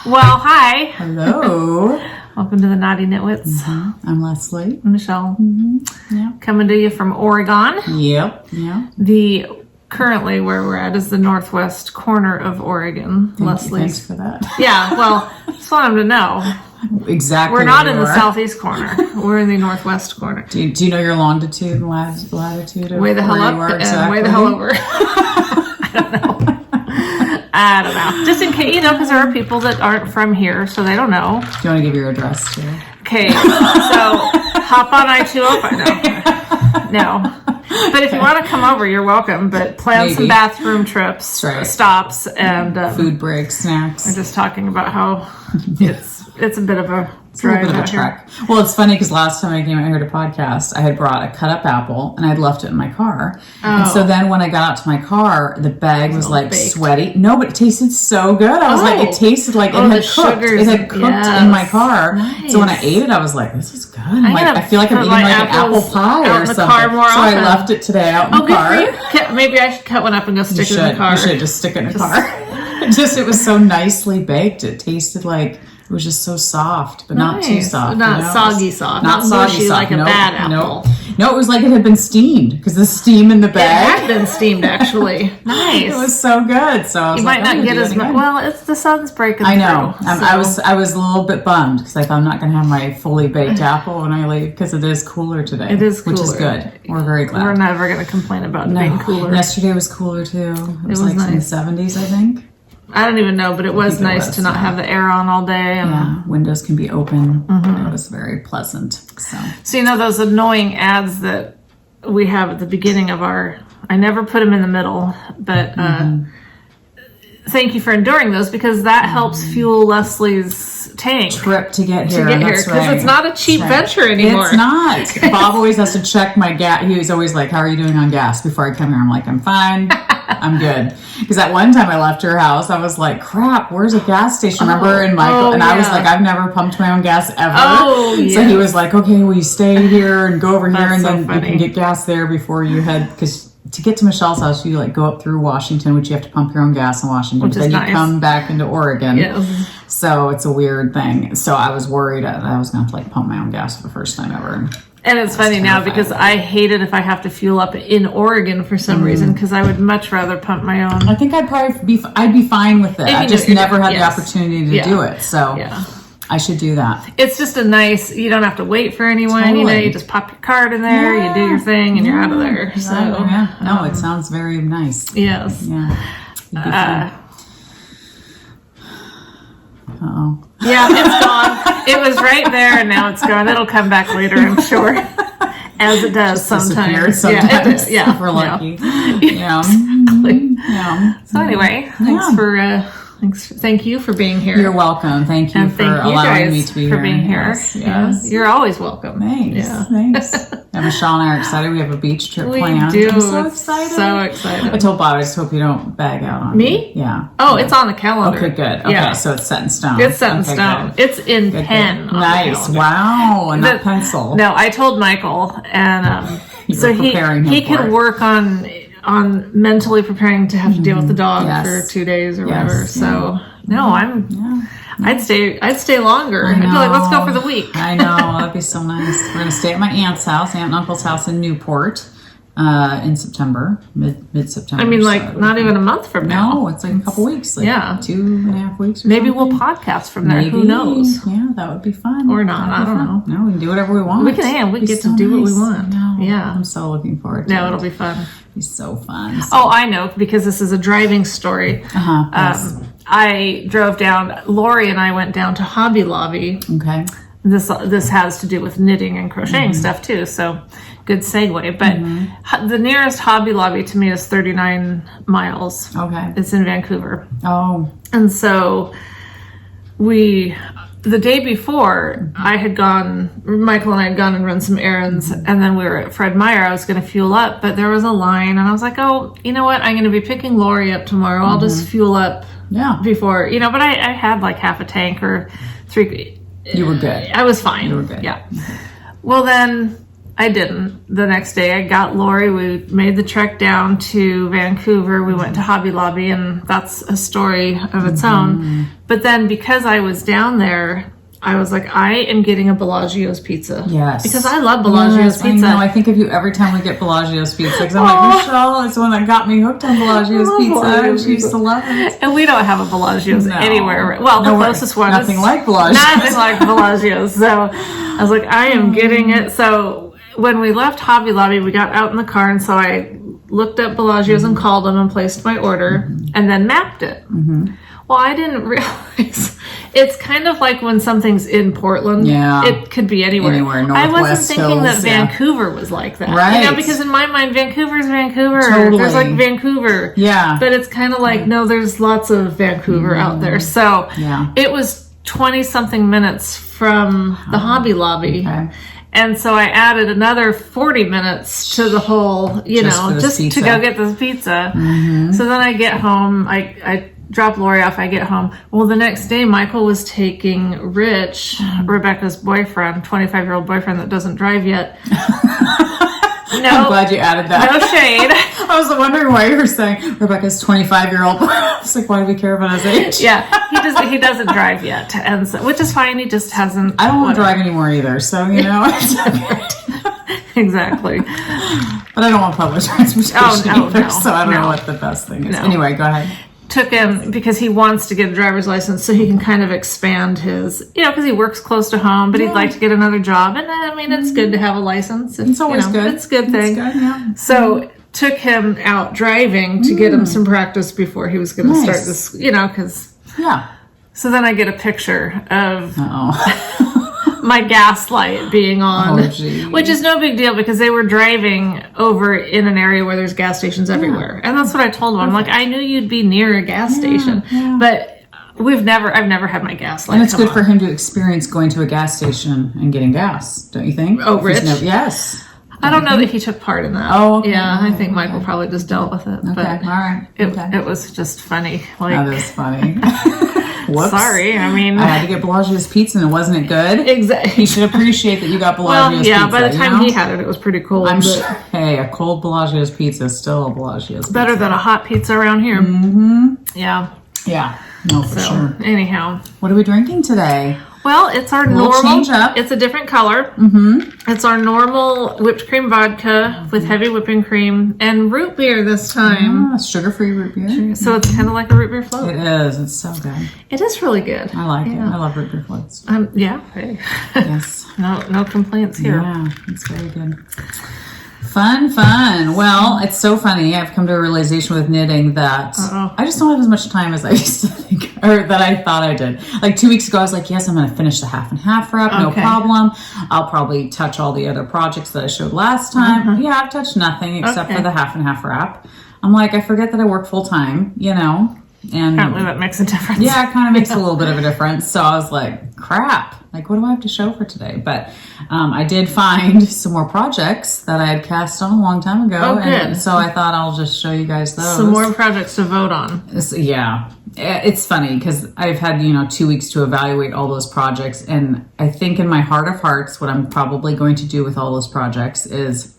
Well, hi. Hello. Welcome to the Knotty Knitwits. Mm-hmm. I'm Leslie. I'm Michelle. Mm-hmm. Yeah. Coming to you from Oregon. Yep. Yeah. Currently where we're at is the northwest corner of Oregon. Thanks for that. Yeah, well, just want them to know. Exactly. We're not in the southeast corner. We're in the northwest corner. Do you know your longitude and latitude? Way the hell up and way the hell over. I don't know. Just in case, because there are people that aren't from here, so they don't know. Do you want to give your address too? Okay, so hop on I-205. No. But if you want to come over, you're welcome. But plan some bathroom trips, stops, and food breaks, snacks. We're just talking about how it's a bit of a drive. It's a bit of a trek. Well, it's funny because last time I came out here to podcast, I had brought a cut up apple and I'd left it in my car. Oh. And so then when I got out to my car, the bag was like baked. Sweaty. No, but it tasted so good. I was like, it tasted like it had cooked. It had cooked in my car. Nice. So when I ate it, I was like, this is good. I feel like I'm eating like an apple pie or something. So I left it today out in the car. Maybe I should cut one up and go stick it in the car. You should just stick it in the car. It was so nicely baked. It tasted like it was just so soft, but not too soft. Not soggy soft. Not soggy soft. Like a bad apple. No, it was like it had been steamed because the steam in the bag. It had been steamed, actually. Nice. It was so good. So I was might not get as much. Well, it's the sun's breaking. I know. I was a little bit bummed because I thought I'm not going to have my fully baked apple when I leave because it is cooler today. It is cooler, which is good. We're very glad. We're never going to complain about it being cooler. Yesterday was cooler too. It was like nice. In the 70s, I think. I don't even know, but it was nice to not have the air on all day. And windows can be open. It was very pleasant. So you know those annoying ads that we have at the beginning of I never put them in the middle, but thank you for enduring those because that helps fuel Leslie's tank trip to get here. Because it's not a cheap venture anymore. It's not. Bob always has to check my gas. He was always like, how are you doing on gas before I come here? I'm like, I'm fine. I'm good. Because at one time I left your house, I was like, crap, where's a gas station? Remember? And Michael, I was like, I've never pumped my own gas ever. So he was like, okay, will you stay here and go over here and then you can get gas there before you head, because to get to Michelle's house, you like go up through Washington, which you have to pump your own gas in Washington. But then you come back into Oregon. Yes. So it's a weird thing. So I was worried that I was going to have to pump my own gas for the first time ever. And it's funny now because I hate it if I have to fuel up in Oregon for some reason because I would much rather pump my own. I think I'd be fine with it. I just never had the opportunity to do it. So I should do that. It's just you don't have to wait for anyone. Totally. You know, you just pop your card in there, you do your thing, and you're out of there. No, it sounds very nice. Yes. Yeah. Uh-oh. Yeah, it's gone. It was right there, and now it's gone. It'll come back later, I'm sure, as it does sometimes. Yeah, if we're lucky. Yeah. Exactly. Yeah. So anyway, thank you for being here. You're welcome. Thank you for allowing me to be here. For being here. Yes. You're always welcome. Thanks. Thanks. Michelle and I are excited. We have a beach trip planned. We do. I'm so excited. So excited. I told Bob, I just hope you don't bag out on me. Yeah. Oh, it's on the calendar. Okay, good. Okay, so it's set in stone. It's set in stone. Good. It's in pen. Nice. Wow. And not pencil. No, I told Michael, and so he can work on mentally preparing to have to deal with the dog for 2 days or whatever. So no, I'd stay longer. I'd be like, let's go for the week. I know, that'd be so nice. We're gonna stay at my aunt and uncle's house in Newport in September, mid-September. I mean, not even a month from now. No, it's like a couple weeks. 2.5 weeks. Maybe we'll podcast from there. Who knows? Yeah, that would be fun. Or not. I don't know. No, we can do whatever we want. We get to do what we want. Yeah, I'm so looking forward to it. No, it'll be fun. Be so fun. Oh, I know, because this is a driving story. Yes. I drove down. Lori and I went down to Hobby Lobby. Okay. This has to do with knitting and crocheting stuff too. So, good segue. But the nearest Hobby Lobby to me is 39 miles. Okay. It's in Vancouver. Oh. And so the day before, Michael and I had gone and run some errands, and then we were at Fred Meyer. I was going to fuel up, but there was a line, and I was like, oh, you know what? I'm going to be picking Lori up tomorrow. I'll just fuel up before, but I had like half a tank or 3. You were good. I was fine. You were good. Yeah. Well, then I didn't. The next day I got Lori. We made the trek down to Vancouver. We went to Hobby Lobby, and that's a story of its own. But then because I was down there, I was like, I am getting a Bellagio's pizza. Yes. Because I love Bellagio's pizza. I know. I think of you every time we get Bellagio's pizza. Because I'm like, Michelle is the one that got me hooked on Bellagio's pizza. She used to love it. And we don't have a Bellagio's anywhere. Well, the closest one nothing is like Bellagio's. Nothing like Bellagio's. So I was like, I am getting it. So when we left Hobby Lobby, we got out in the car, and so I looked up Bellagio's and called them and placed my order, and then mapped it. Well, I didn't realize it's kind of like when something's in Portland. Yeah, it could be anywhere. I wasn't thinking that Vancouver was like that, right? You know, because in my mind, Vancouver's Vancouver. Totally. There's like Vancouver. Yeah, but it's kind of like no, there's lots of Vancouver out there. So it was 20-something minutes from the Hobby Lobby. Okay. And so I added another 40 minutes to the whole, just to go get this pizza. So then I get home, I drop Lori off, I get home. Well, the next day, Michael was taking Rich, Rebecca's boyfriend, 25-year-old boyfriend that doesn't drive yet. I'm glad you added that. No shade. I was wondering why you were saying Rebecca's 25-year-old. I was like, why do we care about his age? Yeah, he doesn't drive yet, and so, which is fine. He just hasn't. I don't want to drive anymore either, so Exactly. But I don't want public transportation either, so I don't know what the best thing is. No. Anyway, go ahead. Took him because he wants to get a driver's license so he can kind of expand his, because he works close to home, but he'd like to get another job. And I mean, it's good to have a license. It's always good. It's a good thing. It's good, yeah. So took him out driving to get him some practice before he was going to start this, because. Yeah. So then I get a picture of my gas light being on, which is no big deal because they were driving over in an area where there's gas stations everywhere. And that's what I told them. I'm like, I knew you'd be near a gas station, but I've never had my gas light. And it's good for him to experience going to a gas station and getting gas, don't you think? Oh, Rich? Yes. I don't know that he took part in that. Oh, okay. Yeah, I think Michael probably just dealt with it. Okay, but all right. It was just funny. That is funny. Whoops. Sorry, I mean... I had to get Bellagio's pizza and wasn't it good? Exactly. He should appreciate that you got Bellagio's pizza. Well, yeah, by the time he had it, it was pretty cold. I'm sure. Hey, a cold Bellagio's pizza is still a Bellagio's pizza. Better than a hot pizza around here. Yeah. Yeah. No, for sure. Anyhow. What are we drinking today? Well, it's our normal. Change up. It's a different color. It's our normal whipped cream vodka with heavy whipping cream and root beer this time. Sugar-free root beer. So it's kind of like a root beer float. It is. It's so good. It is really good. I like it. I love root beer floats. Yeah. Hey. Yes. No complaints here. Yeah, it's very good. Fun. Well, it's so funny. I've come to a realization with knitting that I just don't have as much time as I used to think, or that I thought I did. Like 2 weeks ago, I was like, yes, I'm going to finish the half and half wrap. No problem. I'll probably touch all the other projects that I showed last time. Yeah, I've touched nothing except for the half and half wrap. I'm like, I forget that I work full time, And apparently that makes a difference. Yeah, it kind of makes a little bit of a difference. So I was like, crap. Like, what do I have to show for today? But I did find some more projects that I had cast on a long time ago. Oh, good. And so I thought I'll just show you guys those. Some more projects to vote on. Yeah. It's funny because I've had, 2 weeks to evaluate all those projects. And I think in my heart of hearts, what I'm probably going to do with all those projects is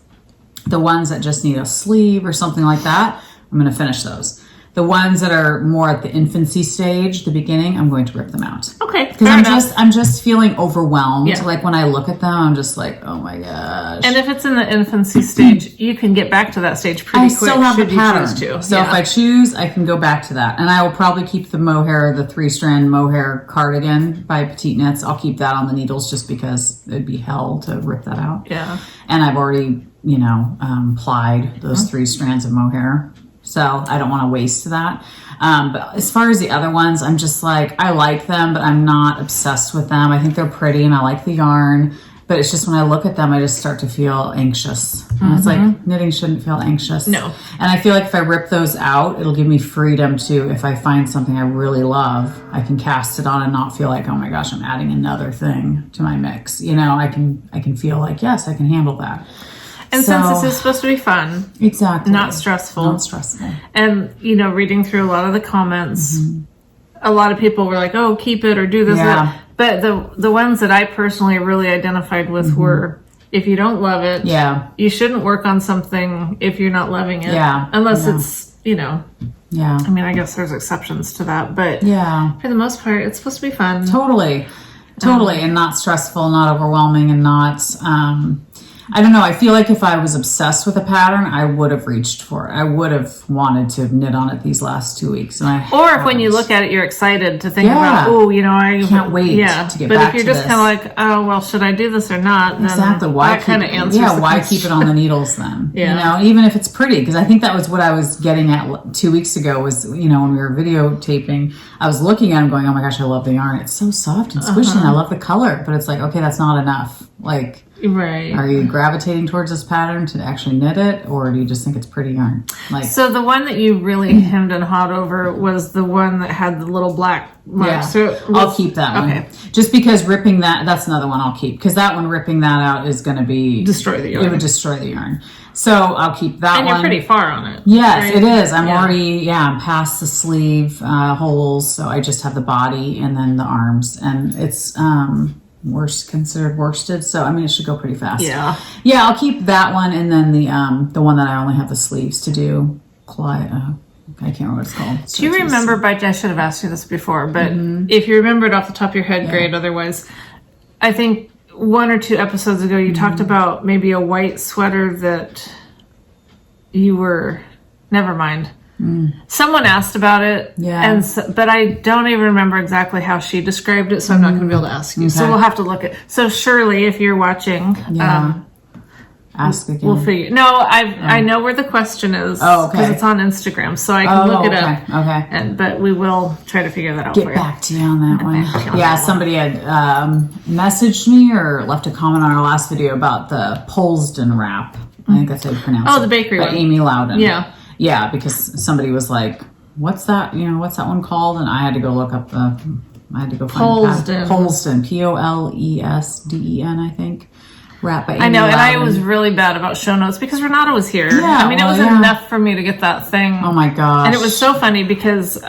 the ones that just need a sleeve or something like that, I'm going to finish those. The ones that are more at the infancy stage, the beginning, I'm going to rip them out. Okay, because I'm just feeling overwhelmed. Yeah. Like when I look at them, I'm just like, oh my gosh. And if it's in the infancy stage, you can get back to that stage pretty quick. I still have the pattern. So if I choose, I can go back to that. And I will probably keep the mohair, the 3-strand mohair cardigan by Petite Knits. I'll keep that on the needles just because it'd be hell to rip that out. Yeah. And I've already, plied those 3 strands of mohair. So I don't want to waste that. But as far as the other ones, I'm just like, I like them, but I'm not obsessed with them. I think they're pretty and I like the yarn. But it's just when I look at them, I just start to feel anxious. And it's like, knitting shouldn't feel anxious. No. And I feel like if I rip those out, it'll give me freedom to, if I find something I really love, I can cast it on and not feel like, oh my gosh, I'm adding another thing to my mix. I can feel like, yes, I can handle that. And since this is supposed to be fun. Exactly. Not stressful. Not stressful. And, reading through a lot of the comments, a lot of people were like, oh, keep it or do this. Yeah. But the ones that I personally really identified with were if you don't love it, you shouldn't work on something if you're not loving it. Yeah. Unless it's, you know. Yeah. I mean, I guess there's exceptions to that, but for the most part, it's supposed to be fun. Totally. And not stressful, not overwhelming, and not, I don't know. I feel like if I was obsessed with a pattern, I would have reached for it. I would have wanted to knit on it these last 2 weeks. Or if when you look at it, you're excited to think about, oh, you know, I can't wait to get back to this. But if you're just kind of like, oh, well, should I do this or not? Exactly. Why that kind of answers the why question. keep it on the needles then? You know, even if it's pretty, because I think that was what I was getting at 2 weeks ago was, you know, when we were videotaping, I was looking at it going, oh my gosh, I love the yarn. It's so soft and squishy and I love the color. But it's like, okay, that's not enough. Like, are you gravitating towards this pattern to actually knit it, or do you just think it's pretty yarn? Like, so the one that you really hemmed and hawed over was the one that had the little black marks. Yeah, so I'll keep that one. Just because ripping that's another one I'll keep, because that one, ripping that out is going to be destroy the yarn. It would destroy the yarn. So I'll keep that one. And you're pretty far on it. Yes, right? It is. I'm already I'm past the sleeve holes, so I just have the body and then the arms, and it's considered worsted, so I mean it should go pretty fast. I'll keep that one, and then the one that I only have the sleeves to do. I can't remember what it's called. Do you remember, I should have asked you this before, but if you remember it off the top of your head, great. Otherwise, I think 1 or 2 episodes ago you talked about maybe a white sweater that you were, never mind. Someone asked about it, but I don't even remember exactly how she described it, so I'm not going to be able to ask you. So we'll have to look at. So Shirley, if you're watching, ask again. We'll figure. No, I know where the question is. Oh, okay. Because it's on Instagram, so I can look it up. Okay. But we will try to figure that out. Get back to you on that one. Somebody had messaged me or left a comment on our last video about the Polesden wrap. I think that's how you pronounce it. Oh, the bakery one. Amy Loudon. Yeah, because somebody was like, what's that? You know, what's that one called? And I had to go look up I had to go find Polesden, Polesden, I think. Wrap by Amy I know, Loudon. and I was really bad about show notes because Renata was here. I mean, it was enough for me to get that thing. Oh my gosh. And it was so funny because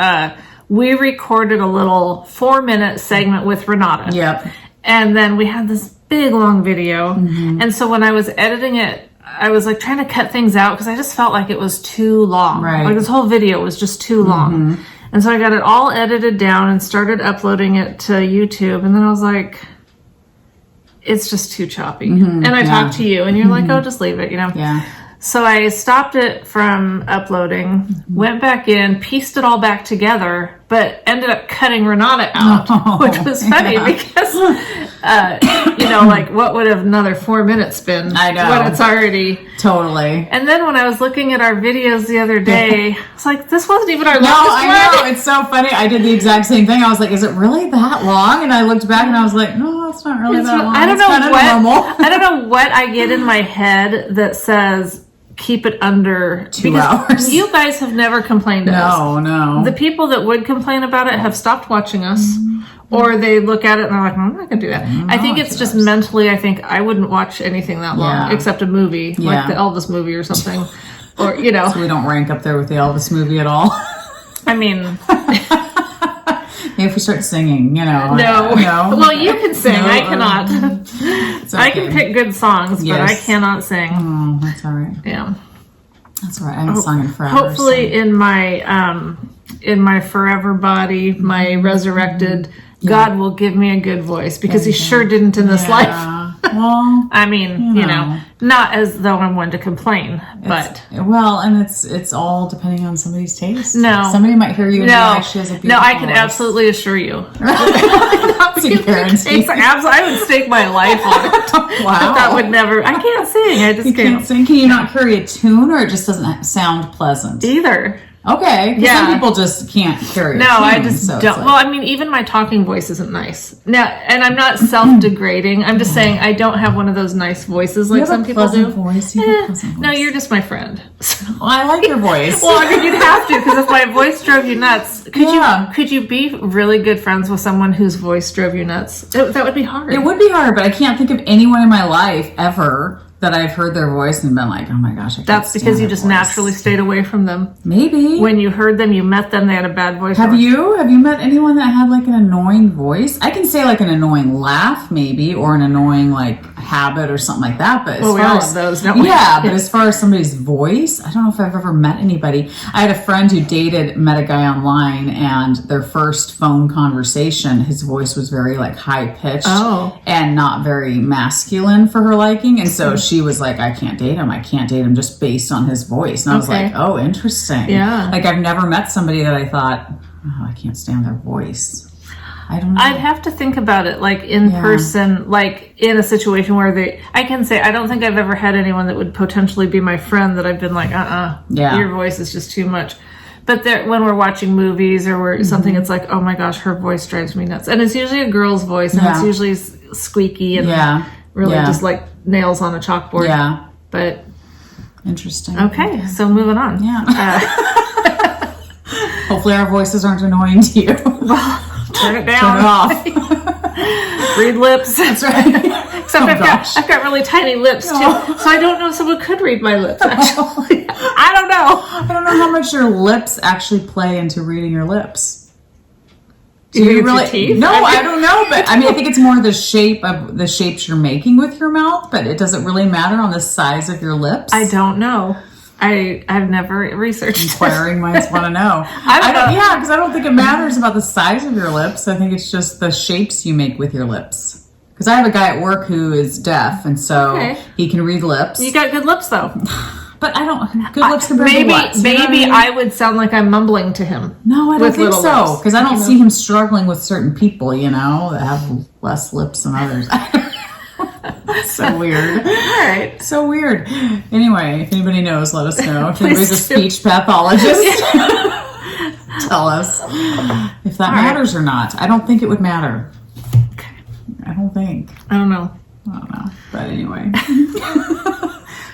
we recorded a little 4-minute segment with Renata. Yep. And then we had this big long video. And so when I was editing it, I was like trying to cut things out because I just felt like it was too long. Right. Like this whole video was just too long. And so I got it all edited down and started uploading it to YouTube. And then I was like, it's just too choppy. And I talked to you and you're like, oh, just leave it, you know? Yeah. So I stopped it from uploading, went back in, pieced it all back together, but ended up cutting Renata out, which was funny because, you know, like what would have another 4 minutes been? I know. When it's already. Totally. And then when I was looking at our videos the other day, I was like, this wasn't even our longest one. I know. It's so funny. I did the exact same thing. I was like, is it really that long? And I looked back and I was like, no, it's not really that long. I don't know what I get in my head that says, keep it under 2 hours. You guys have never complained to us. No. The people that would complain about it have stopped watching us, or they look at it and they're like, I'm not going to do that. I think it's just mentally, I think I wouldn't watch anything that long, except a movie, like the Elvis movie or something. Or, you know. So we don't rank up there with the Elvis movie at all. I mean... Maybe if we start singing, you know. No. Well, you can sing. I cannot. Okay. I can pick good songs, but I cannot sing. Oh, that's all right. Yeah. That's all right. I haven't sung in forever. Hopefully in my forever body, my resurrected, God will give me a good voice because he sure didn't in this life. Well, I mean, you know, not as though I'm one to complain, but and it's all depending on somebody's taste. No, somebody might hear you and be like, she has a beautiful I can voice. Absolutely assure you. That's a guarantee. I would stake my life on it. Wow, that would never. I can't sing. I just can't sing. Can you not carry a tune, or it just doesn't sound pleasant? Either. Okay. Some people just can't carry a tune. I just don't. Like... Well, I mean, even my talking voice isn't nice. Now, and I'm not self-degrading. I'm just saying I don't have one of those nice voices like some people do. Voice. You have a pleasant voice. No, you're just my friend. Well, I like your voice. Well, I mean, you'd have to, because if my voice drove you nuts, could you be really good friends with someone whose voice drove you nuts? That would be hard. It would be hard, but I can't think of anyone in my life ever that I've heard their voice and been like, oh my gosh, I can't That's stand because you their just voice. naturally stayed away from them. Maybe. When you heard them, you met them, they had a bad voice. Have you met anyone that had like an annoying voice? I can say like an annoying laugh maybe, or an annoying like habit or something like that. But as Well, we far all as have those, don't we? yeah, but as far as somebody's voice, I don't know if I've ever met anybody. I had a friend who met a guy online, and their first phone conversation, his voice was very like high pitched and not very masculine for her liking, and so she was like, I can't date him just based on his voice. And I was like, oh, interesting. Yeah. Like I've never met somebody that I thought, oh, I can't stand their voice. I don't know. I'd have to think about it, like in person, like in a situation where I can say, I don't think I've ever had anyone that would potentially be my friend that I've been like, your voice is just too much. But when we're watching movies or something, it's like, oh my gosh, her voice drives me nuts. And it's usually a girl's voice, and it's usually squeaky and really just like nails on a chalkboard. Yeah. But interesting. Okay, so moving on. Yeah. Hopefully our voices aren't annoying to you. Well, turn it down. Turn it off. Read lips. That's right. Except I've got really tiny lips too, so I don't know if someone could read my lips. Actually, I don't know. I don't know how much your lips actually play into reading your lips. Do you really? Your teeth? No, I don't know, but I mean, I think it's more the shapes you're making with your mouth, but it doesn't really matter on the size of your lips. I don't know. I've never researched. Inquiring minds want to know. Yeah, because I don't think it matters about the size of your lips. I think it's just the shapes you make with your lips. Because I have a guy at work who is deaf, and so he can read lips. You got good lips, though. But I don't. Good lips compared to what? Maybe I would sound like I'm mumbling to him. No, I don't think so. Because I don't see him struggling with certain people, that have less lips than others. So weird. All right. So weird. Anyway, if anybody knows, let us know. If anybody's a speech pathologist, tell us if that matters or not. I don't think it would matter. Okay. I don't think. I don't know. But anyway.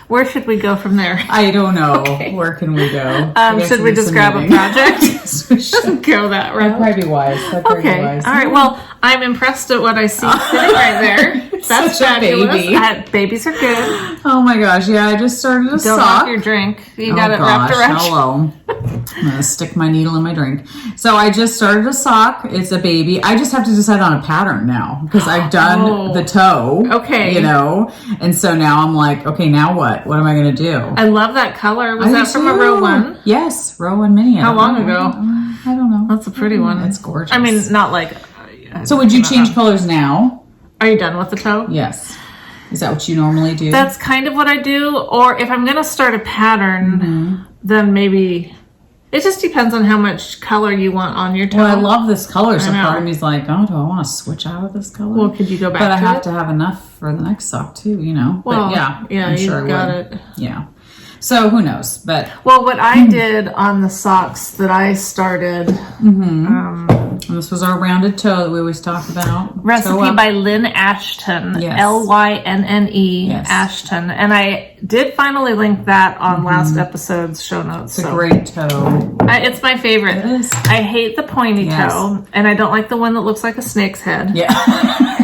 Where should we go from there? I don't know. Okay. Where can we go? Should we just grab a project? Yes, we should go that route. That'd probably be wise. All right. Well, I'm impressed at what I see sitting right there. That's fabulous. Baby. Babies are good. Oh my gosh. Yeah, I just started a sock. Don't knock your drink. You got it wrapped around. Hello. I'm going to stick my needle in my drink. So I just started a sock. It's a baby. I just have to decide on a pattern now because I've done the toe. Okay. And so now I'm like, okay, now what? What am I going to do? I love that color. Was that from a row one? Yes, row one mini. How long ago? I don't know. That's a pretty one. It's gorgeous. I mean, not like... So would you change colors now? Are you done with the toe? Yes. Is that what you normally do? That's kind of what I do. Or if I'm going to start a pattern, then maybe... It just depends on how much color you want on your toe. Well, I love this color, so part of me is like, oh, do I want to switch out of this color? Well, could you go back to it? But I have to have enough for the next sock, too, Well, but yeah, I'm sure you got it. Yeah. So who knows? But what I did on the socks that I started... and this was our rounded toe that we always talk about. Recipe by Lynn Ashton. Yes. Lynne Ashton. And I did finally link that on last episode's show notes. It's a great toe. It's my favorite. It is. I hate the pointy toe, and I don't like the one that looks like a snake's head. Yeah.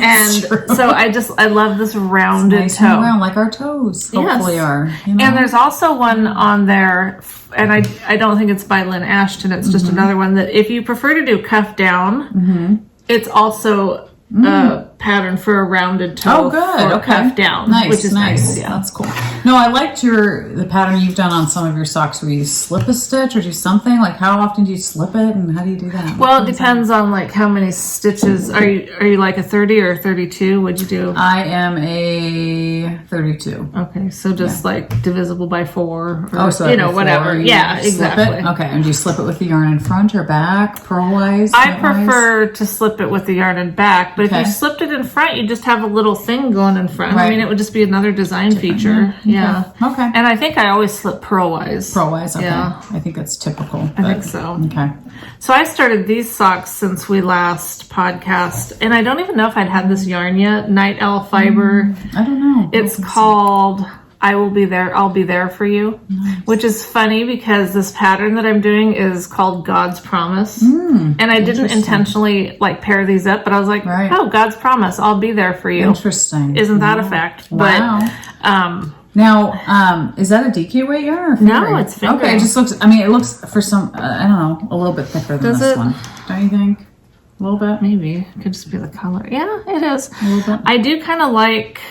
And so I love this rounded nice toe. And round, like our toes hopefully are. And there's also one on there, and I don't think it's by Lynn Ashton, it's just another one that if you prefer to do cuff down, it's also a pattern for a rounded toe. Oh, good. Okay. Cuff down, which is nice. Yeah, that's cool. No, I liked the pattern you've done on some of your socks where you slip a stitch or do something. Like, how often do you slip it, and how do you do that? Well, it depends on like how many stitches. Are you like a 30 or a 32? What'd you do? I am a 32. Okay, so just like divisible by 4. Or, so whatever. Yeah, exactly. Okay, and do you slip it with the yarn in front or back, purlwise? I prefer to slip it with the yarn in back, but if you slipped it in front, you just have a little thing going in front. Right. I mean, it would just be another design feature. Yeah. Okay. And I think I always slip purlwise. Purlwise, okay. Yeah. I think that's typical. I think so. Okay. So I started these socks since we last podcast, and I don't even know if I'd had this yarn yet. Night Owl Fiber. I don't know. It's called... I will be there. I'll be there for you, which is funny because this pattern that I'm doing is called God's Promise. And I didn't intentionally like pair these up, but I was like, oh, God's Promise. I'll be there for you. Interesting. Isn't that a fact? Wow. Now, is that a DK weight yarn or finger? No, it's finger. Okay, it just looks, I mean, it looks for some, I don't know, a little bit thicker than this one. Don't you think? A little bit? Maybe. It could just be the color. Yeah, it is. A little bit? I do kind of like,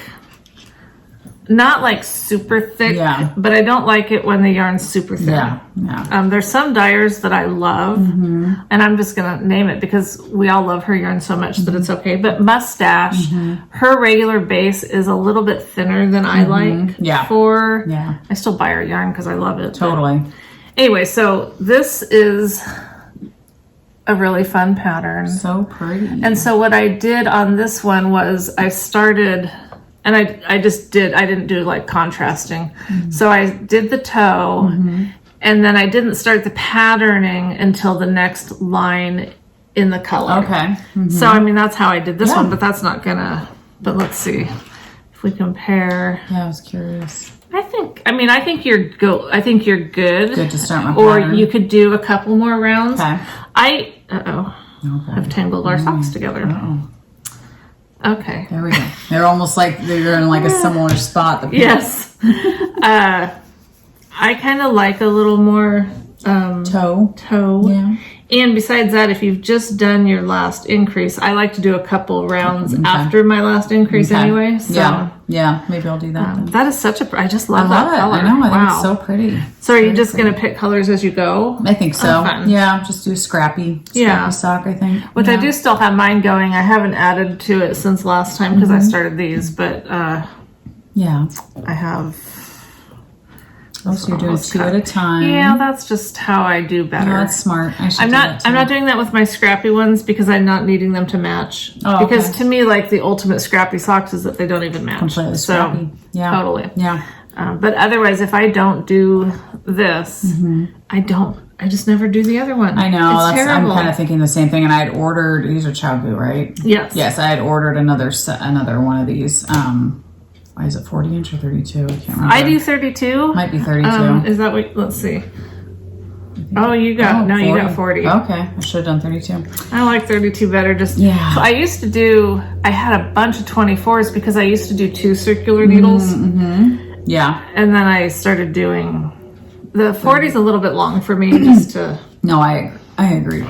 not like super thick, but I don't like it when the yarn's super thin. Yeah. There's some dyers that I love, and I'm just going to name it because we all love her yarn so much that it's okay. But Mustache, her regular base is a little bit thinner than I like for, I still buy her yarn because I love it. Totally. Anyway, so this is a really fun pattern. So pretty. And so what I did on this one was I started... And I didn't do like contrasting. So I did the toe and then I didn't start the patterning until the next line in the color. Okay. So, I mean, that's how I did this one, but that's not gonna, but let's see if we compare. Yeah, I was curious. I think you're good. Good to start my Or pattern. you could do a couple more rounds. Okay. I've tangled our socks together. Okay. There we go. They're almost like they're in like a similar spot. Yes. I kind of like a little more toe. Yeah. And besides that, if you've just done your last increase, I like to do a couple rounds after my last increase anyway. So, yeah. Maybe I'll do that. Then. That is such a. I just love I love that color. I know. I think it's so pretty. So are you just going to pick colors as you go? I think so. Fun. Yeah, just do scrappy sock, I think. Which I do still have mine going. I haven't added to it since last time because I started these, but I have. Oh, so you're doing two at a time. Yeah, that's just how I do better. No, that's smart. I'm not doing that with my scrappy ones because I'm not needing them to match. Oh, because to me, like the ultimate scrappy socks is that they don't even match. Completely scrappy. Yeah. Totally. Yeah. But otherwise, if I don't do this, I just never do the other one. I know. It's terrible. I'm kind of thinking the same thing. And I had ordered, these are Chagu, right? Yes. Yes, I had ordered another one of these. Why is it 40 inch or 32? I can't remember. I do 32. Might be 32. Is that what, let's see. Oh, you got 40. You got 40. Okay, I should have done 32. I like 32 better. I used to do, I had a bunch of 24s because I used to do 2 circular needles. Yeah. And then I started doing, the 40's a little bit long for me just to. No, I agree.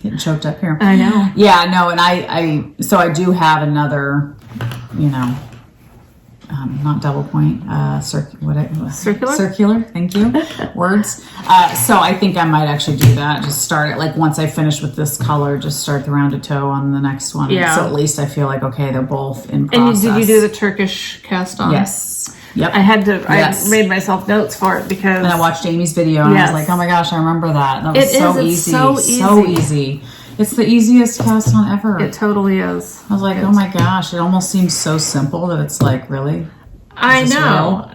Getting choked up here. I know. Yeah, no, and so I do have another, not double point, circular, thank you, words. So I think I might actually do that, just start it, like once I finish with this color, just start the rounded toe on the next one. Yeah. So at least I feel like, okay, they're both in process. And did you do the Turkish cast on? Yes. Yep. I made myself notes for it because. And I watched Amy's video and I was like, oh my gosh, I remember that. That was so easy. It's the easiest cast on ever. It totally is. I was like, oh my gosh, it almost seems so simple that it's like, really? I know.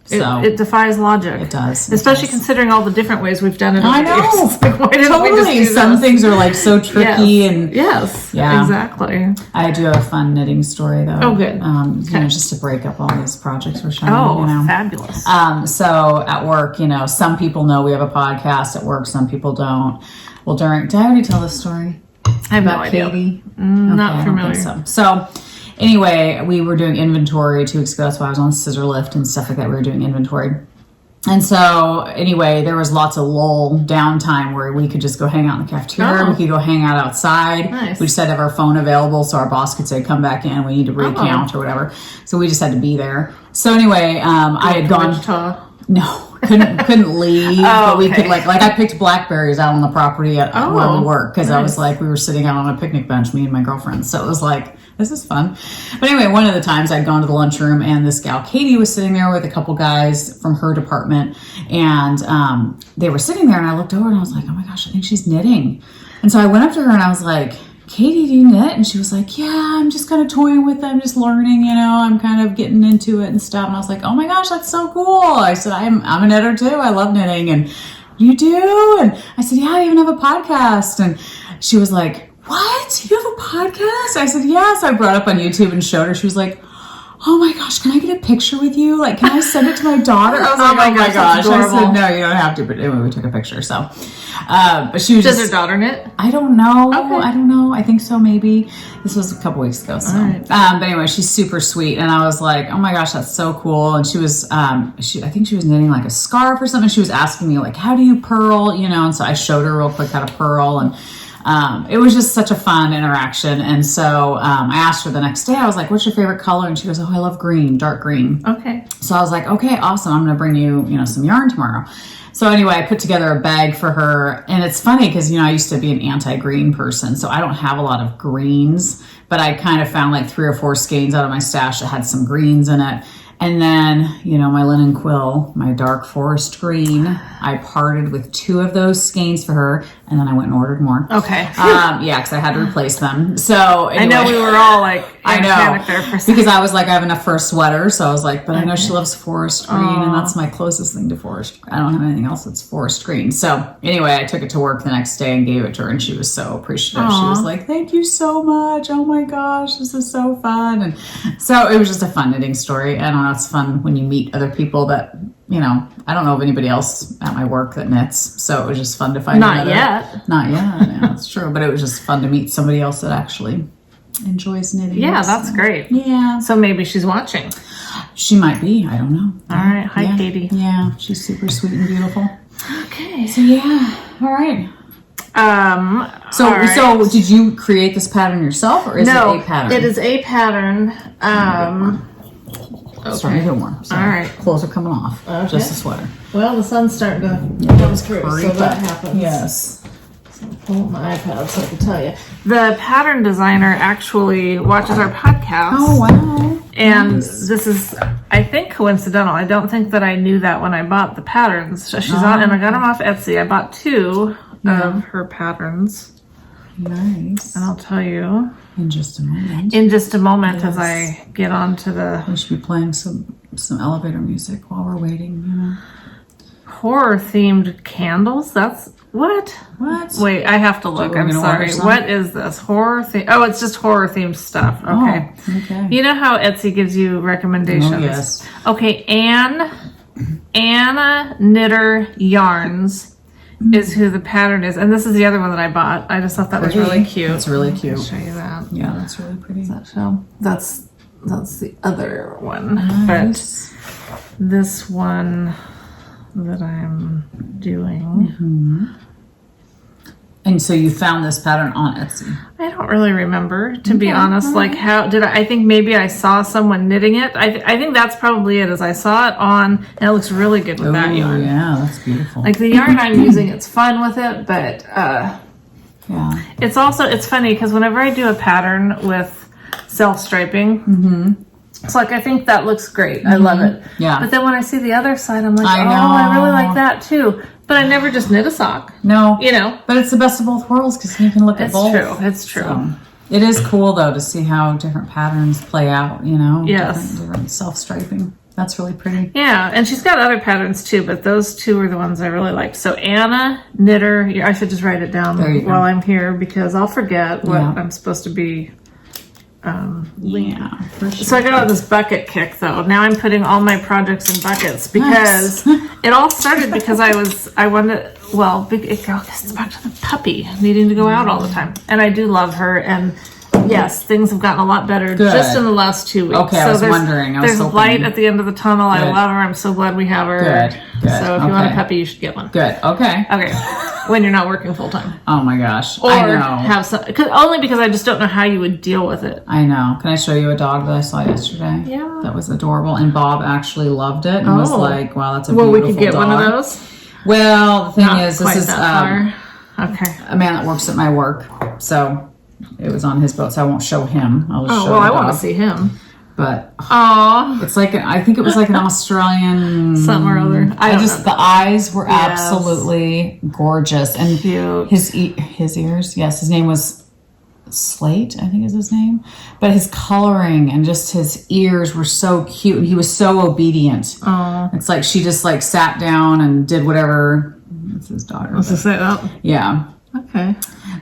It defies logic. It does. Especially considering all the different ways we've done it. I know. Like, why didn't we just do Some this? things are like so tricky and yes, yeah, exactly. I do have a fun knitting story though. Oh, good. Just to break up all these projects we're showing. Fabulous. So at work, some people know we have a podcast at work. Some people don't. Well, did I already tell this story? I have no idea. Katie? Not familiar. So anyway, we were doing inventory 2 weeks ago. That's why I was on the scissor lift and stuff like that. We were doing inventory. And so anyway, there was lots of lull downtime where we could just go hang out in the cafeteria. We could go hang out outside. Nice. We just had to have our phone available so our boss could say, come back in. We need to recount or whatever. So we just had to be there. So anyway, I had gone. Wichita. No, couldn't leave. But we could like I picked blackberries out on the property at where we work because I was like, we were sitting out on a picnic bench, me and my girlfriend. So it was like, this is fun. But anyway, one of the times I'd gone to the lunchroom and this gal, Katie, was sitting there with a couple guys from her department. And they were sitting there and I looked over and I was like, oh my gosh, I think she's knitting. And so I went up to her and I was like, Katie, do you knit? And she was like, yeah, I'm just kind of toying with it. I'm just learning, I'm kind of getting into it and stuff. And I was like, oh my gosh, that's so cool. I said, I'm a knitter too. I love knitting. And you do? And I said, yeah, I even have a podcast. And she was like, what? You have a podcast? I said, yes. I brought it up on YouTube and showed her. She was like, oh my gosh, can I get a picture with you? Like, can I send it to my daughter? I was like, oh my gosh. that's I said, adorable. no, you don't have to. But anyway, we took a picture. So, but she was Does just, her daughter knit? I don't know. Okay. I don't know. I think so, maybe. This was a couple weeks ago. So, right. but anyway, she's super sweet. And I was like, oh my gosh, that's so cool. And she was, I think she was knitting like a scarf or something. She was asking me like, how do you purl? You know, and so I showed her real quick how to purl. And it was just such a fun interaction. And so I asked her the next day, I was like, what's your favorite color? And she goes, oh, I love green, dark green. Okay. So I was like, okay, awesome. I'm going to bring you, some yarn tomorrow. So anyway, I put together a bag for her. And it's funny because, I used to be an anti-green person. So I don't have a lot of greens, but I kind of found like 3 or 4 skeins out of my stash that had some greens in it. And then, my linen quill, my dark forest green, I parted with 2 of those skeins for her, and then I went and ordered more. Okay. Because I had to replace them. So anyway, I know we were all like, I know, panic there for a second. because I was like, I have enough for a sweater, so I was like, but I know she loves forest green, and that's my closest thing to forest. I don't have anything else that's forest green. So anyway, I took it to work the next day and gave it to her, and she was so appreciative. She was like, thank you so much. Oh my gosh, this is so fun. And so it was just a fun knitting story. I don't know, it's fun when you meet other people that, I don't know of anybody else at my work that knits. So it was just fun to find Not yet. Not yet. Yeah, that's true. But it was just fun to meet somebody else that actually enjoys knitting. Yeah, that's great. Yeah. So maybe she's watching. She might be. I don't know. All right. Hi, Katie. Yeah, she's super sweet and beautiful. Okay. So yeah. All right. So all right. so did you create this pattern yourself, or is it a pattern? It is a pattern. Starting to get warm. So All right. Clothes are coming off. Okay. Just a sweater. Well, the sun's starting to come through, Hurry so that up. happens. Yes. So I'll pull up my iPad so I can tell you. The pattern designer actually watches our podcast. Oh wow. And this is, I think, coincidental. I don't think that I knew that when I bought the patterns. She's on, and I got them off Etsy. I bought 2 of her patterns. Nice. And I'll tell you In just a moment. in just a moment as I get on to the We should be playing some elevator music while we're waiting. horror-themed candles. That's, what? What? Wait, I have to look. we're I'm gonna sorry. order some? What is this? Horror theme? Oh, it's just horror-themed stuff. Okay. Oh, okay. You know how Etsy gives you recommendations? Oh, yes. Okay, Anna Knitter Yarns is who the pattern is. And this is the other one that I bought. I just thought that was really cute. It's really cute. I'll show you that. Yeah, that's really pretty. So that's the other one. Nice. But this one that I'm doing... And so you found this pattern on Etsy. I don't really remember, to be honest. Like, how did I think maybe I saw someone knitting it. I think that's probably it, is I saw it on, and it looks really good with that yarn. Yeah, that's beautiful. Like, the yarn I'm using, it's fun with it, but yeah. it's funny because whenever I do a pattern with self-striping, it's like, I think that looks great. I love it. Yeah. But then when I see the other side, I'm like, I know. I really like that too. But I never just knit a sock. No. But it's the best of both worlds because you can look at both. It's true. So, it is cool though to see how different patterns play out, Yes. different self-striping. That's really pretty. Yeah, and she's got other patterns too, but those 2 are the ones I really liked. So Anna Knitter, I should just write it down while I'm here because I'll forget what I'm supposed to be. Yeah, for sure. So I got on this bucket kick though. Now I'm putting all my projects in buckets because it all started because I wanted, it goes back to the puppy needing to go out all the time. And I do love her, and yes, things have gotten a lot better just in the last 2 weeks. Okay, I was wondering. There's light at the end of the tunnel. Good. I love her. I'm so glad we have her. Good. So if you want a puppy, you should get one. Good. Okay. Okay. When you're not working full time. Oh my gosh. Or I know. have some, only because I just don't know how you would deal with it. I know. Can I show you a dog that I saw yesterday? Yeah. That was adorable. And Bob actually loved it and was like, wow, that's a beautiful we could get dog. one of those? Well, the thing Not is, quite this is that far. Okay. a man that works at my work. So it was on his boat, so I won't show him. I'll just show Well, the I want to dog. see him. But Aw. it's like, I think it was like an Australian... Something or other. The eyes were absolutely gorgeous. And Cute. his ears, yes, his name was Slate, I think is his name. But his coloring and just his ears were so cute. And he was so obedient. It's like she just like sat down and did whatever. It's his daughter. Let's just say that. Yeah. Okay.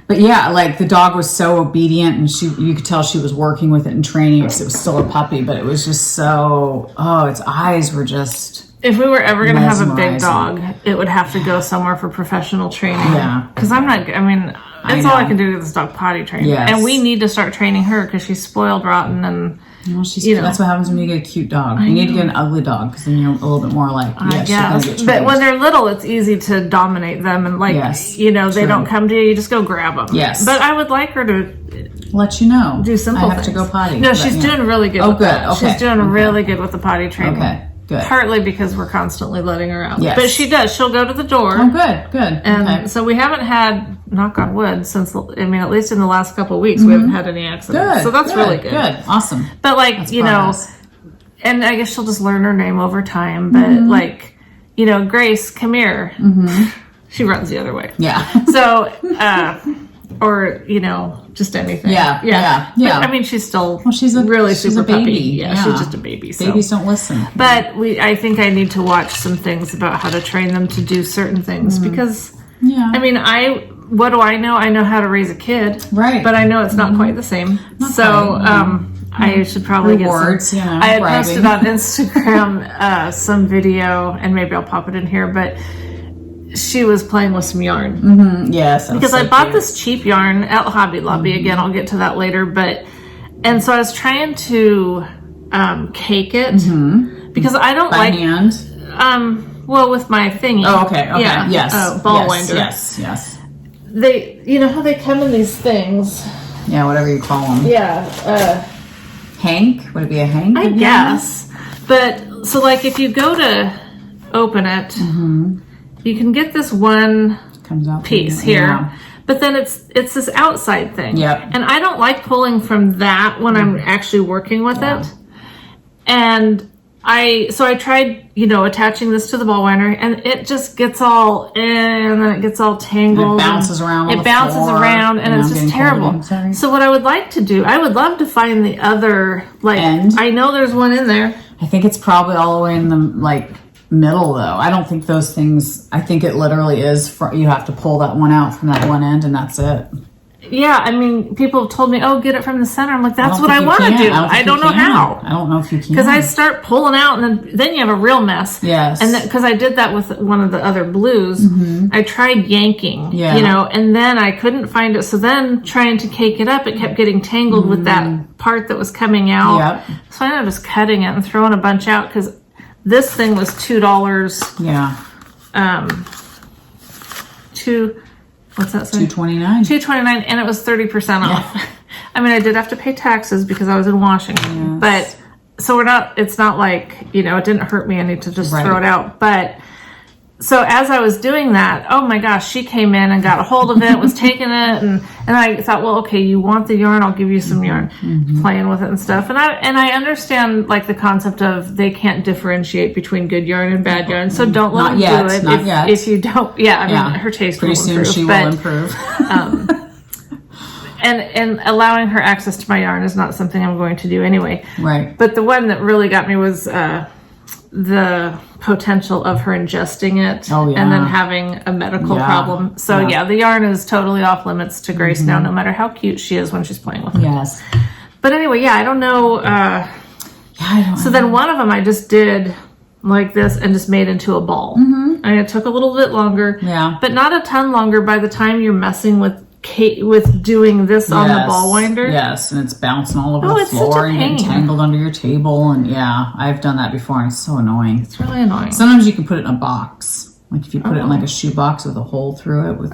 But yeah, like the dog was so obedient, and you could tell she was working with it and training because it was still a puppy, but it was just so, its eyes were just... If we were ever going to have a big mesmerizing. dog, it would have to go somewhere for professional training. Yeah. Because I'm not, that's all I can do to get this dog potty trained. Yes. And we need to start training her because she's spoiled rotten and... Well, that's what happens when you get a cute dog. You need to get an ugly dog because then you're a little bit more like, I guess. But when they're little, it's easy to dominate them and they don't come to you. You just go grab them. Yes. But I would like her to let you know. do simple I have things. to go potty. No, she's doing really good. Oh, with good. that. Okay. She's doing really good with the potty training. Okay. Good. Partly because we're constantly letting her out. Yes. But she does. She'll go to the door. Oh, good. And so we haven't had, knock on wood, since, at least in the last couple of weeks, we haven't had any accidents. Good. So that's really good. Good. Awesome. But Progress. and I guess she'll just learn her name over time. But Grace, come here. She runs the other way. Yeah. So, or, just anything. Yeah. But, she's still she's a super baby. puppy. Yeah, she's just a baby. So. Babies don't listen. But I think I need to watch some things about how to train them to do certain things because, what do I know? I know how to raise a kid. Right. But I know it's not quite the same. I should probably Rewards, get some. I had posted on Instagram some video, and maybe I'll pop it in here, but she was playing with some yarn. Yes. Because I bought this cheap yarn at Hobby Lobby. Again, I'll get to that later. And so I was trying to cake it because I don't By like hand. with my thingy. Oh, okay. Yeah. Yes. Ball winder. Yes. They, how they come in these things. Yeah, whatever you call them. Yeah. Hank? Would it be a hank? I guess. But so if you go to open it, you can get this one comes out piece here, but then it's this outside thing. Yep. And I don't like pulling from that when I'm actually working with it. And I tried, attaching this to the ball winder, and it just gets all in, and then it gets all tangled. And it bounces around. It bounces around, and it's just terrible. So what I would like to do, I would love to find the other end. I know there's one in there. I think it's probably all the way in the middle though. I don't think those things. I think it literally is. You have to pull that one out from that one end, and that's it. Yeah, people have told me, "Oh, get it from the center." I'm like, "That's what I want to do." I don't know how. I don't know if you can. Because I start pulling out, and then you have a real mess. Yes. And because I did that with one of the other blues, I tried yanking. Yeah. And then I couldn't find it. So then trying to cake it up, it kept getting tangled with that part that was coming out. Yep. So I ended up just cutting it and throwing a bunch out because this thing was $2. Yeah. What's that? $2.29. $2.29, and it was 30% off. Yeah. I did have to pay taxes because I was in Washington, but so it's not like, it didn't hurt me any to just throw it out. But so as I was doing that, oh my gosh, she came in and got a hold of it, was taking it, and I thought, well, okay, you want the yarn, I'll give you some yarn, playing with it and stuff. And I understand the concept of they can't differentiate between good yarn and bad yarn, so don't let them do it. Not yet. If you don't, her taste pretty will soon improve. She will improve. And allowing her access to my yarn is not something I'm going to do anyway. Right. But the one that really got me was the potential of her ingesting it and then having a medical problem. So the yarn is totally off limits to Grace now, no matter how cute she is when she's playing with it. Yes. But anyway, I don't know. I don't know. Then one of them I just did like this and just made into a ball. And it took a little bit longer. Yeah. But not a ton longer by the time you're messing with doing this on the ball winder. Yes, and it's bouncing all over the floor and getting tangled under your table. And I've done that before, and it's so annoying. It's really annoying. Sometimes you can put it in a box. If you put it in a shoe box with a hole through it,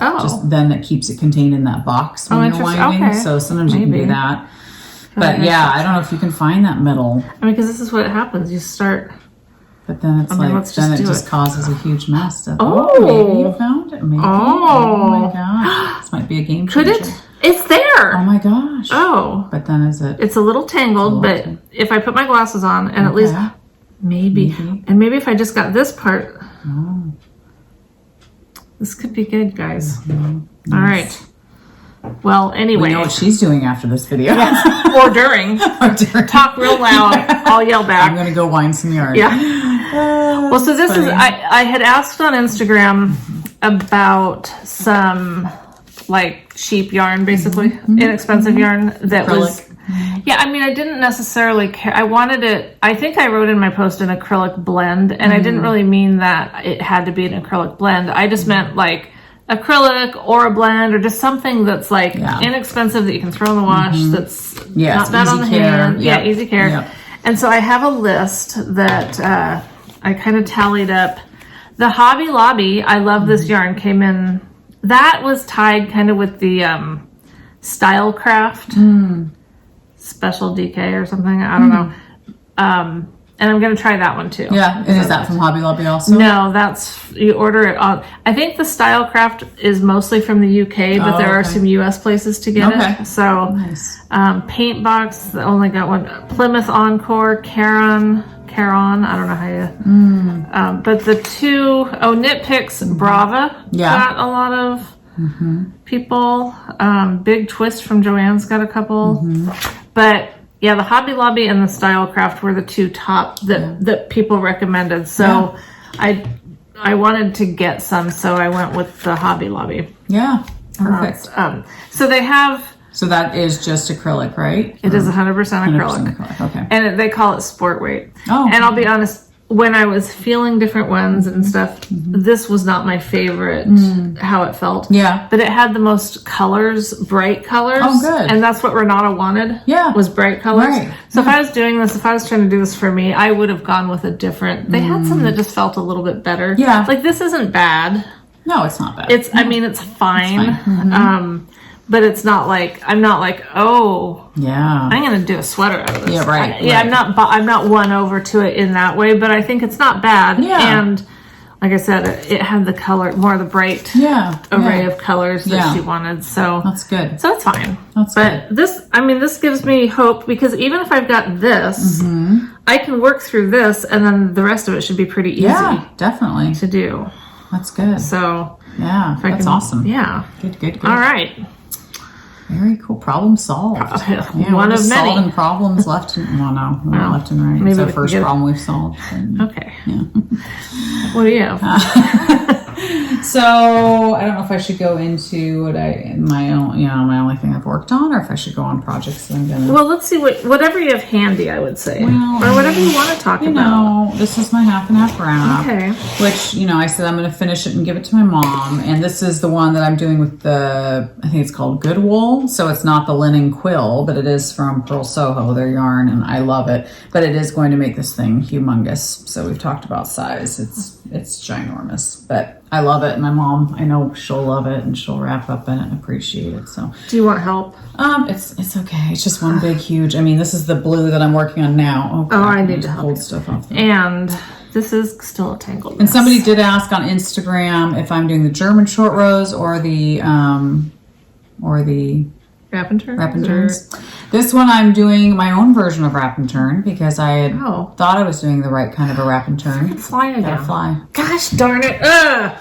then that keeps it contained in that box when you're winding. Okay. So sometimes you can do that. But I don't know if you can find that middle. Because this is what happens. You start... But then it's it just causes a huge mess. Maybe you found it. Maybe. Oh my gosh. This might be a game changer. Could it? It's there. Oh my gosh. Oh. But then it's a little tangled, but if I put my glasses on and at least maybe. And maybe if I just got this part. Oh. This could be good, guys. Mm-hmm. All right. Well, anyway. We know what she's doing after this video. Yes. Or during. Talk real loud. I'll yell back. I'm going to go wind some yarn. Yeah. Well, so this is, I had asked on Instagram about some like cheap yarn, basically inexpensive yarn that Acrylic. was. Yeah, I mean, I didn't necessarily care. I wanted it. I think I wrote in my post an acrylic blend, and I didn't really mean that it had to be an acrylic blend. I just meant like acrylic or a blend or just something that's like inexpensive that you can throw in the wash. That's not bad on the hand. Yeah, easy care. Yep. And so I have a list that I kind of tallied up. The Hobby Lobby, I love this yarn, came in. That was tied kind of with the Stylecraft Special DK or something. I don't know. And I'm going to try that one too. Yeah. And is that from Hobby Lobby also? No, that's, you order it on, I think the Stylecraft is mostly from the UK, but there are some US places to get it. So, Paint Box, only got one. Plymouth Encore, Caron, I don't know how you, but the two, Knit Picks, Brava got a lot of people. Big Twist from Joann's got a couple. But yeah, the Hobby Lobby and the Stylecraft were the two top that people recommended. So I wanted to get some, so I went with the Hobby Lobby. Yeah, perfect. So they have. So that is just acrylic, right? It is 100% acrylic. 100% okay. And they call it sport weight. Oh. And I'll be honest, when I was feeling different ones and stuff, this was not my favorite, how it felt. Yeah. But it had the most colors, bright colors. Oh, good. And that's what Renata wanted. Yeah. Was bright colors. Right. So if I was doing this, if I was trying to do this for me, I would have gone with a different, they had some that just felt a little bit better. Yeah. Like this isn't bad. No, it's not bad. I mean, it's fine. But it's not like, I'm not like, I'm going to do a sweater out of this. Yeah, right. I'm not won over to it in that way, but I think it's not bad. Yeah. And like I said, it had the color, more of the bright array of colors that she wanted. So that's good. So it's fine. That's good. This gives me hope, because even if I've got this, I can work through this, and then the rest of it should be pretty easy. Yeah, definitely. To do. That's good. So yeah, that's awesome. Yeah. Good. All right. Very cool. Problem solved. One of many. Solving problems left and left and right. It's our first problem we've solved. Okay. Yeah. What do you have? So I don't know if I should go into my only thing I've worked on, or if I should go on projects that I'm gonna. Well, let's see whatever you have handy, I would say, or whatever you want to talk about. No, this is my half and half wrap. Okay. Which I said I'm going to finish it and give it to my mom, and this is the one that I'm doing with I think it's called Good Wool. So it's not the linen quill, but it is from Pearl Soho, their yarn, and I love it. But it is going to make this thing humongous. So we've talked about size. It's ginormous, but I love it. My mom, I know she'll love it, and she'll wrap up in it and appreciate it. So, do you want help? It's okay. It's just one big, huge. I mean, this is the blue that I'm working on now. Oh, I need to hold stuff off. And this is still a tangled mess. And somebody did ask on Instagram if I'm doing the German short rows or the wrap and turn. Wrap and turns. This one I'm doing my own version of wrap and turn, because I had thought I was doing the right kind of a wrap and turn. Fly again. Gotta fly. Gosh darn it!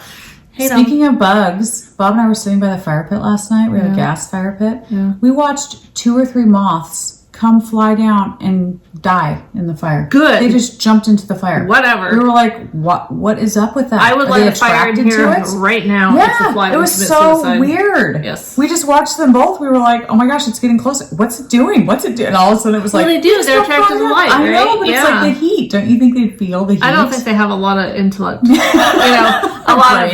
Speaking of bugs, Bob and I were sitting by the fire pit last night. We have a gas fire pit. Yeah. We watched 2 or 3 moths come fly down and die in the fire. Good. They just jumped into the fire. Whatever. We were like, what is up with that? I would light a fire in here right now. Yeah, it was so weird. Yes. We just watched them both. We were like, oh my gosh, it's getting closer. What's it doing? And all of a sudden it was like, they do. They're attracted to light, right? I know, but it's like the heat. Don't you think they'd feel the heat? I don't think they have a lot of intellect. A lot of,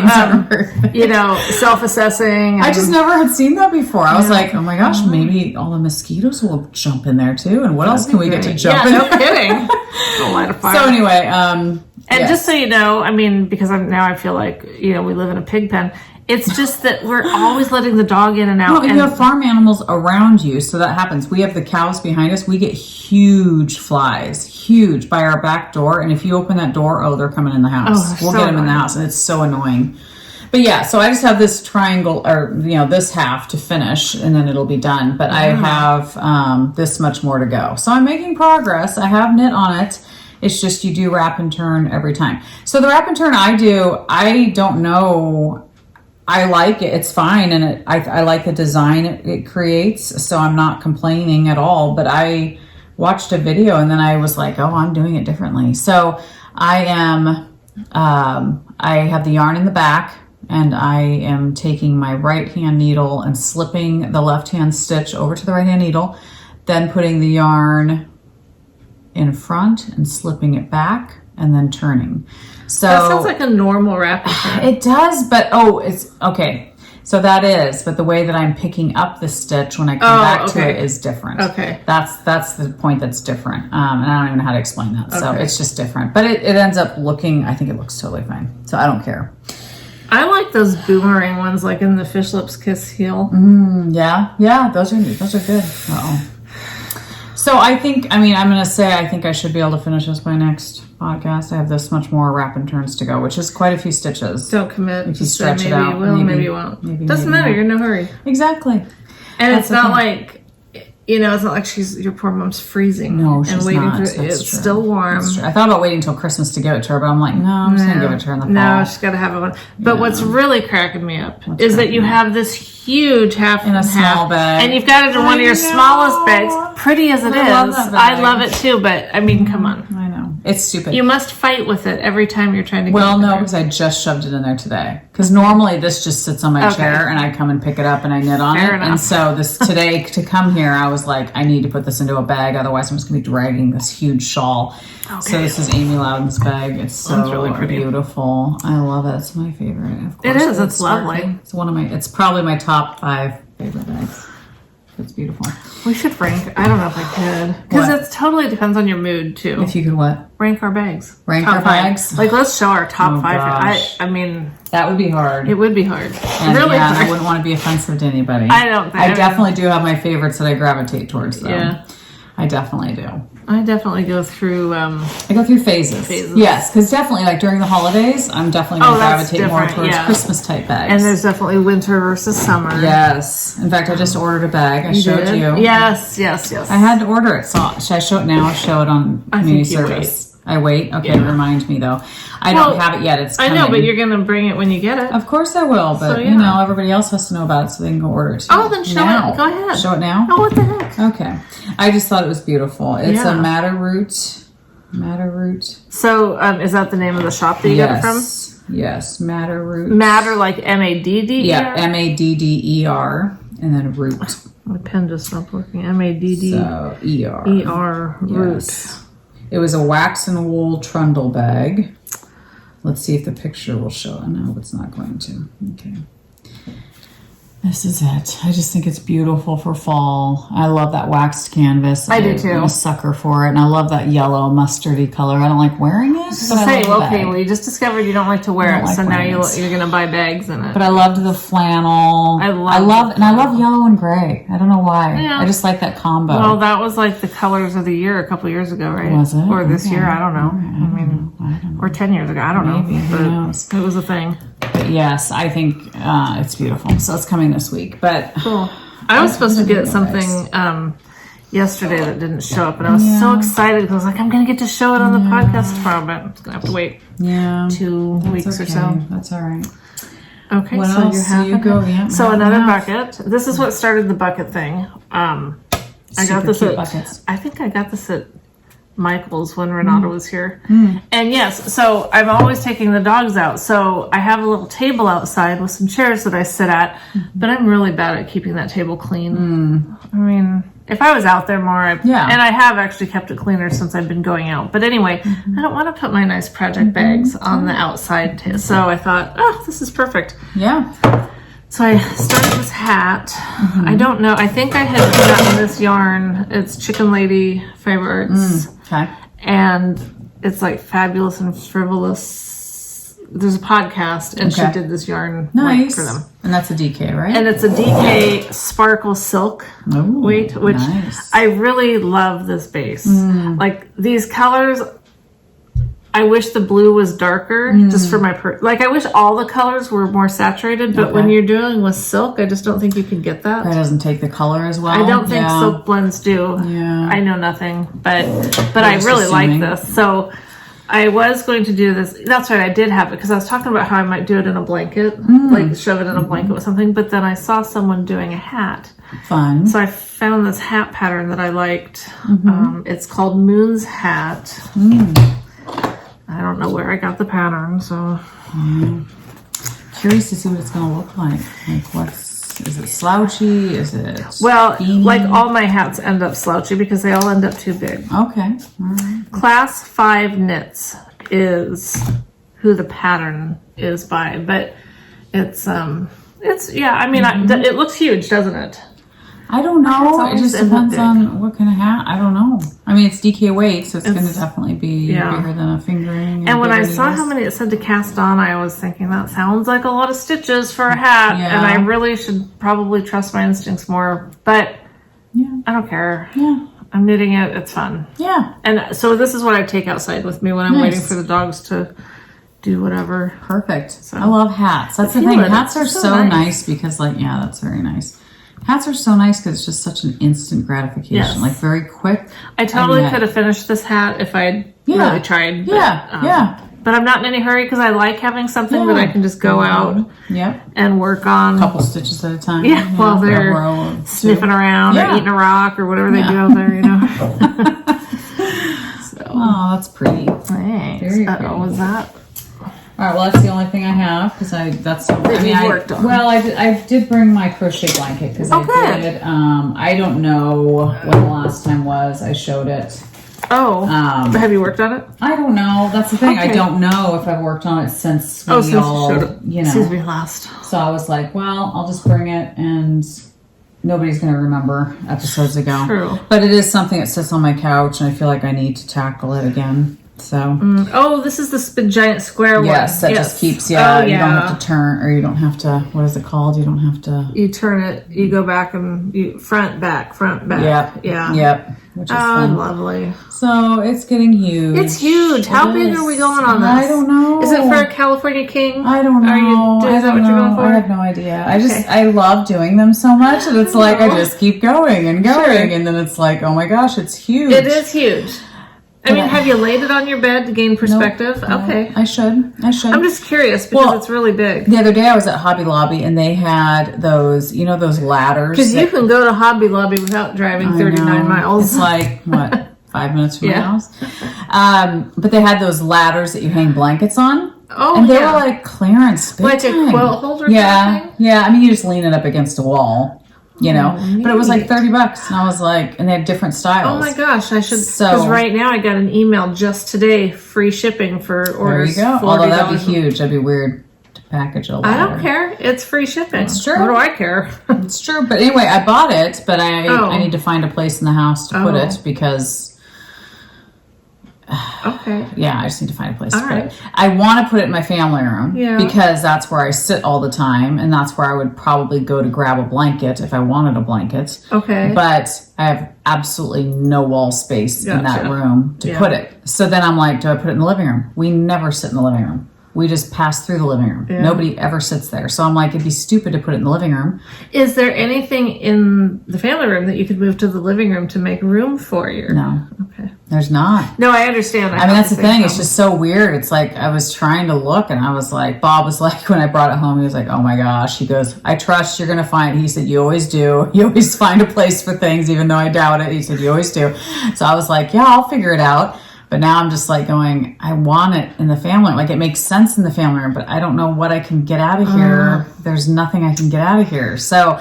self-assessing. I just never had seen that before. I was like, oh my gosh, maybe all the mosquitoes will jump in there too. And what else can we get to jump in? No kidding. A light of fire. So anyway, just so you know, I mean, because now I feel like, we live in a pig pen. It's just that we're always letting the dog in and out. No, and you have farm animals around you, so that happens. We have the cows behind us. We get huge flies, huge, by our back door. And if you open that door, they're coming in the house. We'll get them in the house, and it's so annoying. But yeah, so I just have this triangle, or this half to finish, and then it'll be done. But I have this much more to go. So I'm making progress. I have knit on it. It's just you do wrap and turn every time. So the wrap and turn I do, I don't know. I like it. It's fine, and I like the design it creates. So I'm not complaining at all. But I watched a video, and then I was like, oh, I'm doing it differently. So I have the yarn in the back. and I am taking my right hand needle and slipping the left hand stitch over to the right hand needle, then putting the yarn in front and slipping it back and then turning. So that sounds like a normal wrap and turn. It does, but it's okay. So that is, but the way that I'm picking up the stitch when I come back to it is different. Okay. That's the point that's different. And I don't even know how to explain that. So Okay. it's just different. But it ends up looking, I think it looks totally fine. So I don't care. I like those boomerang ones, like in the Fish Lips Kiss heel. Yeah, those are good. Uh-oh. So I think I think I should be able to finish this by next podcast. I have this much more wrap and turns to go, which is quite a few stitches. Don't commit. If you stretch maybe it out, you will, maybe you won't. Doesn't matter. not. You're in no hurry. Exactly. And it's not like, it's not like your poor mom's freezing. No, she's and waiting not. For That's it's true. still warm. That's true. I thought about waiting until Christmas to give it to her, but I'm like, no, I'm just going to give it to her in the fall. No, she's got to have it one. But what's really cracking me up is that you have this huge half in a small half, bag. and you've got it in one of your smallest bags. Pretty as it is, love that bag. I love it too. But I mean, come on. I know. It's stupid. You must fight with it every time you're trying to get it no, there. because I just shoved it in there today. Because normally this just sits on my chair and I come and pick it up and I knit on Fair it. enough. And so this today to come here, I was like, I need to put this into a bag. Otherwise, I'm just going to be dragging this huge shawl. Okay. So this is Amy Loudon's bag. It's so really pretty. beautiful. I love it. It's my favorite. Of course, It is. It's lovely. sparkly. It's probably my top 5 favorite bags. It's beautiful. We should rank. I don't know if I could. Because What? it totally depends on your mood, too. If you could what? Rank our bags. Rank Top our 5. bags? Like, let's show our top 5. gosh. I mean, That would be hard. it would be hard. And Really yeah, I hard. wouldn't want to be offensive to anybody. I don't think. I definitely do have my favorites that I gravitate towards, though. Yeah. I definitely do. I definitely go through. I go through phases. Yes, because definitely, like during the holidays, I'm definitely going to that's gravitate more different, towards yeah. Christmas type bags. And there's definitely winter versus summer. Yes. In fact, I just ordered a bag. I showed did? you. Yes. I had to order it. So should I show it now or show it on community think you service? I wait? Okay, remind me though. I don't have it yet. It's coming. I know, but you're going to bring it when you get it. Of course I will, but So, you know, everybody else has to know about it so they can go order it too. Oh, then show now. it. Go ahead. Show it now? Oh, what the heck? Okay. I just thought it was beautiful. It's a Yeah. madder root. So, is that the name of the shop that you got it from? Yes, madder root. Madder, like M-A-D-D? Yeah, MADDER, and then root. My pen just stopped working. M-A-D-D-E-R, So root. Yes. It was a wax and wool trundle bag. Let's see if the picture will show it. No, it's not going to. Okay. This is it. I just think it's beautiful for fall. I love that waxed canvas. I do too. I'm a sucker for it. And I love that yellow mustardy color. I don't like wearing it. So but I say, love the okay, bag. well, you just discovered you don't like to wear I it, don't like so now wearing it. you're going to buy bags in it. But I loved the flannel. I love yellow and gray. I don't know why. Yeah. I just like that combo. Well, that was like the colors of the year a couple years ago, right? Was it? Or this Okay. year, I don't know. I don't know. Or 10 years ago, I don't Maybe, know. who But knows? it was a thing. But yes, I think it's beautiful. So it's coming this week. But Cool. I was supposed to get something yesterday that didn't show up, and I was so excited because I was like, I'm going to get to show it on the podcast tomorrow, but I'm going to have to wait 2 weeks or so. That's all right. Okay, What so else? you have You go, yeah, so half and another half. bucket. This is what started the bucket thing. I got Super this cute at buckets. I think I got this at Michael's when Renata was here. And yes, so I'm always taking the dogs out. So I have a little table outside with some chairs that I sit at, but I'm really bad at keeping that table clean. I mean, if I was out there more, and I have actually kept it cleaner since I've been going out. But anyway, I don't want to put my nice project bags on the outside. So I thought, oh, this is perfect. Yeah. So I started this hat. I don't know. I think I had gotten this yarn. It's Chicken Lady Fiber Arts. Okay. And it's like Fabulous and Frivolous. There's a podcast, and she did this yarn Nice. for them. And that's a DK, right? And it's a DK Sparkle Silk Ooh, weight, which nice. I really love this base. Like these colors, I wish the blue was darker just for my, I wish all the colors were more saturated, but when you're dealing with silk, I just don't think you can get that. It doesn't take the color as well. I don't think silk blends do. Yeah. I know nothing, but I really like this. So I was going to do this. That's right, I did have it because I was talking about how I might do it in a blanket, like shove it in a blanket with something. But then I saw someone doing a hat. Fun. So I found this hat pattern that I liked. It's called Moon's Hat. I don't know where I got the pattern, so. curious to see what it's going to look like. Like, is it slouchy? Is it beanie? Like all my hats end up slouchy because they all end up too big. Okay. All right. Class 5 Knits is who the pattern is by, but it's yeah, I mean, it looks huge, doesn't it? I don't know. It just depends on what kind of hat. I don't know. I mean, it's DK weight, so it's going to definitely be bigger than a fingering. And when I saw how many it said to cast on, I was thinking that sounds like a lot of stitches for a hat, and I really should probably trust my instincts more. But I don't care. Yeah, I'm knitting it. It's fun. Yeah. And so this is what I take outside with me when I'm waiting for the dogs to do whatever. Perfect. So, I love hats. That's the thing. Hats are so nice because, like, that's very nice. Hats are so nice because it's just such an instant gratification, like very quick. I totally could have finished this hat if I'd really tried. But I'm not in any hurry because I like having something that I can just go out and work on. A couple stitches at a time. Yeah, while they're sniffing around or eating a rock or whatever they do out there, you know. Oh, that's pretty. Thanks. Very pretty. Was that? All right, well, that's the only thing I have because I did bring my crochet blanket because I did. I don't know when the last time was I showed it. Oh, but have you worked on it? I don't know. That's the thing. I don't know if I've worked on it since we since we last. So I was like, well, I'll just bring it and nobody's going to remember episodes ago. True. But it is something that sits on my couch and I feel like I need to tackle it again. So. This is the giant square one. Yes, that just keeps. You don't have to turn, or you don't have to. What is it called? You don't have to. You turn it. You go back and you front back. Yep. Which is fun. Lovely. So it's getting huge. It's huge. How big are we going on this? I don't know. Is it for a California King? I don't know. Is that what you're going for? I have no idea. I love doing them so much, and it's like I just keep going and going, and then it's like, oh my gosh, it's huge. It is huge. I mean, have you laid it on your bed to gain perspective? Nope. Okay. I should. I'm just curious because it's really big. The other day I was at Hobby Lobby and they had those, those ladders. Because you can go to Hobby Lobby without driving 39 miles. It's like, 5 minutes from my house? But they had those ladders that you hang blankets on. Oh, and they were like clearance. Like a quilt holder kind of thing? Yeah. I mean, you just lean it up against a wall. But it was like $30 and I was like, and they had different styles. Oh my gosh, I should, because right now I got an email just today, free shipping for orders. There you go. Although that'd be huge. That'd be weird to package a lot. I don't care. It's free shipping. It's true. What do I care? It's true. But anyway, I bought it, but I need to find a place in the house to put it because yeah, I just need to find a place to put it. I want to put it in my family room because that's where I sit all the time and that's where I would probably go to grab a blanket if I wanted a blanket. Okay. But I have absolutely no wall space in that room to put it. So then I'm like, do I put it in the living room? We never sit in the living room. We just pass through the living room. Yeah. Nobody ever sits there. So I'm like, it'd be stupid to put it in the living room. Is there anything in the family room that you could move to the living room to make room for you? No. Okay. There's not. No, I understand. I mean, that's the thing. It's just so weird. It's like, I was trying to look and I was like, Bob was like, when I brought it home, he was like, oh my gosh. He goes, I trust you're going to find, he said, you always do. You always find a place for things, even though I doubt it. He said, you always do. So I was like, yeah, I'll figure it out. But now I'm just like going, I want it in the family. Like it makes sense in the family room, but I don't know what I can get out of here. There's nothing I can get out of here. So,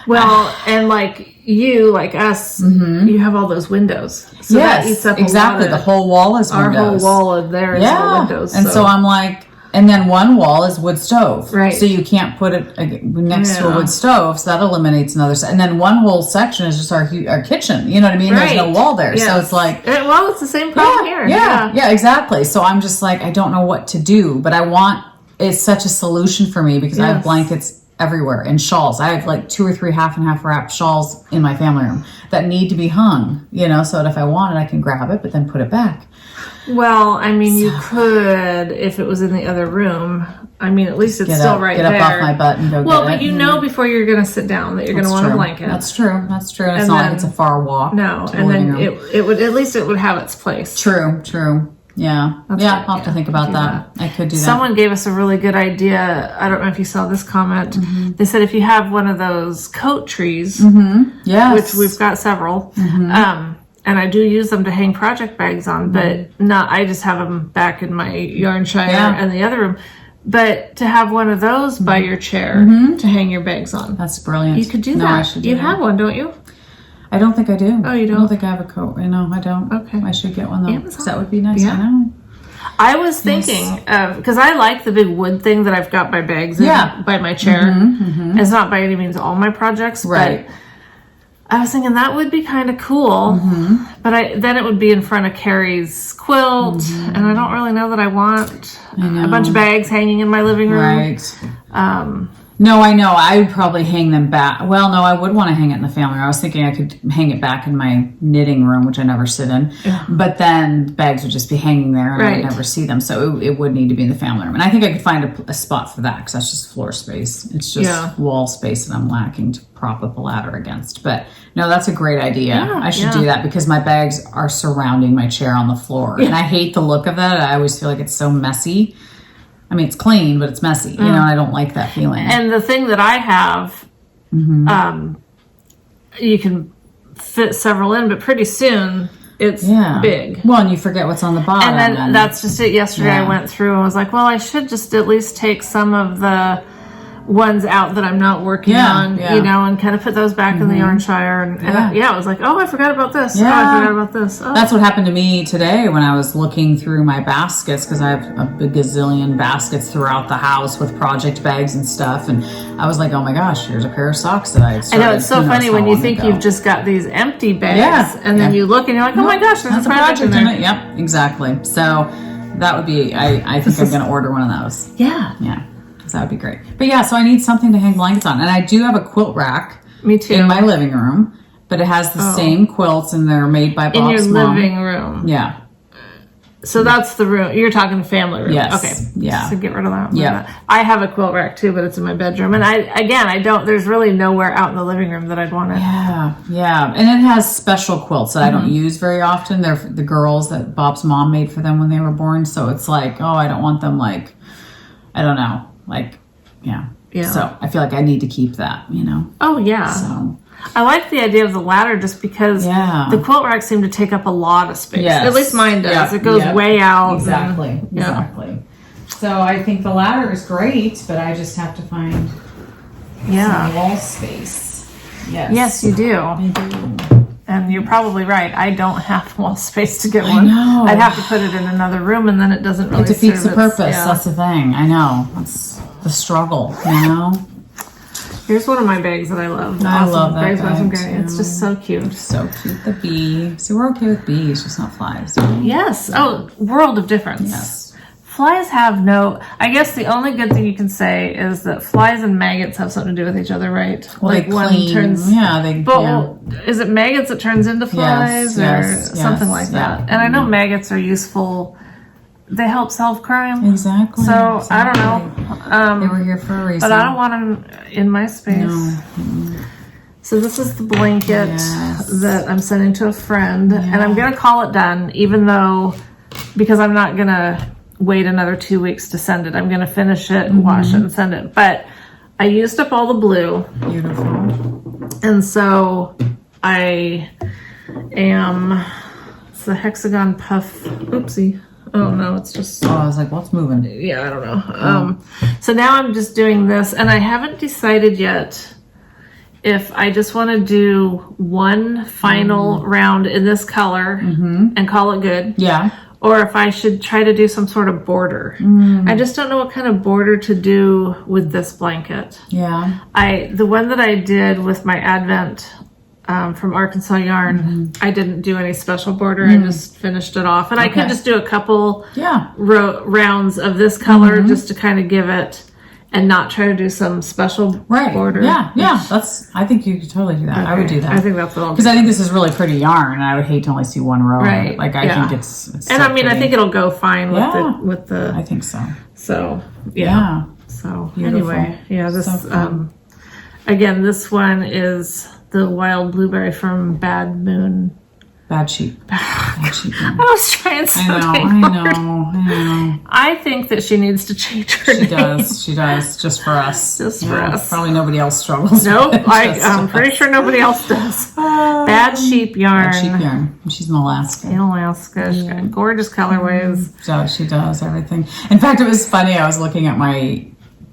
well, and like you, like us, you have all those windows. So that eats up exactly. The whole wall is windows. Our whole wall of there is all windows. And so I'm like, and then one wall is wood stove. Right. So you can't put it next to a wood stove. So that eliminates another side. And then one whole section is just our kitchen. You know what I mean? Right. There's no wall there. Yes. So it's like... Well, it's the same problem here. Yeah, exactly. So I'm just like, I don't know what to do. But it's such a solution for me because I have blankets everywhere and shawls. I have like 2 or 3 half and half wrap shawls in my family room that need to be hung, so that if I want it, I can grab it, but then put it back. Well, I mean, you could, if it was in the other room. I mean, at least it's still right there. Get up off my butt and go get it. Well, but you know before you're going to sit down that you're going to want a blanket. That's true. It's not like it's a far walk. No, and then it would, at least it would have its place. True. Yeah. I'll have to think about that. I could do that. Someone gave us a really good idea. I don't know if you saw this comment. They said if you have one of those coat trees, which we've got several, and I do use them to hang project bags on, but I just have them back in my yarn shire and the other room. But to have one of those by your chair to hang your bags on. That's brilliant. You could do no, that. I should do you that. have one, don't you? I don't think I do. Oh, you don't? I don't think I have a coat. No, I don't. Okay. I should get one though. Amazon. 'Cause that would be nice. Yeah. I know. I was thinking of, because I like the big wood thing that I've got my bags in, Yeah. by my chair. It's not by any means all my projects, Right. but I was thinking that would be kind of cool. But then it would be in front of Carrie's quilt, and I don't really know that I want a bunch of bags hanging in my living room. Right. No, I know. I would probably hang them back. Well, no, I would want to hang it in the family room. I was thinking I could hang it back in my knitting room, which I never sit in. Yeah. But then bags would just be hanging there and I Right. would never see them. So it would need to be in the family room. And I think I could find a spot for that because that's just floor space. It's just wall space that I'm lacking to prop up a ladder against. But no, that's a great idea. Yeah, I should do that because my bags are surrounding my chair on the floor. And I hate the look of that. I always feel like it's so messy. I mean, it's clean, but it's messy. You know, I don't like that feeling. And the thing that I have, you can fit several in, but pretty soon it's big. Well, and you forget what's on the bottom. And then that's just it. Yesterday I went through and was like, well, I should just at least take some of the ones out that I'm not working on, you know, and kind of put those back in the yarn shire. And I was like, oh, I forgot about this. Yeah. Oh, I forgot about this. Oh. That's what happened to me today when I was looking through my baskets because I have a big gazillion baskets throughout the house with project bags and stuff. And I was like, oh my gosh, here's a pair of socks that I started. I know, it's so funny when you think you've just got these empty bags and then you look and you're like, oh my gosh, there's a project in there. Yep, exactly. So that would be, I think I'm going to order one of those. Yeah. Yeah. That would be great. But yeah, so I need something to hang blankets on. And I do have a quilt rack Me too. in my living room, but it has the same quilts and they're made by Bob's in your mom. living room. Yeah. So that's the room. You're talking family room. Yes. Okay. Yeah. So get rid of that. Yeah. I have a quilt rack too, but it's in my bedroom. And I don't, there's really nowhere out in the living room that I'd want it. Yeah. Yeah. And it has special quilts that I don't use very often. They're the girls that Bob's mom made for them when they were born. So it's like, oh, I don't want them like, I don't know. Like, yeah. So I feel like I need to keep that, you know? Oh, yeah. So I like the idea of the ladder just because the quilt racks seem to take up a lot of space. Yes. At least mine does. Yep. It goes way out. Exactly. Exactly. So I think the ladder is great, but I just have to find some wall space. Yes, you do. I do. And you're probably right. I don't have wall space to get I one. know. I'd have to put it in another room, and then it doesn't really It defeats the serve purpose. its- That's the thing. I know. That's the struggle, you know? Here's one of my bags that I love. I love that Bags by some bag, Granny. It's too. just so cute. So cute. The bee. See, we're okay with bees, just not flies. Yes. Oh, world of difference. Yes. Flies have no. I guess the only good thing you can say is that flies and maggots have something to do with each other, right? Well, like they one clean. turns. Yeah, they. But yeah. is it maggots that turns into flies Yes, or something like yeah. that? And I know maggots are useful. They help solve crime. Exactly. So I don't know. They were here for a reason. But I don't want them in my space. No. So this is the blanket Yes. that I'm sending to a friend, and I'm gonna call it done, even though because I'm not gonna wait another 2 weeks to send it. I'm gonna finish it, wash it, and send it. But I used up all the blue, Beautiful. and so I am. It's the hexagon puff. Oopsie. Oh no, it's just. Oh, I was like, what's moving? Yeah, I don't know. So now I'm just doing this, and I haven't decided yet if I just want to do one final round in this color and call it good. Yeah. Or if I should try to do some sort of border. I just don't know what kind of border to do with this blanket. Yeah. The one that I did with my Advent from Arkansas Yarn, I didn't do any special border. I just finished it off. And I could just do a couple rounds of this color just to kind of give it and not try to do some special border. Yeah, I think you could totally do that. Okay. I would do that. I think that's what I'll do. Because I think this is really pretty yarn, and I would hate to only see one row. Right. Of it. Like I think it's and so I mean, I pretty. think it'll go fine with the. I think so. So Yeah. So Beautiful. anyway, this So fun. again, this one is the wild blueberry from Bad Moon Bad sheep. Bad sheep yarn. I was trying so I know. I think that she needs to change her name. She does, just for us. Just for us. Probably nobody else struggles. Nope, with it, I'm pretty sure nobody else does. Bad sheep yarn. Bad sheep yarn. She's in Alaska. In Alaska. She's got gorgeous colorways. So she does everything. In fact, it was funny. I was looking at my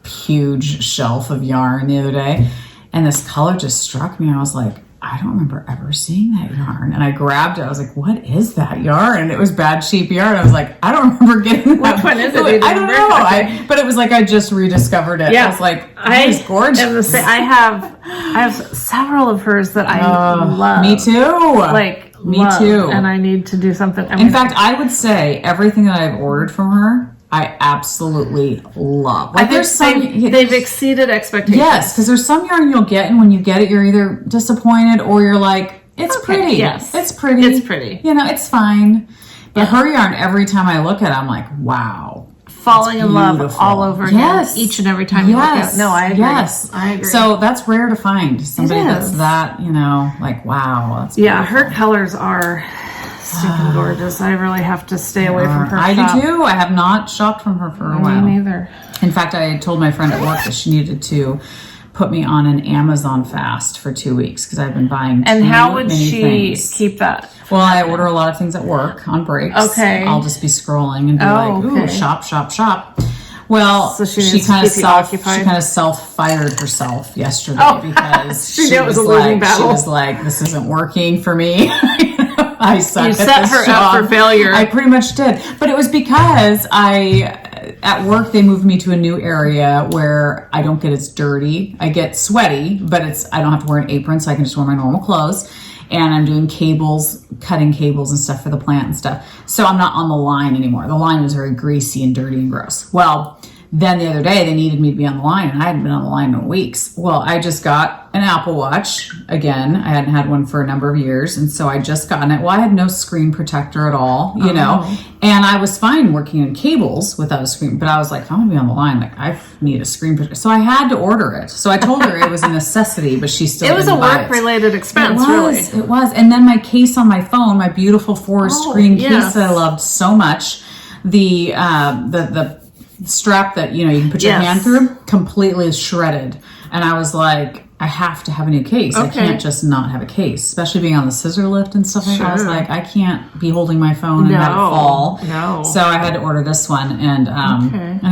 huge shelf of yarn the other day, and this color just struck me. I was like, I don't remember ever seeing that yarn. And I grabbed it. I was like, what is that yarn? And it was Bad Sheep yarn. I was like, I don't remember getting that. Which one is it? I don't know. But it was like I just rediscovered it. Yeah. I was like, that is gorgeous. I have several of hers that I love. Me too. Me too. And I need to do something. In fact, I would say everything that I've ordered from her, I absolutely love. Like, there's they've exceeded expectations. Yes, because there's some yarn you'll get, and when you get it, you're either disappointed or you're like, it's pretty. Yes, it's pretty. It's pretty. You know, it's fine. But her yarn, every time I look at it, I'm like, wow. Falling in love all over again, each and every time you look at it. No, I agree. Yes, I agree. So that's rare to find somebody that's that, like, wow. That's beautiful. Her colors are stinking gorgeous. I really have to stay away from her. I do too. I have not shopped from her for a while. Me neither. In fact, I told my friend at work that she needed to put me on an Amazon fast for 2 weeks because I've been buying And how would she things. keep that? Well, I order a lot of things at work on breaks. Okay. I'll just be scrolling and be ooh, shop, shop, shop. Well, so she kind of self-fired herself yesterday because she knew it was a losing battle. She was like, this isn't working for me. I suck you at set this her job. up for failure. I pretty much did. But it was because at work, they moved me to a new area where I don't get as dirty. I get sweaty, but I don't have to wear an apron, so I can just wear my normal clothes. And I'm doing cutting cables and stuff for the plant and stuff. So I'm not on the line anymore. The line was very greasy and dirty and gross. Well, then the other day, they needed me to be on the line, and I hadn't been on the line in weeks. Well, I just got an Apple Watch again. I hadn't had one for a number of years, and so I just gotten it. Well, I had no screen protector at all, you know, and I was fine working in cables without a screen, but I was like, if I'm gonna be on the line, like, I need a screen protector. So I had to order it. So I told her it was a necessity, but she still didn't buy it. It was a work-related expense, really. It was. And then my case on my phone, my beautiful forest green case that I loved so much, the strap that you can put your hand through, completely shredded. And I was like, I have to have a new case. I can't just not have a case, especially being on the scissor lift and stuff like that. I was like, I can't be holding my phone and have it fall. No. So I had to order this one, and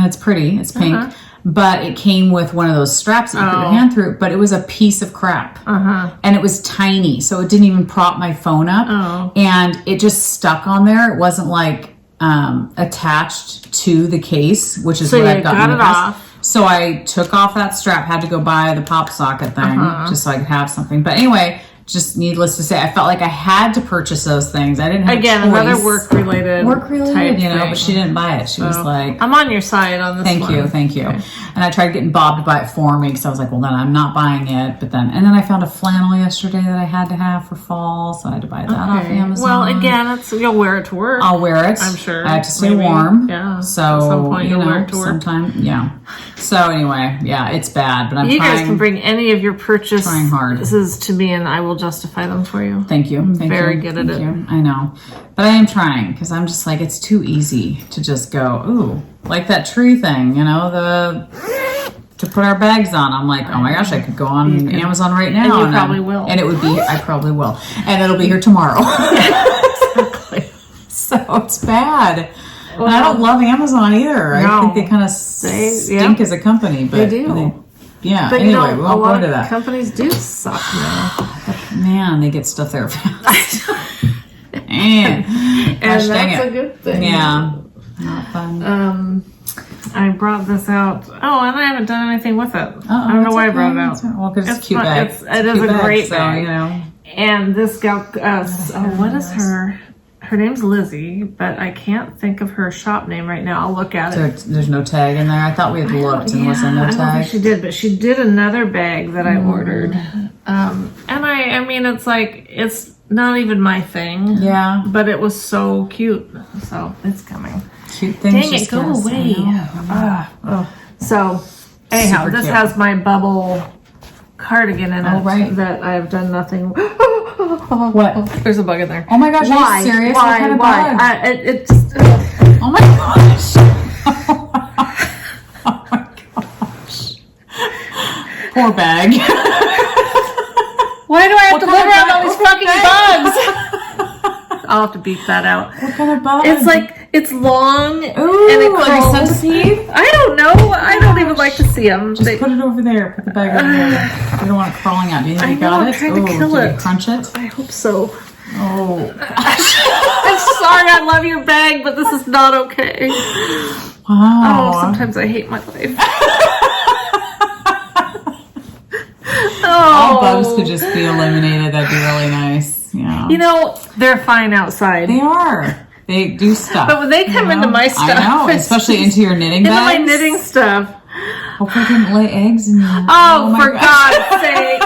it's pretty. It's pink. But it came with one of those straps that you put your hand through, but it was a piece of crap. And it was tiny, so it didn't even prop my phone up. And it just stuck on there. It wasn't like attached to the case, which is what I've gotten in the past. So I took off that strap, had to go buy the pop socket thing just so I could have something. But anyway, just needless to say, I felt like I had to purchase those things. I didn't have a choice. Another work-related type thing. But she didn't buy it. She was like, I'm on your side on this one. Thank you. Okay. And I tried getting Bob to buy it for me because I was like, well, then I'm not buying it. And then I found a flannel yesterday that I had to have for fall, so I had to buy that off Amazon. Well, again, you'll wear it to work. I'll wear it. I'm sure. I have to stay warm. Yeah. So at some point you'll wear it to work. Sometime, yeah. So anyway, yeah, it's bad, but You guys can bring any of your purchases trying hard. to me, and I will justify them for you. Thank you. I'm very good at it. I know. But I am trying because I'm just like, it's too easy to just go, ooh, like that tree thing, to put our bags on. I'm like, oh my gosh, I could go on Amazon right now. And you probably will. And I probably will. And it'll be here tomorrow. Exactly. So it's bad. Well, and I don't love Amazon either. No. I think they kind of stink as a company. But they do. But anyway, we won't go into that. Companies do suck now. Man, they get stuff there fast. And that's a good thing. Yeah. Not fun. I brought this out. Oh, and I haven't done anything with it. I don't know why I brought it out. Well, because it's a cute bag. It is a great bag. So, And this gal, what is her? Her name's Lizzie, but I can't think of her shop name right now. I'll look at it. There's no tag in there. I thought we had looked and was there no tag? I don't think she did, but she did another bag that I ordered. And I mean, it's like, it's not even my thing. Yeah. But it was so cute. So it's coming. Cute things. Dang it, go away. So, anyhow, this has my bubble cardigan in it that I've done nothing. What? There's a bug in there. Oh my gosh, Why? are you serious? Why? What kind of Why? bug? It just... Oh my gosh. Oh my gosh. Poor bag. Why do I have to live around all these What fucking bugs? I'll have to beep that out. What kind of bug? It's like, it's long Ooh, and it like a crawls. centipede? I don't know. I don't even like to see them. Just put it over there. Put the bag over there. You don't want it crawling out. Do you think you got I'm it? trying to kill did it. you crunch it? I hope so. Oh. I'm sorry, I love your bag, but this is not okay. Wow. Oh, sometimes I hate my life. All bugs could just be eliminated. That'd be really nice. Yeah. You know, they're fine outside. They are. They do stuff. But when they come into my stuff, I know, especially into your knitting into bags. my knitting stuff. Hopefully, I didn't lay eggs in your. Oh, my for gosh. God's sake!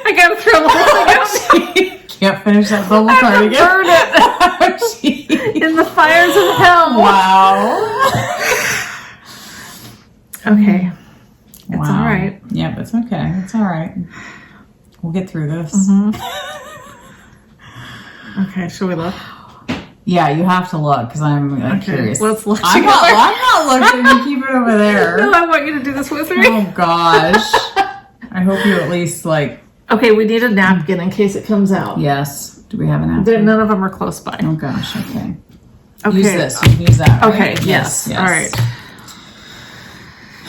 I gotta throw the whole thing out. Can't finish that bubble I have to cardigan. burn it Oh, geez. in the fires of hell. Wow. Okay, it's Wow. all right. Yep, it's okay. It's all right. We'll get through this. Okay, should we look? Yeah, you have to look because I'm curious. Let's look I'm together. not looking. You keep it over there. No, I want you to do this with me. Oh gosh. I hope you at least like. Okay, we need a napkin in case it comes out. Yes. Do we have an napkin? None of them are close by. Oh gosh. Okay. Okay. Use this. You can use that. Right? Okay. Yes. All right.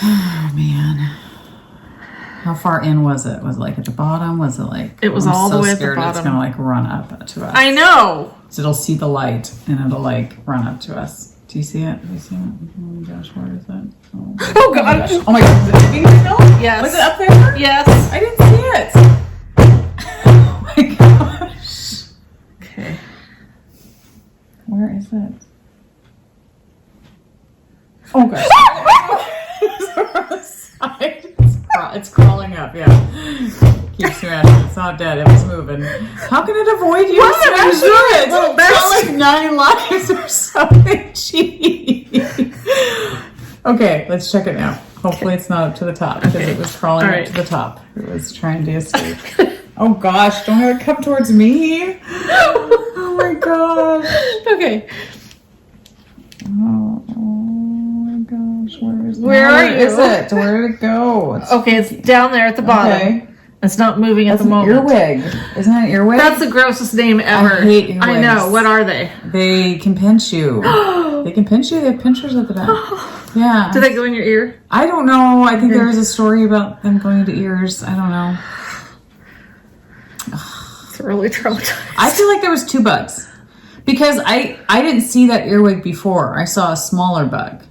Oh man. How far in was it? Was it like at the bottom? Was it like? It was I'm all so the way at the scared It's bottom. gonna like run up to us. I know. So it'll see the light and it'll like run up to us. Do you see it? Do you see it? Oh my gosh, where is it? Oh God. Oh my gosh. Is it still? Yes. Was it up there? Yes. I didn't see it. Oh my gosh. Okay. Where is it? Oh gosh. It's over on the side. It's crawling up, yeah. Keep smashing. It's not dead. It was moving. How can it avoid you? What? Smashing it? Well, It's not like 9 lives or something. Jeez. Okay, let's check it now. Hopefully it's not up to the top because it was crawling All up right. to the top. It was trying to escape. Oh gosh, don't have it come towards me. Oh my gosh. Okay. Oh my gosh, where is it? Where are you? Is it? Where did it go? It's, Okay, it's down there at the bottom. okay. It's not moving That's at the an moment. earwig. Isn't that an earwig? That's the grossest name ever. I hate earwigs. I know. What are they? They can pinch you. They can pinch you. They have pinchers at the back. Yeah. Do they go in your ear? I don't know. I think there was a story about them going into ears. I don't know. It's really traumatizing. I feel like there was 2 bugs. Because I didn't see that earwig before. I saw a smaller bug.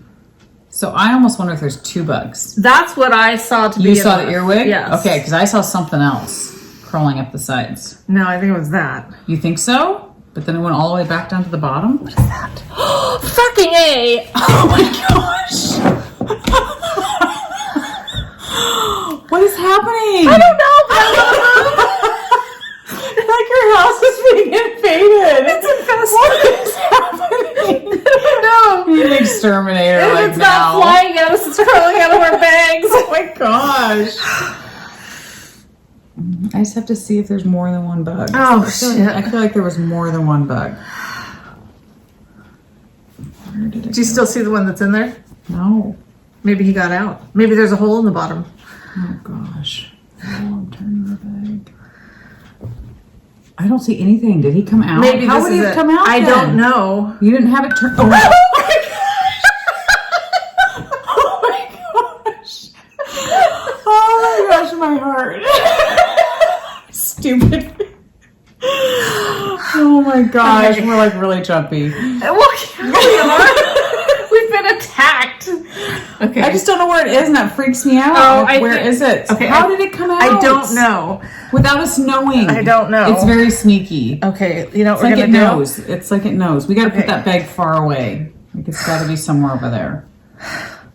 So I almost wonder if there's 2 bugs. That's what I saw to be. You saw the earwig? Yes. Okay, because I saw something else crawling up the sides. No, I think it was that. You think so? But then it went all the way back down to the bottom? What is that? Fucking A! Oh my gosh! What is happening? I don't know, but I It's like your house is being invaded. It's infested. What is happening? No. You're an exterminator If like it's now. not flying at us, it's crawling out of our bags. Oh my gosh. I just have to see if there's more than one bug. Oh, I feel like there was more than one bug. Where did it Do you go? still see the one that's in there? No. Maybe he got out. Maybe there's a hole in the bottom. Oh gosh. Oh, I'm turning the bag. I don't see anything. Did he come out? Maybe How this would is he have it. come out? I then? don't know. You didn't have it turned. Oh my gosh. Oh my gosh, my heart. Stupid. Oh my gosh, Okay. we're like really jumpy. Well, here we are. We've been attacked. Okay. I just don't know where it is, and that freaks me out. Oh, Like, I where think- is it? Okay, How did it come out? I don't know. Without us knowing. I don't know. It's very sneaky. Okay, you know what It's we're like gonna it do? knows. It's like it knows. We gotta Okay. put that bag far away. Like it's gotta be somewhere over there.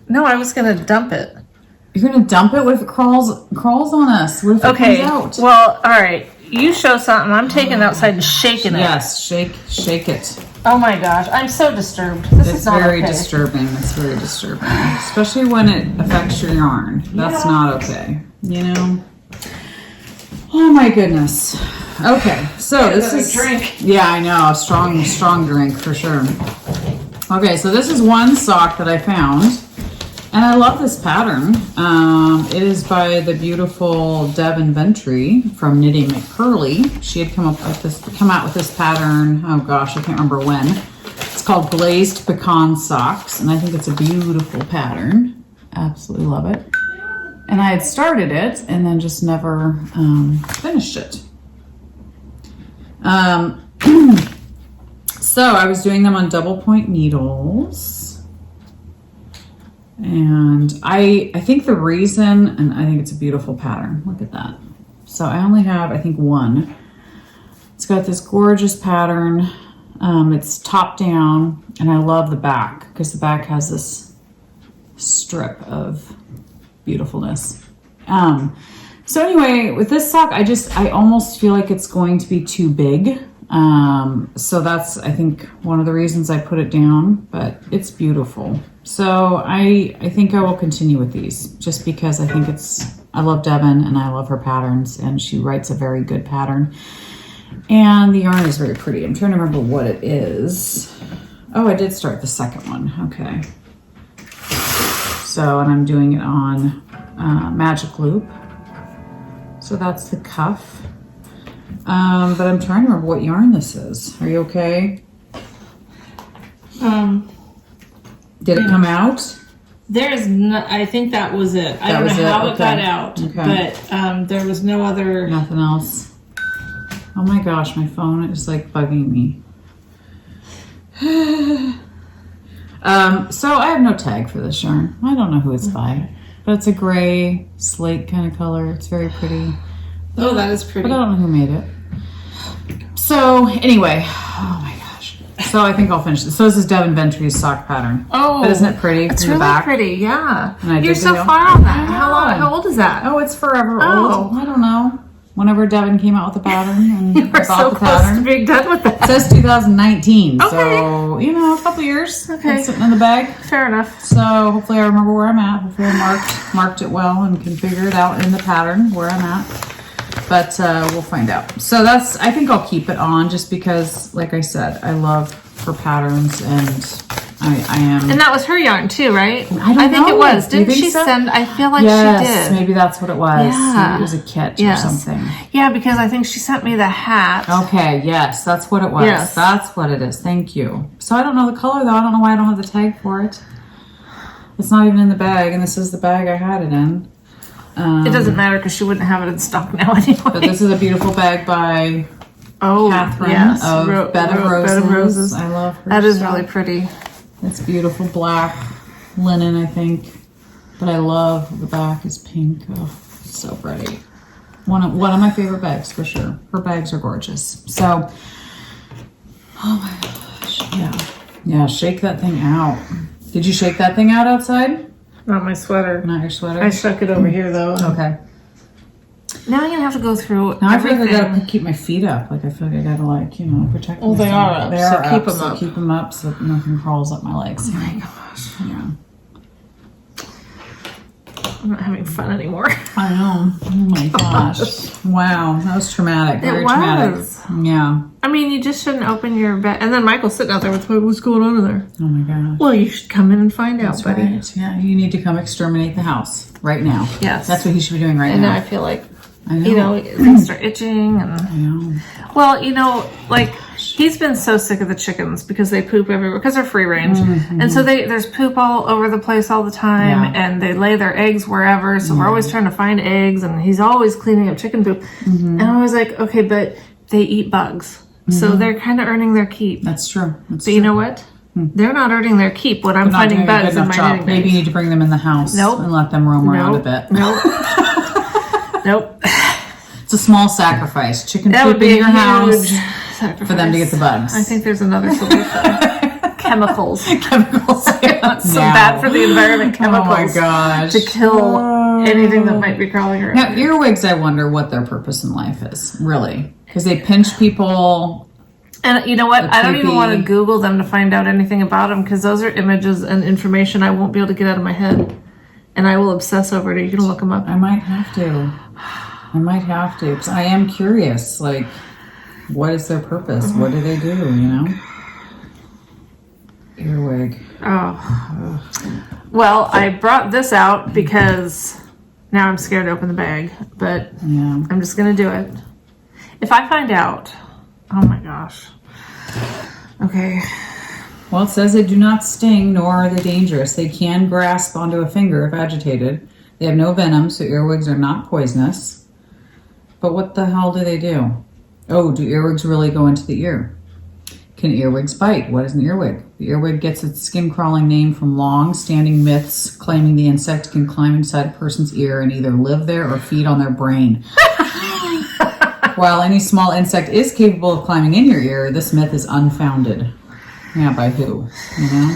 No, I was gonna dump it. You're gonna dump it? What if it crawls on us? What if Okay. it comes out? Well, all right. You show something. I'm taking it outside and shaking it. Yes, shake it. Oh my gosh, I'm so disturbed. This It's is not very okay. disturbing. It's very disturbing. Especially when it affects your yarn. That's Yeah. not okay. You know? Oh my goodness. Okay, so this is drink. Yeah, I know, a strong drink for sure. Okay, so this is one sock that I found, and I love this pattern. It is by the beautiful Deb Ventry from Knitting McCurly. She had come out with this pattern. Oh gosh, I can't remember when. It's called Glazed Pecan Socks, and I think it's a beautiful pattern. Absolutely love it. And I had started it and then just never finished it. So I was doing them on double point needles. And I think the reason, and I think it's a beautiful pattern. Look at that. So I only have, I think, one. It's got this gorgeous pattern. It's top down, and I love the back because the back has this strip of beautifulness. So anyway, with this sock, I almost feel like it's going to be too big. So that's, I think, one of the reasons I put it down, but it's beautiful. So I think I will continue with these just because I think I love Devin and I love her patterns, and she writes a very good pattern. And the yarn is very pretty. I'm trying to remember what it is. Oh, I did start the second one. Okay. So, and I'm doing it on Magic Loop. So that's the cuff. But I'm trying to remember what yarn this is. Are you okay? Did it come out? There's no, I think that was it. I don't know how it got out, but there was no other. Nothing else. Oh my gosh, my phone is like bugging me. So I have no tag for this yarn. I don't know who it's by, but it's a gray slate kind of color. It's very pretty. Oh, that is pretty. But I don't know who made it. So anyway, oh my gosh. So I think I'll finish this. So this is Devin Ventry's sock pattern. Oh, but isn't it pretty? It's from really the back? pretty. Yeah. And You're so far on that. How old is that? Oh, it's forever Oh. old. I don't know. Whenever Devin came out with the pattern and You were so the close pattern. to being done with that. It says 2019, Okay. so, a couple years. Okay. It's sitting in the bag. Fair enough. So hopefully I remember where I'm at. Hopefully I marked it well and can figure it out in the pattern where I'm at. But we'll find out. So I think I'll keep it on just because, like I said, I love her patterns and I am. And that was her yarn too, right? I think know. it was. Do you Didn't think she so? send? I feel like Yes, she did. maybe that's what it was. Yeah. Maybe it was a kit Yes. or something. Yeah, because I think she sent me the hat. Okay, yes, that's what it was. Yes. That's what it is. Thank you. So I don't know the color though. I don't know why I don't have the tag for it. It's not even in the bag, and this is the bag I had it in. It doesn't matter because she wouldn't have it in stock now anyway. But this is a beautiful bag by Catherine of Bed of Roses. I love her. That is stuff. really pretty. It's beautiful black linen, I think. But I love the back is pink. Oh, so pretty. One of my favorite bags for sure. Her bags are gorgeous. So, oh my gosh, yeah. Shake that thing out. Did you shake that thing out outside? Not my sweater. Not your sweater. I stuck it over here though. Okay. Now I'm gonna have to go through. Now I feel like I gotta keep my feet up. Like I feel like I gotta protect. Well, they myself. are up. They So are keep up. them So up. keep them up so that nothing crawls up my legs. Oh my gosh. Yeah. I'm not having fun anymore. I know. Oh my gosh. Wow. That was traumatic. Very traumatic. Yeah. I mean, you just shouldn't open your bed. And then Michael's sitting out there with what's going on in there. Oh my gosh. Well, you should come in and find out, buddy. Right. Yeah. You need to come exterminate the house right now. Yes. That's what he should be doing right And now. now I feel like, I know. things start itching. And I know. well, he's been so sick of the chickens because they poop everywhere because they're free range. Mm-hmm. And so there's poop all over the place all the time. Yeah. And they lay their eggs wherever. So we're always trying to find eggs. And he's always cleaning up chicken poop. Mm-hmm. And I was like, okay, but they eat bugs. So they're kind of earning their keep. That's true. But you know what? They're not earning their keep when I'm Not finding doing a bugs good in my enough job. knitting Maybe you bag. need to bring them in the house and let them roam around a bit. Nope. Nope. It's a small sacrifice. Chicken That would poop be in your a house huge sacrifice. for them to get the bugs. I think there's another solution. Chemicals. Chemicals. So bad for the environment. Chemicals. Oh my gosh. To kill anything that might be crawling around. Now, earwigs, I wonder what their purpose in life is, really. Because they pinch people. And you know what? I don't even want to creepy. Google them to find out anything about them because those are images and information I won't be able to get out of my head. And I will obsess over it. Are you going to look them up? I might have to. I might have to, because I am curious, like, what is their purpose? What do they do, you know? Earwig. Oh. Well, I brought this out because now I'm scared to open the bag, but Yeah. I'm just going to do it. If I find out, oh my gosh. Okay. Well, it says they do not sting, nor are they dangerous. They can grasp onto a finger if agitated. They have no venom, so earwigs are not poisonous. But what the hell do they do? Oh, do earwigs really go into the ear? Can earwigs bite? What is an earwig? The earwig gets its skin-crawling name from long-standing myths claiming the insect can climb inside a person's ear and either live there or feed on their brain. While any small insect is capable of climbing in your ear, this myth is unfounded. Yeah, by who? You know?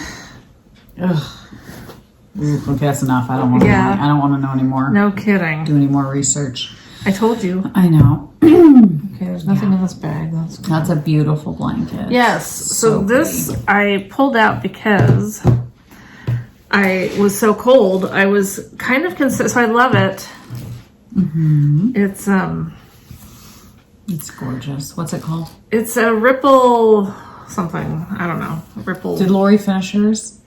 Ugh. Ooh, okay, that's enough. I don't want to. Yeah. I don't want to know anymore. No kidding. Do any more research. I told you. I know. Okay, there's nothing in this bag. That's good. That's a beautiful blanket. Yes. So this pretty. I pulled out because I was so cold. I was kind of so I love it. Mm-hmm. It's gorgeous. What's it called? It's a ripple something. I don't know. Ripple. Did Lori finish hers?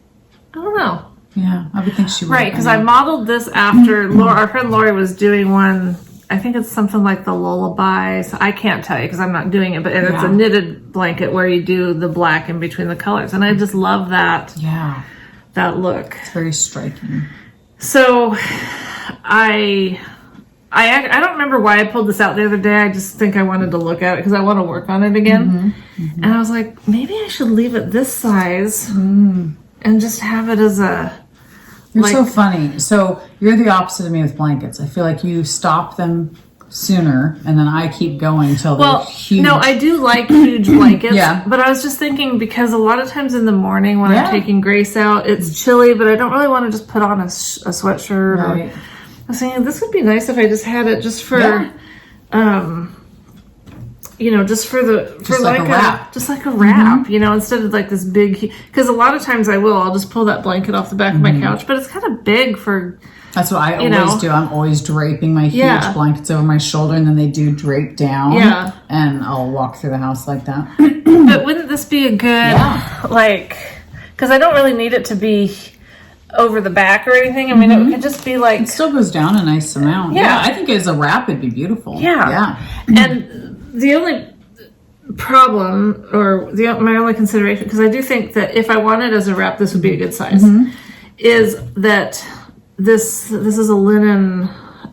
I don't know. Yeah, I would think she would. Right, because I modeled this after our friend Lori was doing one. I think it's something like the lullabies. I can't tell you because I'm not doing it, but it's a knitted blanket where you do the black in between the colors, and I just love that. Yeah, that look. It's very striking. So, I don't remember why I pulled this out the other day. I just think I wanted to look at it because I want to work on it again. Mm-hmm. Mm-hmm. And I was like, maybe I should leave it this size and just have it as a. You're so funny. So you're the opposite of me with blankets. I feel like you stop them sooner, and then I keep going until they're huge. No, I do like huge blankets. Yeah. But I was just thinking because a lot of times in the morning when I'm taking Grace out, it's chilly, but I don't really want to just put on a sweatshirt. Right. I was thinking this would be nice if I just had it just for, just for like a wrap. Just like a wrap, instead of like this big, because a lot of times I'll just pull that blanket off the back of my couch, but it's kind of big for. That's what I always do. I'm always draping my huge blankets over my shoulder, and then they do drape down. Yeah. And I'll walk through the house like that. But wouldn't this be a good, because I don't really need it to be over the back or anything. I mean, it could just be like. It still goes down a nice amount. Yeah. I think as a wrap, it'd be beautiful. Yeah. And the only problem, or my only consideration, because I do think that if I wanted as a wrap, this would be a good size, is that this is a linen.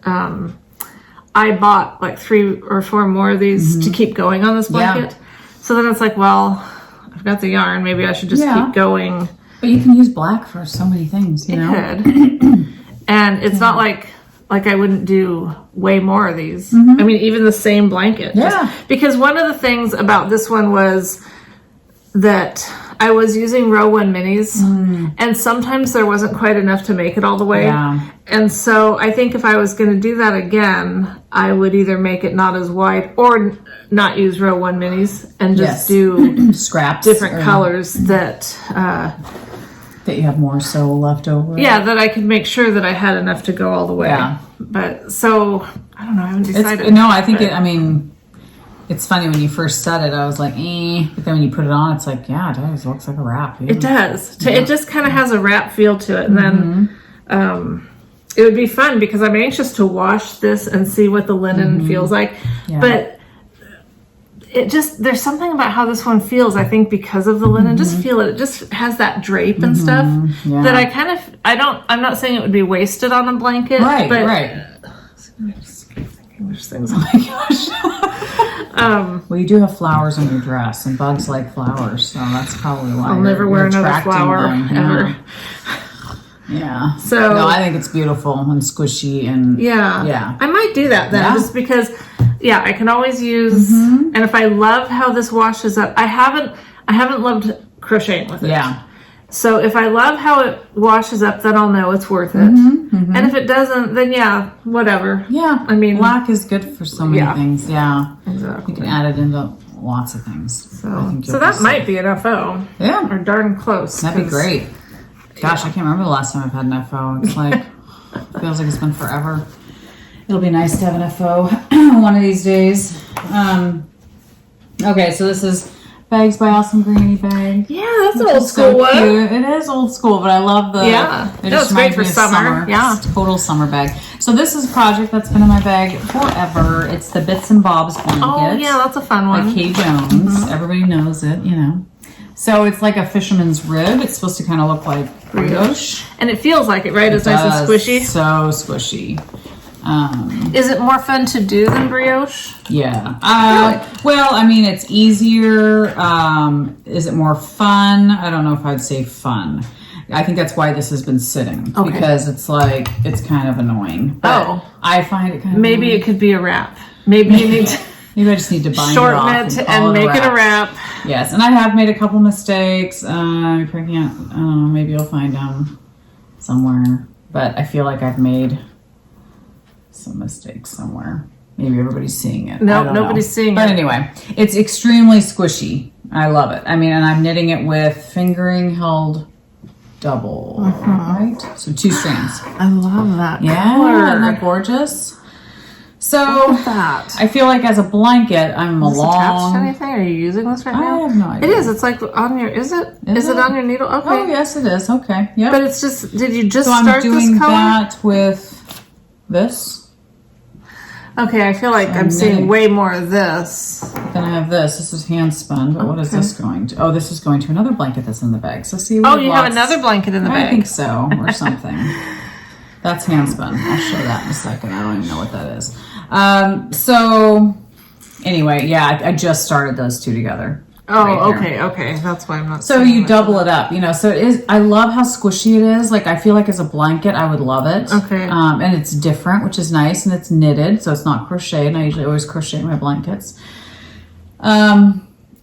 I bought like 3 or 4 more of these to keep going on this blanket. Yeah. So then it's like, well, I've got the yarn. Maybe I should just keep going. But you can use black for so many things, you know? Could. And it's not like I wouldn't do way more of these. I mean, even the same blanket. Yeah. Because one of the things about this one was that I was using row 1 minis, and sometimes there wasn't quite enough to make it all the way. Yeah. And so I think if I was going to do that again, I would either make it not as wide or not use row 1 minis and just do scraps, different colors that you have more so left over. Yeah, that I could make sure that I had enough to go all the way. Yeah. But so I don't know. I haven't decided. I think it's funny when you first said it, I was like, but then when you put it on, it's like, yeah, it does. It looks like a wrap. Yeah. It does. Yeah. It just kind of has a wrap feel to it. And then it would be fun because I'm anxious to wash this and see what the linen feels like. Yeah. But there's something about how this one feels, I think, because of the linen. Just feel it. It just has that drape and stuff that I'm not saying it would be wasted on a blanket. Right, right. There's things. Oh my gosh. Well, you do have flowers on your dress, and bugs like flowers, so that's probably why. I'll never wear another flower ever. Yeah. So no, I think it's beautiful and squishy and yeah. I might do that then, just because. Yeah, I can always use, and if I love how this washes up, I haven't loved crocheting with it. Yeah. So if I love how it washes up, then I'll know it's worth it. And if it doesn't, then whatever. Yeah. I mean, black is good for so many things. Yeah. Exactly. You can add it into lots of things. So that might be an FO. Yeah. Or darn close. That'd be great. Gosh, I can't remember the last time I've had an FO. It's like, feels like it's been forever. It'll be nice to have an FO one of these days. Okay, so this is Bags by Awesome Granny Bag. Yeah, that's an old school one. Cute. It is old school, but I love the... Yeah, it just great reminds for me of summer. Yeah. It's a total summer bag. So this is a project that's been in my bag forever. It's the Bits and Bobs blanket. Oh, yeah, that's a fun one. By Kay Jones. Everybody knows it, you know. So it's like a fisherman's rib. It's supposed to kind of look like brioche. And it feels like it, right? It's nice and squishy. So squishy. Is it more fun to do than brioche? Yeah. Well, I mean, it's easier. Is it more fun? I don't know if I'd say fun. I think that's why this has been sitting. Okay. Because it's like, it's kind of annoying. But I find it kind of Maybe annoying. It could be a wrap. Maybe you need to Maybe I just need to bind shorten it it off and make it a wrap. Yes, and I have made a couple mistakes. I can't, maybe you'll find them somewhere. But I feel like I've made some mistakes somewhere. Maybe everybody's seeing it. No, nobody's seeing it. But anyway, it's extremely squishy. I love it. I mean, and I'm knitting it with fingering held double, right? So 2 strands. I love that Yeah, color. isn't that gorgeous? So Look at that. I feel like as a blanket, I'm Is this attached to long. anything? Are you using this right I now? have no idea. It is. It's like on your. Is it? Is it it? on your needle? Okay. Oh yes, it is. Okay, yeah. But it's just. Did you just So I'm start doing this color? that with this. Okay, I feel like I'm seeing knitting. way more of this. Then I have this. This is hand spun. But what is this going to? Oh, this is going to another blanket that's in the bag. So see. Oh, you have another blanket in the bag. I think so, or something. That's hand spun. I'll show that in a second. I don't even know what that is. So anyway, yeah, I just started those 2 together. Oh, right here. okay. That's why I'm not. So seeing you much double of it up, you know. So it is. I love how squishy it is. Like I feel like as a blanket, I would love it. Okay. And it's different, which is nice, and it's knitted, so it's not crochet. And I usually always crochet my blankets.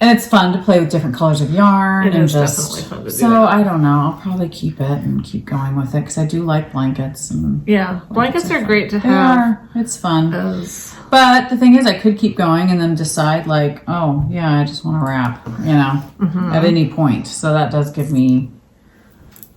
And it's fun to play with different colors of yarn. It and is just, definitely fun to do so that. I don't know. I'll probably keep it and keep going with it because I do like blankets. And Yeah, blankets are great to they have. are. It's fun. As But the thing is, I could keep going and then decide, like, oh, yeah, I just want to wrap, you know, at any point. So that does give me,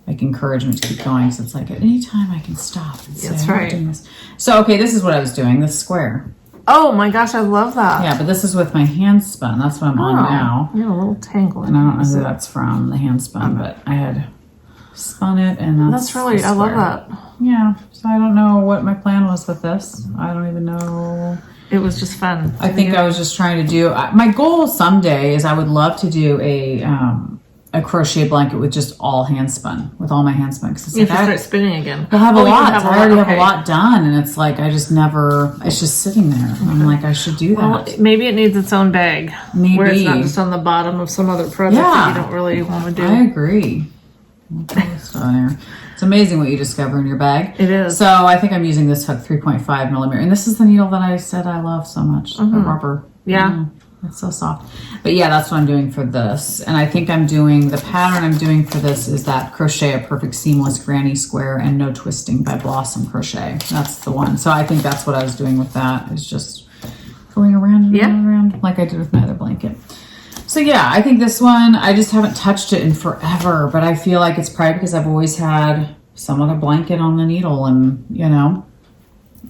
like, encouragement to keep going. So it's like, at any time I can stop and say, That's I'm not right. doing this. So, okay, this is what I was doing, this square. Oh my gosh, I love that. Yeah, but this is with my hand spun. That's what I'm on now. You have a little tangle. And I don't know who that's from, the hand spun, but I had spun it, and That's really, the I love square. that. Yeah, so I don't know what my plan was with this. I don't even know. It was just fun. I think I was just trying to do. My goal someday is I would love to do a crochet blanket with just all hand spun, with all my hand spun. Because You have to start spinning again. I'll have a Oh, you lot. have a I already have okay. a lot done, and it's like I just never. It's just sitting there. I'm like I should do Well, that. maybe it needs its own bag. Maybe. Where it's not just on the bottom of some other project that Yeah. you don't really want to do. I agree. We'll put this on there. It's amazing what you discover in your bag. It is. So I think I'm using this hook 3.5 millimeter, and this is the needle that I said I love so much. The rubber. Yeah. It's so soft. But yeah, that's what I'm doing for this. And I think I'm doing, the pattern I'm doing for this is that Crochet a Perfect Seamless Granny Square and No Twisting by Blossom Crochet. That's the one. So I think that's what I was doing with that, is just going around and around like I did with my other blanket. So yeah, I think this one, I just haven't touched it in forever, but I feel like it's probably because I've always had some other blanket on the needle, and you know,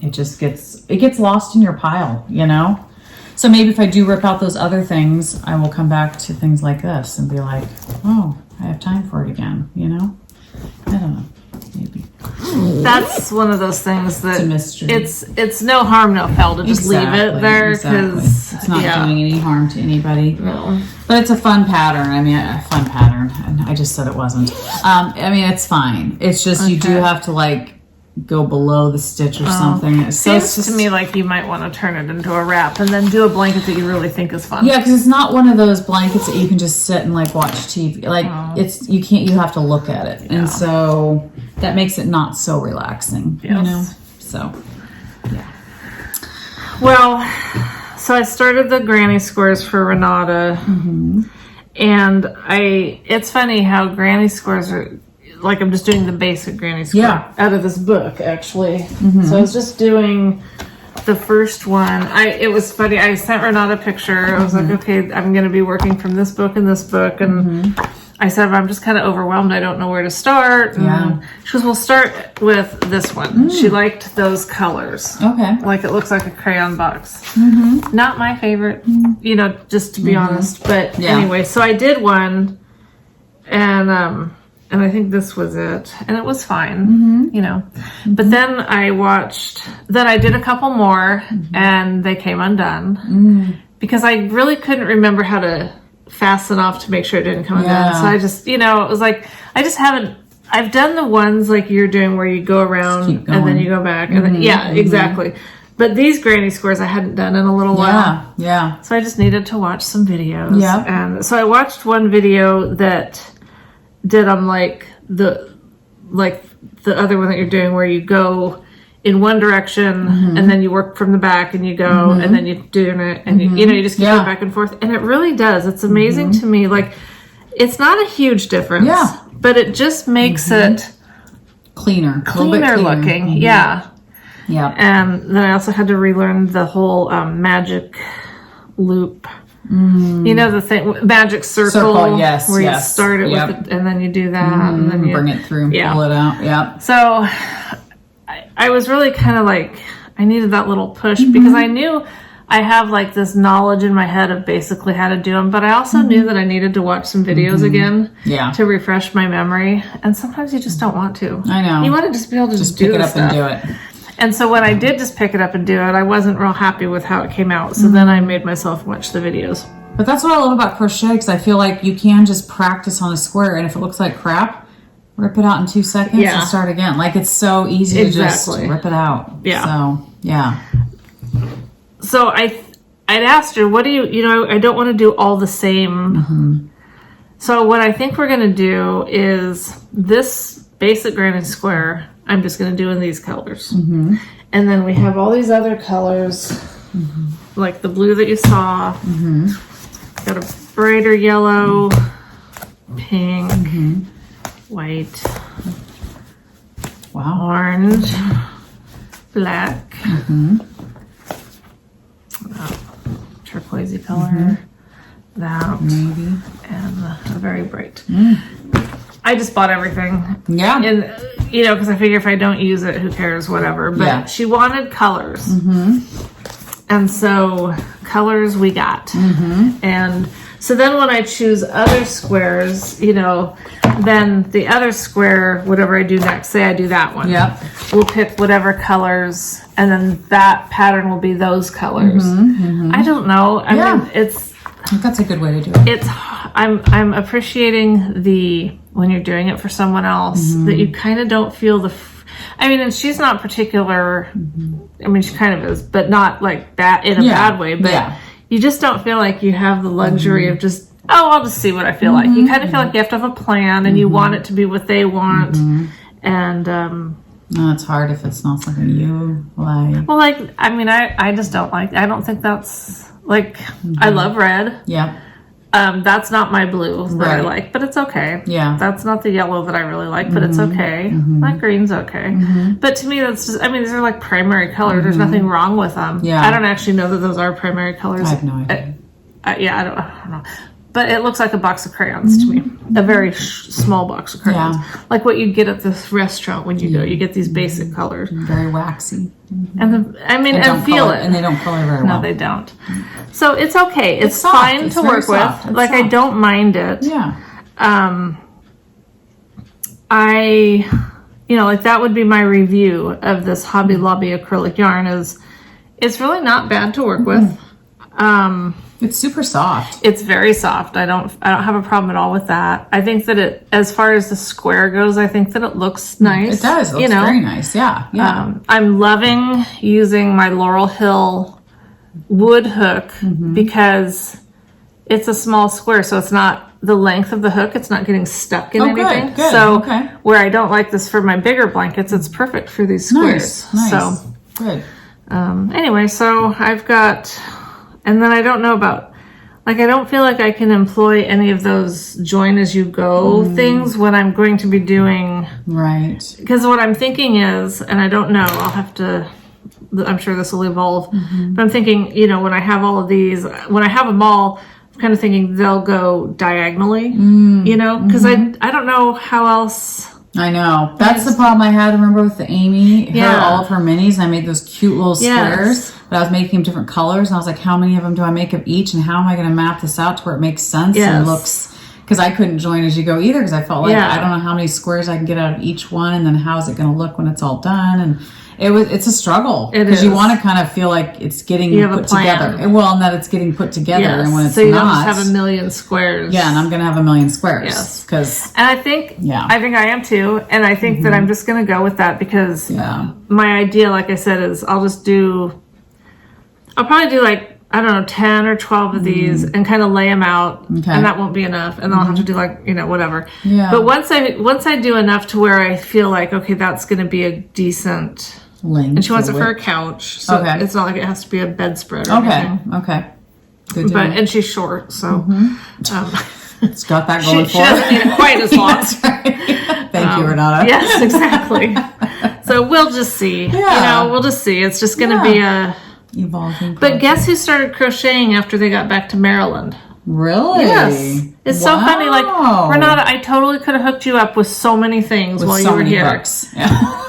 it just gets lost in your pile, you know? So maybe if I do rip out those other things, I will come back to things like this and be like, oh, I have time for it again, you know? I don't know, maybe. That's one of those things that It's a mystery. It's no harm, no foul to just leave it there because it's not doing any harm to anybody. No. But it's a fun pattern. I mean, a fun pattern. And I just said it wasn't. I mean, it's fine. It's just you do have to like go below the stitch or something. So it's Seems just, to me like you might want to turn it into a wrap and then do a blanket that you really think is fun. yeah, because it's not one of those blankets that you can just sit and like watch TV. Like it's you can't. You have to look at it, and so that makes it not so relaxing. You know. So Well, so I started the granny squares for Renata, and it's funny how granny squares are, like I'm just doing the basic granny square out of this book, actually. So I was just doing the first one, it was funny. I sent Renata a picture. I was like, okay, I'm going to be working from this book and this book. And I said, I'm just kind of overwhelmed. I don't know where to start. And she goes, we'll start with this one. She liked those colors. Okay. Like it looks like a crayon box. Not my favorite, you know, just to be honest. But anyway, so I did one, and I think this was it, and it was fine, you know. But then I did a couple more, and they came undone because I really couldn't remember how to fasten off to make sure it didn't come undone. So I just, you know, it was like, I've done the ones like you're doing where you go around and then you go back, and then, exactly. But these granny squares I hadn't done in a little while. Yeah. So I just needed to watch some videos. And so I watched one video that did like the other one that you're doing where you go in one direction and then you work from the back and you go and then you're doing it and you know, you just keep going back and forth, and it really does. It's amazing to me. Like, it's not a huge difference, but it just makes it cleaner looking. Yeah. And then I also had to relearn the whole magic loop. You know, the thing, magic circle where you start it with it, and then you do that, and then you bring it through and pull it out. So I was really kind of like, I needed that little push because I knew I have like this knowledge in my head of basically how to do them, but I also knew that I needed to watch some videos again to refresh my memory. And sometimes you just don't want to. I know. You want to just be able to just do pick it up stuff. and do it. And so when I did just pick it up and do it, I wasn't real happy with how it came out. So then I made myself watch the videos. But that's what I love about crochet, because I feel like you can just practice on a square, and if it looks like crap, rip it out in 2 seconds and start again. Like, it's so easy to just rip it out. So I'd asked her, what do you know, I don't want to do all the same. So what I think we're going to do is this basic granny square, I'm just going to do in these colors. And then we have all these other colors, like the blue that you saw. Got a brighter yellow, pink, white, orange, black, turquoisey color, that, maybe, and a very bright. I just bought everything. And, you know, because I figure if I don't use it, who cares, whatever. But she wanted colors. And so colors we got. And so then when I choose other squares, you know, then the other square, whatever I do next, say I do that one. We'll pick whatever colors, and then that pattern will be those colors. I don't know. I mean, I think that's a good way to do it. I'm appreciating when you're doing it for someone else, that you kind of don't feel I mean, and she's not particular. I mean, she kind of is, but not like bad in a bad way. But you just don't feel like you have the luxury of just, I'll just see what I feel like. You kind of feel like you have to have a plan, and you want it to be what they want. And no, it's hard if it's not something you like. Well, like, I mean, I just don't like. I don't think that's like. I love red. That's not my blue that I like, but it's okay. That's not the yellow that I really like, but it's okay. That green's okay. But to me, that's just, I mean, these are like primary colors. There's nothing wrong with them. I don't actually know that those are primary colors. I have no idea. I don't know. But it looks like a box of crayons to me. A very small box of crayons. Like what you get at this restaurant when you go. You get these basic colors. Very waxy. And feel it. And they don't color very well. No, they don't. So it's okay. It's fine it's to work with. Like, soft. I don't mind it. You know, like that would be my review of this Hobby Lobby acrylic yarn. It's really not bad to work with. It's super soft. It's very soft. I don't have a problem at all with that. I think that as far as the square goes, I think that it looks nice. It does. It looks very nice. I'm loving using my Laurel Hill wood hook because it's a small square, so it's not the length of the hook. It's not getting stuck in anything. Good. So where I don't like this for my bigger blankets, it's perfect for these squares. Nice. So good. Anyway, so I've got. And then I don't know about, like, I don't feel like I can employ any of those join as you go things when I'm going to be doing. Right. Because what I'm thinking is, and I don't know, I'll have to I'm sure this will evolve. But I'm thinking, you know, when I have all of these, when I have them all, I'm kind of thinking they'll go diagonally, you know, because I don't know how else. I know. That's the problem I had, remember, with the Amy, all of her minis, and I made those cute little squares, but I was making them different colors, and I was like, how many of them do I make of each, and how am I going to map this out to where it makes sense and looks, because I couldn't join as you go either, because I felt like I don't know how many squares I can get out of each one, and then how is it going to look when it's all done, and it's a struggle, because you want to kind of feel like it's getting put together. Well, and that it's getting put together, and when it's so you not, don't just have a million squares. Yeah, and I'm going to have a million squares. Because and I think I am too, and I think that I'm just going to go with that, because my idea, like I said, is I'll probably do like, I don't know, 10 or 12 of these and kind of lay them out, and that won't be enough, and then I'll have to do like, you know, whatever. But once I do enough to where I feel like, okay, that's going to be a decent length, and she wants it for a couch, so it's not like it has to be a bedspread or anything. Good, but and she's short, so it's got that going for she doesn't need it quite as long. Thank you, Renata. Yes, exactly. So we'll just see. You know, we'll just see. It's just going to be a evolving process. But guess who started crocheting after they got back to Maryland? Really? Yes. It's so funny. Like, Renata, I totally could have hooked you up with so many things while you were here. Books.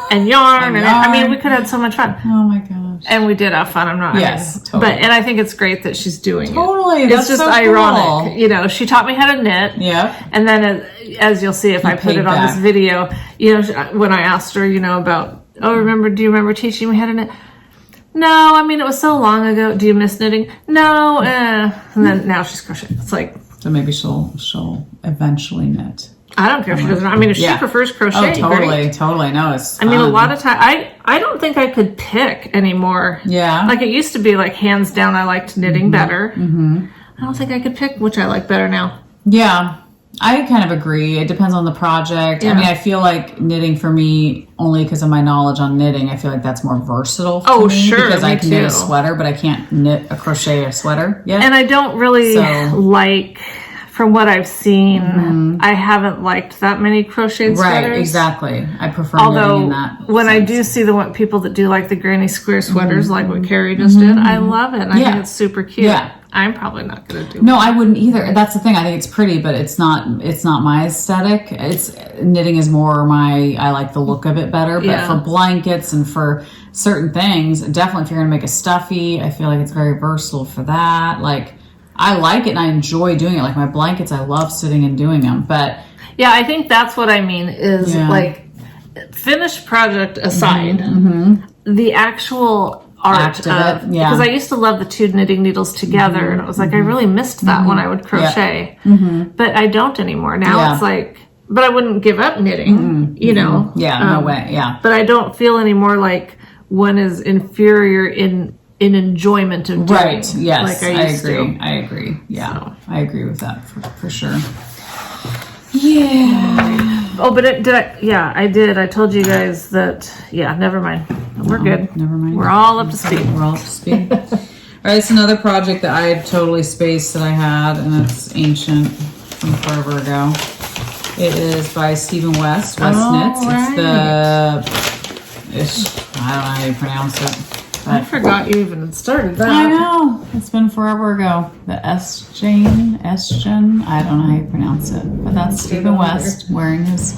And yarn. I mean, we could have had so much fun. Oh my gosh. And we did have fun. I'm not. Totally. But, and I think it's great that she's doing it. It's just so ironic. Cool. You know, she taught me how to knit. Yeah. And then as you'll see, if I put it on this video, you know, when I asked her, you know, about, do you remember teaching me how to knit? No, I mean, it was so long ago. Do you miss knitting? No. And then now she's crocheting. It's like. So maybe she'll eventually knit. I don't care if she doesn't. I mean, if she prefers crochet, totally. No, it's fun. I mean, a lot of time, I don't think I could pick anymore. Yeah. Like, it used to be, like, hands down, I liked knitting better. I don't think I could pick which I like better now. Yeah. I kind of agree. It depends on the project. I mean, I feel like knitting for me, only because of my knowledge on knitting, I feel like that's more versatile for me. Sure. Because I can knit a sweater, but I can't crochet a sweater yet. And I don't really like, from what I've seen, I haven't liked that many crocheted sweaters. Right, exactly. I prefer knitting in that when I do see the people that do like the granny square sweaters, like what Carrie just did, I love it. I think it's super cute. Yeah. I'm probably not going to do it. No, I wouldn't either. That's the thing. I think it's pretty, but it's not my aesthetic. Knitting is more I like the look of it better. But for blankets and for certain things, definitely if you're going to make a stuffy, I feel like it's very versatile for that. Like, I like it and I enjoy doing it. Like my blankets, I love sitting and doing them. But yeah, I think that's what I mean is like, finished project aside, the actual art of it, because I used to love the two knitting needles together, and it was like I really missed that when I would crochet, but I don't anymore. Now it's like, but I wouldn't give up knitting, you know. No way. But I don't feel anymore like one is inferior in enjoyment of doing. Right. Yes. Like I agree. Yeah. So. I agree with that for sure. Yeah. Oh, but I did. I told you guys that. Yeah. Never mind. We're good. Never mind. We're all up to speed. All right. It's another project that I had totally spaced that I had, and it's ancient from forever ago. It is by Stephen West. Knits. Right. It's I don't know how you pronounce it. I forgot you even started that. I know. It's been forever ago. The Esgen. I don't know how you pronounce it. But that's Stephen West wearing his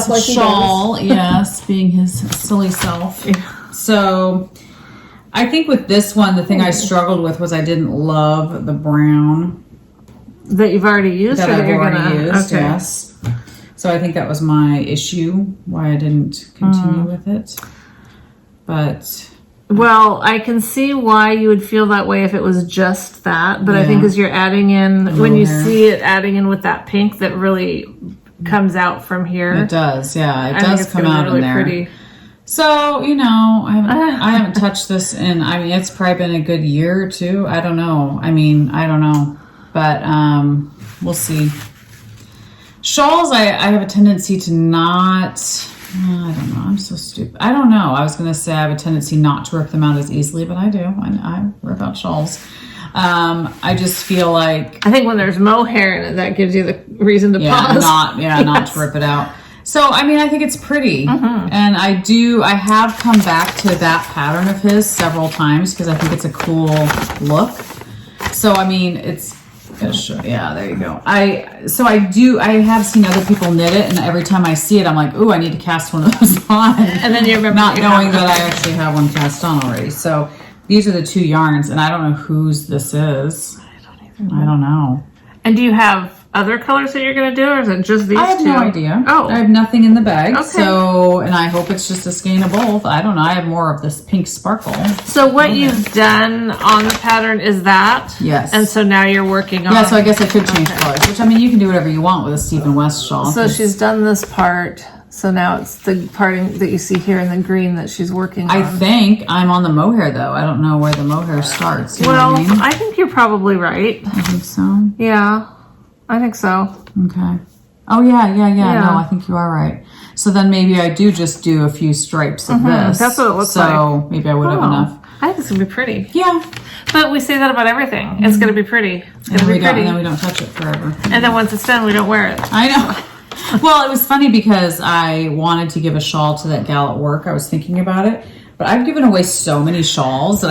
like shawl. Yes, being his silly self. Yeah. So I think with this one, the thing I struggled with was I didn't love the brown. That you've already used? That I've already used, okay. Yes. So I think that was my issue, why I didn't continue with it. But well, I can see why you would feel that way if it was just that. But I think as you're adding in, when you see it adding in with that pink that really comes out from here. It does, yeah. It does come out in there. Pretty. So, you know, I haven't touched this in, I mean, it's probably been a good year or two. I don't know. I don't know. But we'll see. Shawls, I have a tendency to not... I don't know. I'm so stupid. I don't know. I was going to say I have a tendency not to rip them out as easily, but I do. I rip out shawls. I just feel like... I think when there's mohair in it, that gives you the reason to pause. Not to rip it out. So, I mean, I think it's pretty. And I have come back to that pattern of his several times because I think it's a cool look. So, I mean, yeah, there you go. I have seen other people knit it, and every time I see it, I'm like, ooh, I need to cast one of those on. And then you remember not knowing that I actually have one cast on already. So these are the 2 yarns, and I don't know whose this is. I don't know. And do you have other colors that you're going to do, or is it just these 2? I have no idea. Oh. I have nothing in the bag. Okay. So, and I hope it's just a skein of both. I don't know. I have more of this pink sparkle. So what you've done on the pattern is that? Yes. And so now you're working on... Yeah, so I guess I could change colors, which, I mean, you can do whatever you want with a Stephen West shawl. So she's done this part. So now it's the parting that you see here in the green that she's working on. I think I'm on the mohair, though. I don't know where the mohair starts. You know what I mean? I think you're probably right. I think so. Yeah, I think so. Okay. Oh, yeah. No, I think you are right. So then maybe I do just do a few stripes of this. That's what it looks like. So maybe I would have enough. I think it's going to be pretty. Yeah. But we say that about everything. It's going to be pretty. It's going to be pretty. And then we don't touch it forever. And then once it's done, we don't wear it. I know. Well, it was funny because I wanted to give a shawl to that gal at work. I was thinking about it. But I've given away so many shawls that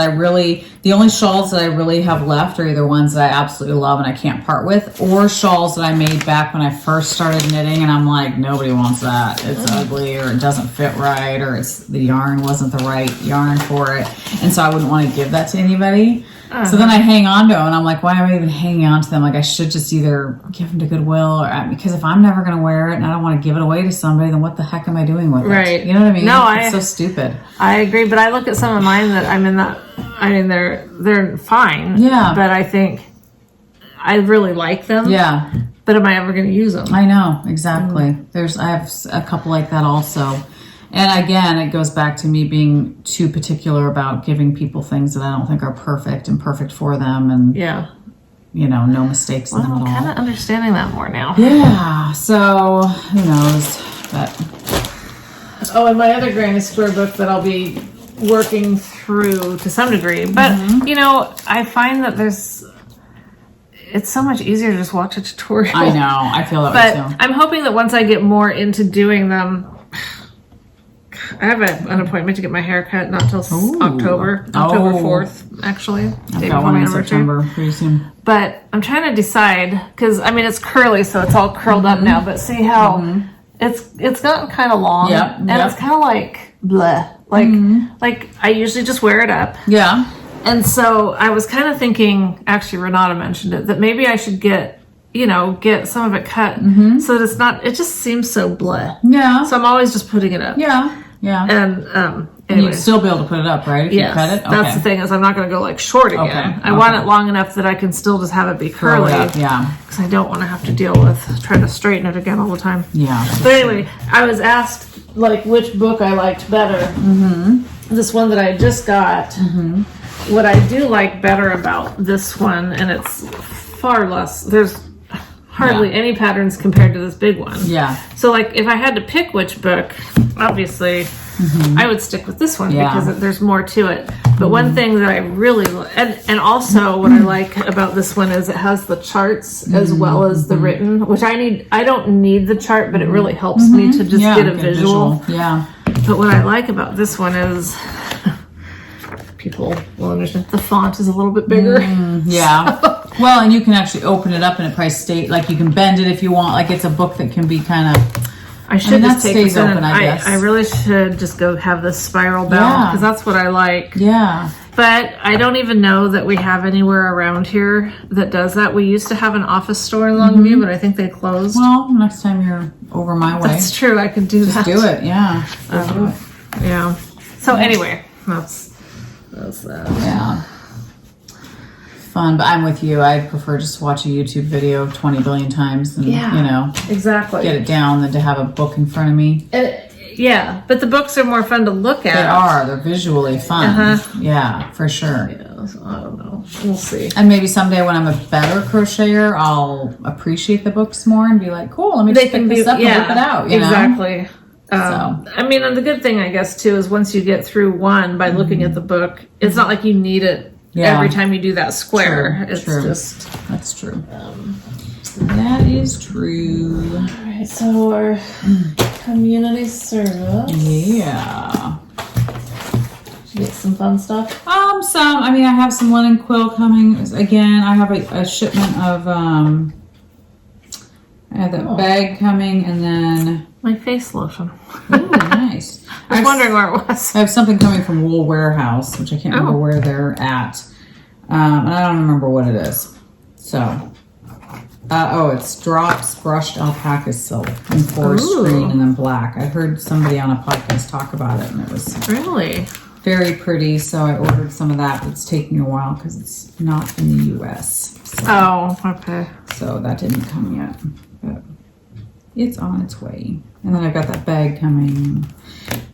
the only shawls that I really have left are either ones that I absolutely love and I can't part with, or shawls that I made back when I first started knitting and I'm like, nobody wants that. It's ugly, or it doesn't fit right, or the yarn wasn't the right yarn for it. And so I wouldn't want to give that to anybody. So then I hang on to them and I'm like, why am I even hanging on to them? Like, I should just either give them to Goodwill, or because if I'm never going to wear it and I don't want to give it away to somebody, then what the heck am I doing with it? You know what I mean? No, it's so stupid. I agree, but I look at some of mine that I'm in that, I mean, they're fine. Yeah. But I think I really like them. Yeah. But am I ever going to use them? I know, exactly. I have a couple like that also. And again, it goes back to me being too particular about giving people things that I don't think are perfect and perfect for them, and no mistakes in them at all. I'm kind of understanding that more now. Yeah, so who knows? But and my other Granny Square book that I'll be working through to some degree. But I find that it's so much easier to just watch a tutorial. I know, I feel that way too. I'm hoping that once I get more into doing them. I have an appointment to get my hair cut not till October 4th, actually. I've got one in September, pretty soon. But I'm trying to decide, because, I mean, it's curly, so it's all curled up now, but see how it's gotten kind of long, and it's kind of like, bleh. Like, I usually just wear it up. Yeah. And so I was kind of thinking, actually, Renata mentioned it, that maybe I should get some of it cut so that it's not, it just seems so bleh. Yeah. So I'm always just putting it up. Yeah. And and you'd still be able to put it up, right? If you cut it? Okay. That's the thing, is I'm not going to go like short again. I want it long enough that I can still just have it be curly. Yeah. Because I don't want to have to deal with trying to straighten it again all the time. Yeah. But anyway, I was asked like which book I liked better. This one that I just got. What I do like better about this one, and it's far less, there's hardly any patterns compared to this big one. Yeah. So like if I had to pick which book, obviously I would stick with this one because there's more to it. But one thing that I really and also what I like about this one is it has the charts as well as the written, which I don't need the chart, but it really helps me to just get a visual. Yeah. But what I like about this one is people will understand the font is a little bit bigger. Yeah. Well, and you can actually open it up and it probably stay, like you can bend it if you want. Like it's a book that can be kind of. I should just take this open, I guess. I really should just go have this spiral bell because that's what I like. Yeah. But I don't even know that we have anywhere around here that does that. We used to have an office store in Longview, but I think they closed. Well, next time you're over my way. That's true. I could do that. Do it. Yeah. Do it. Yeah. So anyway, that's that. Yeah. Fun, but I'm with you. I prefer just to watch a YouTube video 20 billion times and, exactly. get it down than to have a book in front of me. Yeah, but the books are more fun to look at. They are. They're visually fun. Yeah, for sure. Yeah, so I don't know. We'll see. And maybe someday when I'm a better crocheter, I'll appreciate the books more and be like, cool, let me just pick this up and whip it out. You know? Exactly. I mean, and the good thing, I guess, too, is once you get through one by looking at the book, it's not like you need it every time you do that square. It's just... That's true. That is true. All right. right, so our community service. Yeah. Did you get some fun stuff? Some. I mean, I have some linen quill coming. Again, I have a shipment of, I have that bag coming, and then... My face lotion. Ooh, nice. I was wondering where it was. I have something coming from Wool Warehouse, which I can't remember where they're at. And I don't remember what it is. So... it's drops brushed alpaca silk in forest green and then black. I heard somebody on a podcast talk about it, and it was really very pretty. So I ordered some of that. It's taking a while because it's not in the U.S. So, okay. So that didn't come yet, but it's on its way. And then I've got that bag coming.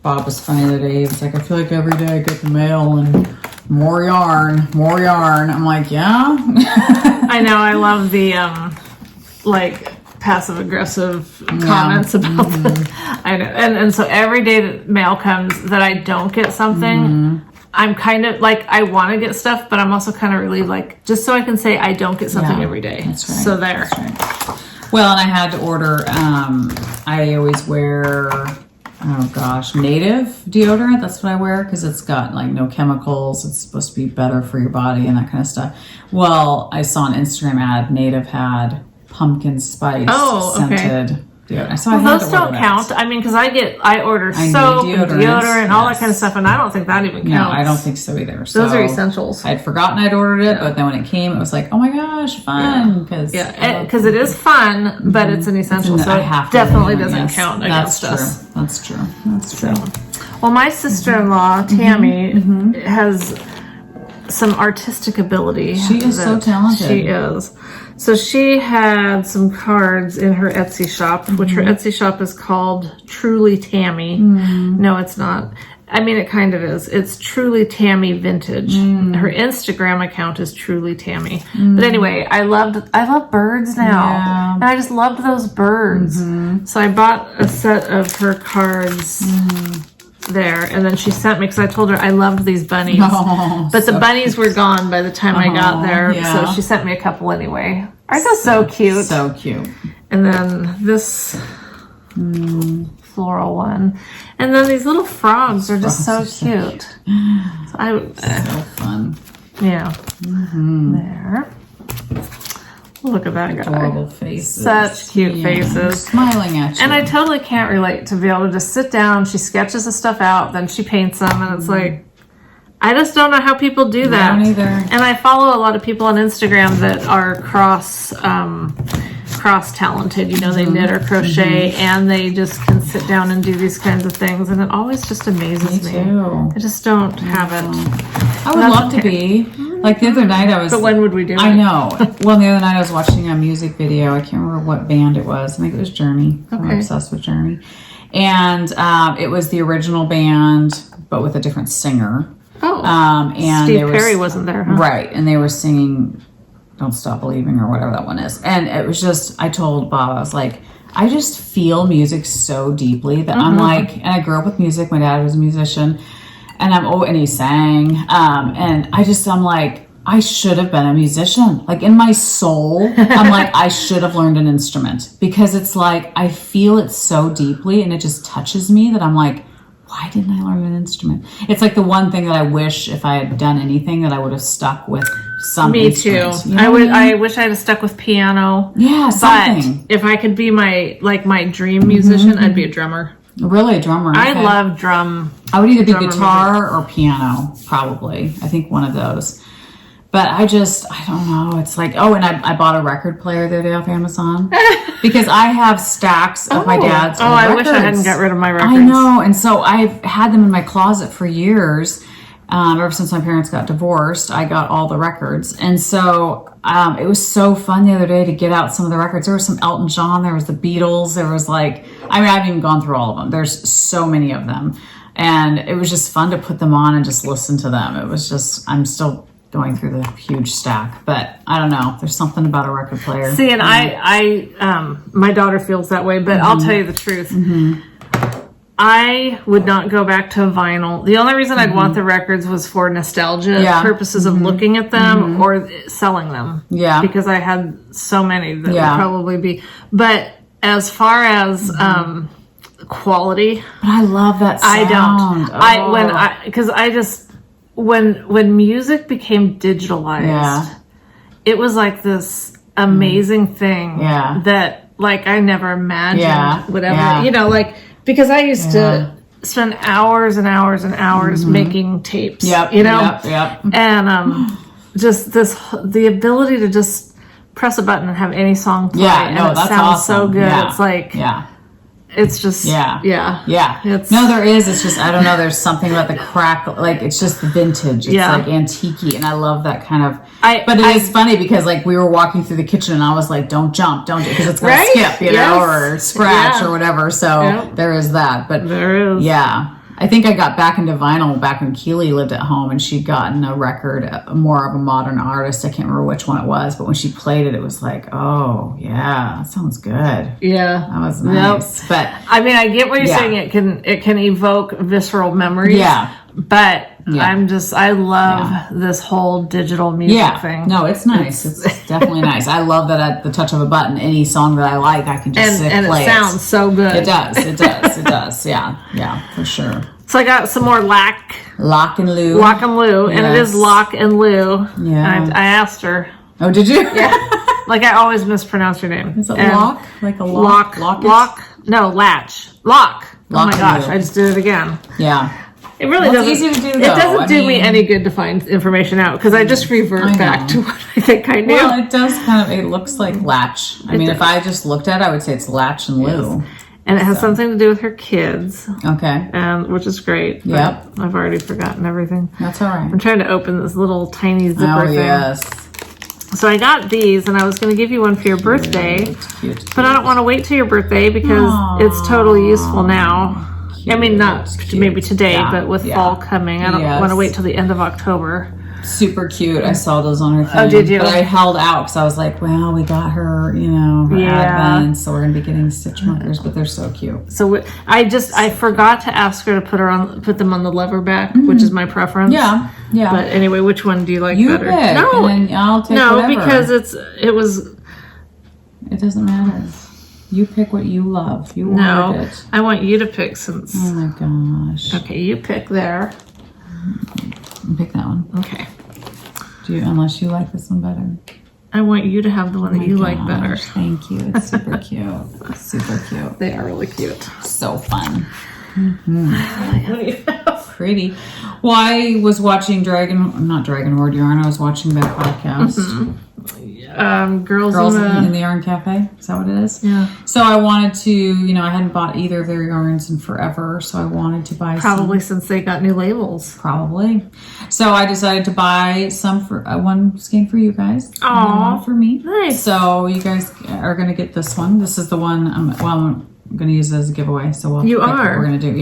Bob was funny the other day. He was like, I feel like every day I get the mail and more yarn, more yarn. I'm like, yeah. I know. I love the like passive aggressive comments about I know, and so every day that mail comes that I don't get something, I'm kind of like, I want to get stuff, but I'm also kind of relieved, like, just so I can say I don't get something every day. That's right. So there. That's right. Well, and I had to order, I always wear, native deodorant. That's what I wear because it's got like no chemicals. It's supposed to be better for your body and that kind of stuff. Well, I saw an Instagram ad, Native had pumpkin spice scented deodorant. So those don't count. I mean, because I order soap, deodorant, all that kind of stuff, and I don't think that even counts. No, I don't think so either. Those are essentials. I'd forgotten I'd ordered it, but then when it came, it was like, oh my gosh, fun! Because it is fun, but it's an essential, so it definitely doesn't count against us. That's true. That's true. Well, my sister-in-law Tammy has some artistic ability. She is so talented. She is. So she had some cards in her Etsy shop, which her Etsy shop is called Truly Tammy. No, it's not. I mean, it kind of is. It's Truly Tammy Vintage. Her Instagram account is Truly Tammy. But anyway, I love birds now. And I just loved those birds. So I bought a set of her cards there, and then she sent me, because I told her I loved these bunnies, but the bunnies were gone by the time I got there, so she sent me a couple anyway. Aren't they so cute? So cute. And then this floral one, and then these little frogs are just so cute. So fun. Yeah. There. Look at that guy. Adorable faces. Such cute faces. Smiling at you. And I totally can't relate to be able to just sit down, she sketches the stuff out, then she paints them, and it's like, I just don't know how people do that. I don't either. And I follow a lot of people on Instagram that are cross talented. You know, they knit or crochet, and they just can sit down and do these kinds of things, and it always just amazes me. Too. I just don't have it. I would love to be. Like the other night I was... But when would we do it? I know. Well, the other night I was watching a music video. I can't remember what band it was. I think it was Journey. I'm obsessed with Journey. And it was the original band, but with a different singer. And Steve Perry wasn't there, huh? Right. And they were singing Don't Stop Believing or whatever that one is. And it was just... I told Bob, I was like, I just feel music so deeply that I'm like... And I grew up with music. My dad was a musician. And and he sang, and I'm like, I should have been a musician. Like in my soul, I'm like, I should have learned an instrument, because it's like, I feel it so deeply and it just touches me that I'm like, why didn't I learn an instrument? It's like the one thing that I wish, if I had done anything, that I would have stuck with some instrument. Me too. I wish I had stuck with piano. Yeah, something. But if I could be my dream musician, I'd be a drummer. Really, a drummer. Okay. I love drum. I would either be guitar or piano, probably. I think one of those. But I don't know. It's like, and I bought a record player the other day off Amazon because I have stacks of my dad's old records. I wish I hadn't got rid of my records. I know. And so I've had them in my closet for years. Ever since my parents got divorced, I got all the records. And so it was so fun the other day to get out some of the records. There was some Elton John, there was the Beatles, there was I haven't even gone through all of them. There's so many of them. And it was just fun to put them on and just listen to them. It was just, I'm still going through the huge stack, but I don't know. There's something about a record player. See, and I my daughter feels that way, but I'll tell you the truth. I would not go back to vinyl. The only reason I'd want the records was for nostalgia purposes of looking at them or selling them. Yeah. Because I had so many that would probably be. But as far as quality, But I love that sound. I don't. When music became digitalized, it was like this amazing thing that like I never imagined would ever, like, because I used to spend hours and hours and hours making tapes, and just the ability to just press a button and have any song play and it sounds awesome. So good. It's like, it's just, It's, no, there is. It's just, I don't know. There's something about the crack. Like, it's just vintage. It's like antique-y. And I love that kind of. But it is funny because, like, we were walking through the kitchen and I was like, don't jump. Because it's going to skip, you know, or scratch or whatever. So there is that. But there is. Yeah. I think I got back into vinyl back when Keely lived at home and she'd gotten a record, more of a modern artist. I can't remember which one it was, but when she played it, it was like, oh, yeah, that sounds good. Yeah. That was nice. Yep. But I mean, I get what you're saying. It can evoke visceral memories. Yeah. But I love this whole digital music thing. No, it's nice. It's definitely nice. I love that at the touch of a button, any song that I like, I can just play it. And it sounds so good. It does. It does. Yeah, for sure. So I got some more Lock and Lou. And it is Lock and Lou. Yeah. And I asked her. Oh, did you? Yeah. Like I always mispronounce your name. Is it Lock? Like a lock? No, Latch. Lock. Oh my gosh, Lou. I just did it again. Yeah. It really doesn't. It's easy to do, though. It doesn't do me any good to find information out because I just revert back to what I think I knew. Well, it does kind of. It looks like Latch. I mean, if I just looked at it, I would say it's Latch and Lou. And it has something to do with her kids. Okay. Which is great. Yep. I've already forgotten everything. That's all right. I'm trying to open this little tiny zipper thing. Yes. So I got these, and I was going to give you one for your birthday. Cute. But I don't want to wait till your birthday because it's totally useful now. I mean, not maybe today, but with fall coming, I don't want to wait till the end of October. Super cute. I saw those on her thing. Oh, did you? But I held out because I was like, well, we got her, her Advent, so we're going to be getting stitch markers, but they're so cute. So I forgot to ask her to put them on the lever back, which is my preference. Yeah. But anyway, which one do you like better? Pick, no, and then I'll take whatever. Because it doesn't matter. You pick what you love. You wanted it. I want you to pick since. Oh my gosh. Okay, you pick there. Pick that one. Okay. Unless you like this one better. I want you to have the one that you like better. Thank you. It's super cute. Super cute. They are really cute. So fun. Pretty. Well, I was watching not Dragon Horde Yarn. I was watching that podcast. Girls in the Yarn Cafe. Is that what it is? Yeah. So I wanted to, I hadn't bought either of their yarns in forever, so I wanted to buy probably since they got new labels. Probably. So I decided to buy some for one skein for you guys. Aww. One for me. Nice. So you guys are going to get this one. This is the one I'm going to use it as a giveaway. So we'll pick what we're going to do.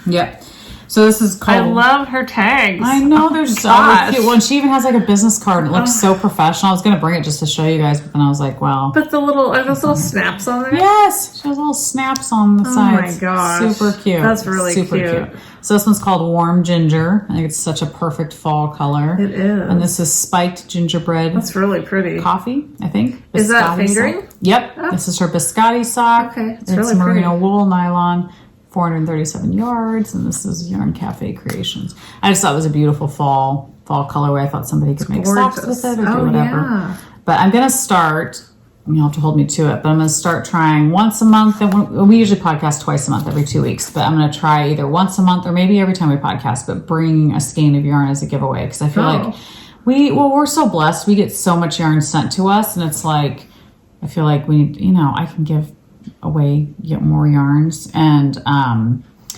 Yep. So this is called... I love her tags. I know, they're so cute. Well, and she even has like a business card. It looks so professional. I was going to bring it just to show you guys, but then I was like, well... But are those little snaps on there? Yes! She has little snaps on the sides. Oh my gosh. Super cute. That's really super cute. So this one's called Warm Ginger. I think it's such a perfect fall color. It is. And this is Spiked Gingerbread. That's really pretty. Coffee, I think. Is that fingering? Sock. Yep. Oh. This is her biscotti sock. Okay. It's really merino pretty. Wool nylon. 437 yards, and this is Yarn Cafe Creations. I just thought it was a beautiful fall colorway. I thought somebody could make socks with it or do whatever. Yeah. But I'm going to start, you'll have to hold me to it, but I'm going to start trying once a month. And we usually podcast twice a month, every 2 weeks, but I'm going to try either once a month or maybe every time we podcast, but bring a skein of yarn as a giveaway, because I feel like we're so blessed. We get so much yarn sent to us, and it's like, I feel like I can give away, get more yarns. And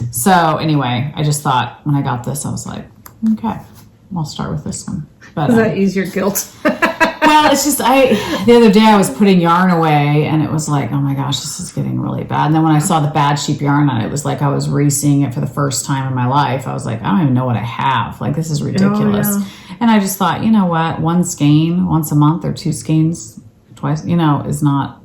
so anyway, I just thought when I got this, I was like, okay, I'll start with this one. But does that ease your guilt? Well, it's just the other day I was putting yarn away and it was like, oh my gosh, this is getting really bad. And then when I saw the Bad Sheep yarn on it, it was like I was re-seeing it for the first time in my life. I was like, I don't even know what I have. Like, this is ridiculous. Oh, yeah. And I just thought, you know what, one skein once a month or two skeins twice, is not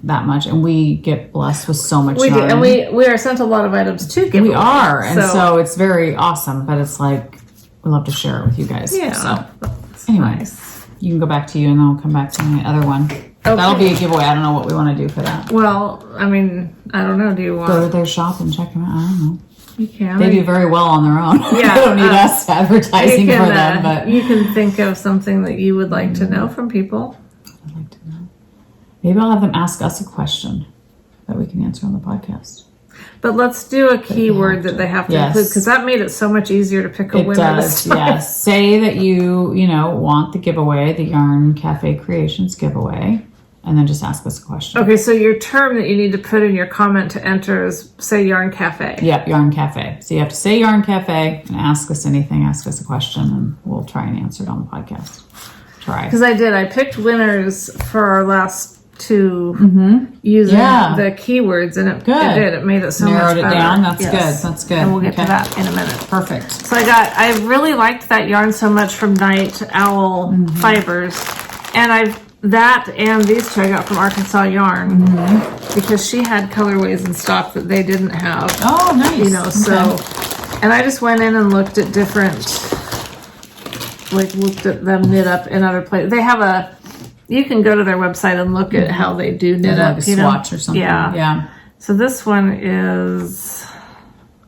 that much, and we get blessed with so much yarn. And we are sent a lot of items to give. We are, and so it's very awesome. But it's like we love to share it with you guys. Yeah. So anyway, you can go back to you, and then I'll come back to my other one. That'll be a giveaway. I don't know what we want to do for that. Well, I mean, I don't know. Do you want... Go to their shop and check them out. I don't know. You can. They do very well on their own. Yeah. They don't need us advertising for them. But you can think of something that you would like to know from people. I'd like to know. Maybe I'll have them ask us a question that we can answer on the podcast. But let's do a keyword that they have to include, because that made it so much easier to pick a winner. It does, yes. Say that you want the giveaway, the Yarn Cafe Creations giveaway, and then just ask us a question. Okay, so your term that you need to put in your comment to enter is, say, Yarn Cafe. Yep, Yarn Cafe. So you have to say Yarn Cafe and ask us anything, ask us a question, and we'll try and answer it on the podcast. Try. Because I picked winners for our last two using the keywords, and it made it so Narrowed much better. Narrowed it down? That's good. That's good. And we'll get to that in a minute. Perfect. So I really liked that yarn so much from Night Owl Fibers, and these two I got from Arkansas Yarn because she had colorways in stock that they didn't have. Oh, nice. And I just went in and looked at looked at them knit up in other places. They have you can go to their website and look at how they do knit up. Like a swatch or something. Yeah. So this one is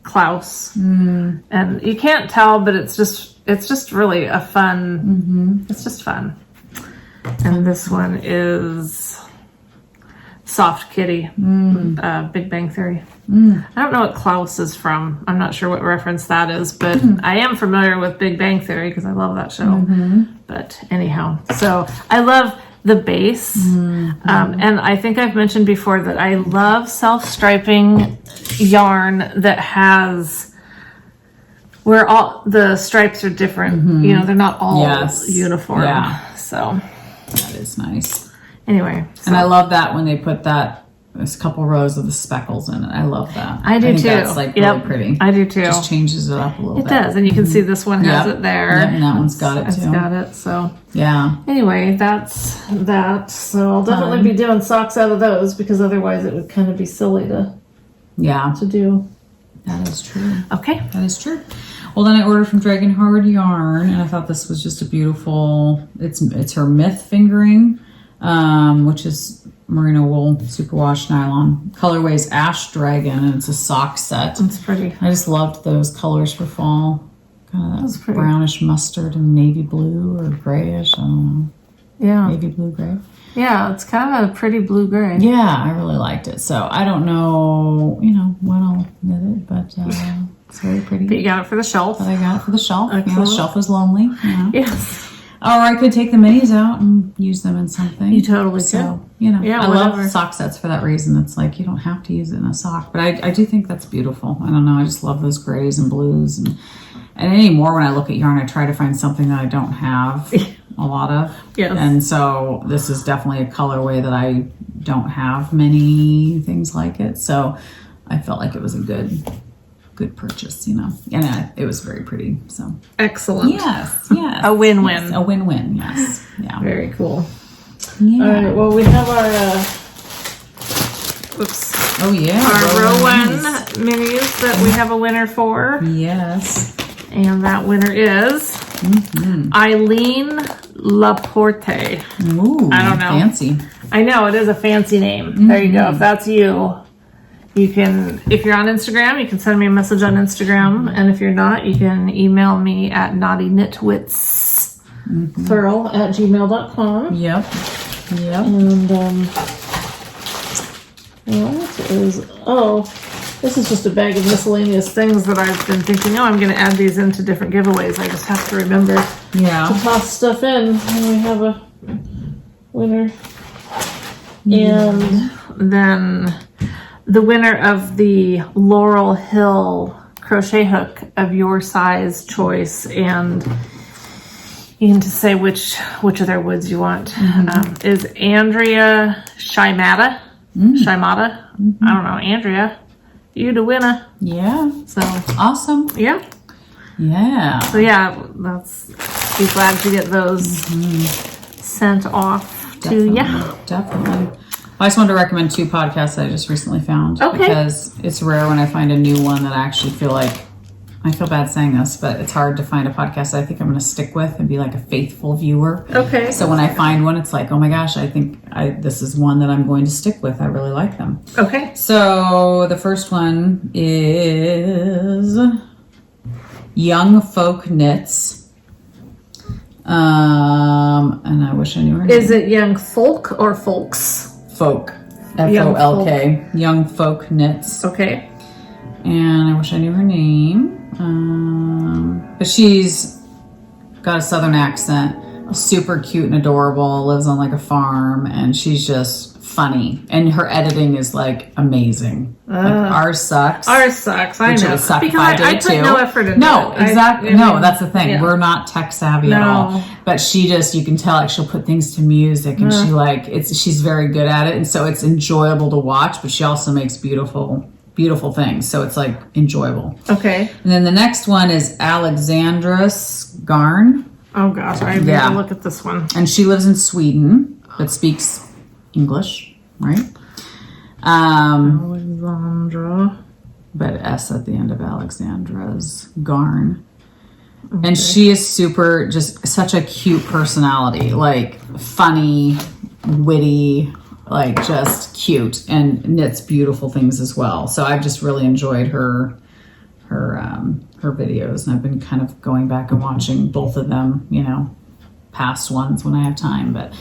Klaus, and you can't tell, but it's just really a fun. It's just fun. And this one is Soft Kitty, Big Bang Theory. I don't know what Klaus is from. I'm not sure what reference that is, but I am familiar with Big Bang Theory because I love that show. But anyhow, so I love the base. And I think I've mentioned before that I love self-striping yarn that has where all the stripes are different. They're not all uniform. Yeah. So that is nice. Anyway. And I love that when they put there's a couple rows of the speckles in it. I love that. I do too. That's really pretty. I do too. Just changes it up a little bit. It does, and you can see this one has it there. Yep, and that one's got it too. It's got it. So yeah. Anyway, that's that. So I'll definitely be doing socks out of those because otherwise it would kind of be silly to do. That is true. Okay. That is true. Well, then I ordered from Dragon Hard Yarn, and I thought this was just a beautiful. It's her Myth fingering, which is merino wool superwash nylon. Colorway's Ash Dragon, and it's a sock set. It's pretty. I just loved those colors for fall. Kind of that brownish mustard and navy blue or grayish. I don't know. Yeah. Navy blue gray. Yeah, it's kind of a pretty blue gray. Yeah, I really liked it. So I don't know, when I'll knit it, but it's very pretty. But you got it for the shelf. But I got it for the shelf. Excellent. The shelf was lonely. Yes. Or I could take the minis out and use them in something. You totally could. Yeah, I love sock sets for that reason. It's like you don't have to use it in a sock. But I do think that's beautiful. I don't know. I just love those grays and blues. And anymore when I look at yarn, I try to find something that I don't have a lot of. Yes. And so this is definitely a colorway that I don't have many things like it. So I felt like it was a good purchase, and it was very pretty. So excellent. Yes. A win-win. Yes, a win-win. Yes. Yeah. Very cool. Yeah. All right. Well, we have our Oh yeah. Our row one minis that we have a winner for. Yes. And that winner is Eileen Laporte. Ooh, I don't know. Fancy. I know, it is a fancy name. There you go. If that's you can, if you're on Instagram, you can send me a message on Instagram. And if you're not, you can email me at knottyknitwitsplural@gmail.com. Yep. And this is just a bag of miscellaneous things that I've been thinking, I'm going to add these into different giveaways. I just have to remember to toss stuff in when we have a winner. And then the winner of the Laurel Hill crochet hook of your size choice, and you can just say which of their woods you want, is Andrea Shimada. Shimada? I don't know. Andrea, you the winner. Yeah. So awesome. Yeah. Yeah. So yeah, be glad to get those sent off to you. Definitely. I just wanted to recommend 2 podcasts that I just recently found. Okay. Because it's rare when I find a new one that I actually feel like I feel bad saying this, but it's hard to find a podcast that I think I'm going to stick with and be like a faithful viewer. Okay. So when I find one, it's like, oh my gosh, I think this is one that I'm going to stick with. I really like them. Okay. So the first one is Young Folk Knits. And I wish I knew her name. Is it Young Folk or Folks? Folk. F-O-L-K. Young Folk Knits. Okay. And I wish I knew her name. But she's got a southern accent, super cute and adorable, lives on like a farm, and she's just funny. And her editing is like amazing. Like ours sucks. Ours sucks. I Which know. It would suck because if I did I it put too. no effort into No, it. exactly. No, that's the thing. Yeah. We're not tech savvy at all. But she just, you can tell like she'll put things to music, and she like she's very good at it, and so it's enjoyable to watch. But she also makes beautiful things, so it's like enjoyable. Okay. And then the next one is Alexandra's Garn. Oh gosh, I need to look at this one. And she lives in Sweden, but speaks English, right? Alexandra. But S at the end of Alexandra's Garn. Okay. And she is super, just such a cute personality, like funny, witty, like just cute, and knits beautiful things as well. So I've just really enjoyed her videos, and I've been kind of going back and watching both of them, past ones when I have time. But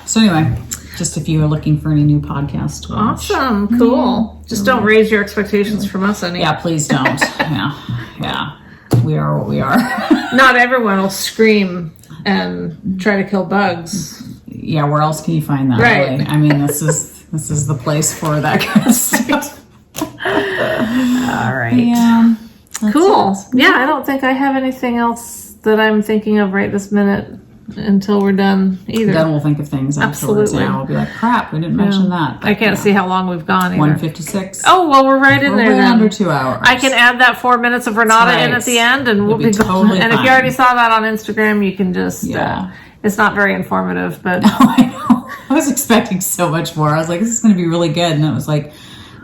so anyway, just if you are looking for any new podcast to watch. Awesome, cool. Just don't raise your expectations from us any. Yeah, please don't. yeah, we are what we are. Not everyone will scream and try to kill bugs. Yeah, where else can you find that? Right. Really? I mean, this is the place for that kind of stuff. All right. Yeah. Cool. Yeah, I don't think I have anything else that I'm thinking of right this minute until we're done either. Then we'll think of things afterwards. Absolutely. Yeah, we'll be like, crap, we didn't mention that. I can't see how long we've gone either. 1:56. Oh, well, we're right in there We're then. under 2 hours. I can add that 4 minutes of Renata in at the end, and we'll be totally And if you fine. already saw that on Instagram, you can just... it's not very informative, but... I know. I was expecting so much more. I was like, this is going to be really good. And it was like,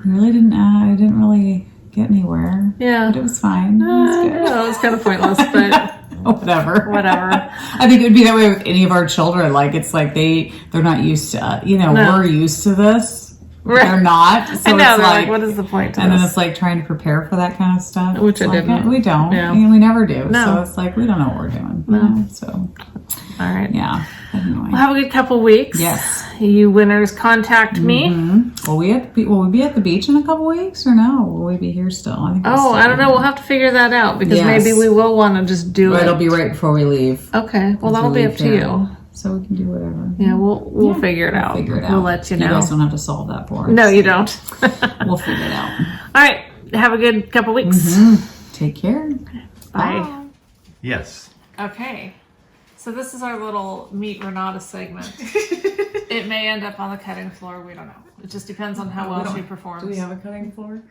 I didn't really get anywhere. Yeah. But it was fine. It was good. It was kind of pointless, but... Whatever. I think it would be that way with any of our children. Like, it's like they're not used to, we're used to this. Right. They're not. So I know, it's like, what is the point to And this? then it's like trying to prepare for that kind of stuff. Which it's I didn't. We don't. Yeah. I mean, we never do. No. So it's like, we don't know what we're doing. No. So. All right. Yeah. Anyway. Well, have a good couple weeks. Yes. You winners contact me. Mm-hmm. Will we be at the beach in a couple weeks or no? Will we be here still? I think I don't know. We'll have to figure that out because maybe we will want to just do it. It'll be right before we leave. Okay. Well, that'll be up to you. So we can do whatever. Yeah, we'll figure it out. We'll let you know. You guys don't have to solve that for us. No, you don't. We'll figure it out. All right. Have a good couple weeks. Mm-hmm. Take care. Bye. Yes. Okay. So this is our little Meet Renata segment. It may end up on the cutting floor. We don't know. It just depends on how well she performs. Do we have a cutting floor?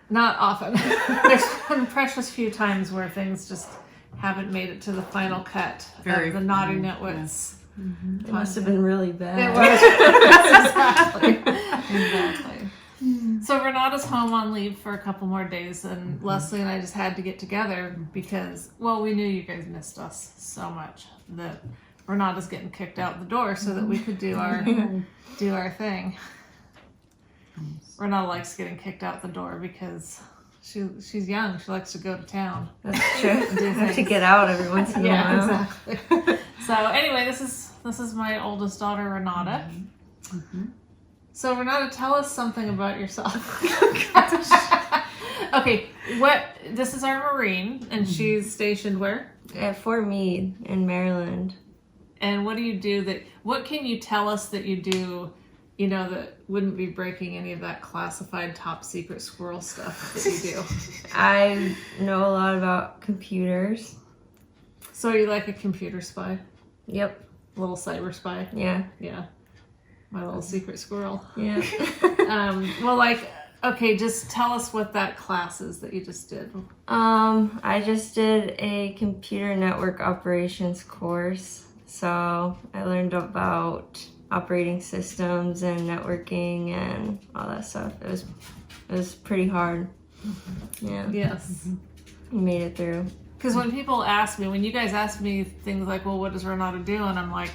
Not often. There's been precious few times where things just haven't made it to the final cut of the Knotty Knitwits. Yes. It must have been really bad. It was. Exactly. So Renata's home on leave for a couple more days, and Leslie and I just had to get together because, well, we knew you guys missed us so much that Renata's getting kicked out the door so that we could do our thing. Renata likes getting kicked out the door because she's young. She likes to go to town. That's true. I have to get out every once in a while. Yeah, exactly. So anyway, this is my oldest daughter, Renata. Mm-hmm. So Renata, tell us something about yourself. Okay, this is our Marine, and she's stationed where? At Fort Meade in Maryland. And what do you do what can you tell us that you do, that wouldn't be breaking any of that classified top secret squirrel stuff that you do? I know a lot about computers. So are you like a computer spy? Yep. A little cyber spy? Yeah. Yeah. My little secret squirrel. Yeah. Okay, just tell us what that class is that you just did. I just did a computer network operations course. So I learned about operating systems and networking and all that stuff. It was pretty hard. Yeah. Yes. You made it through. Because when people ask me, when you guys ask me things like, well, what does Renata do? And I'm like,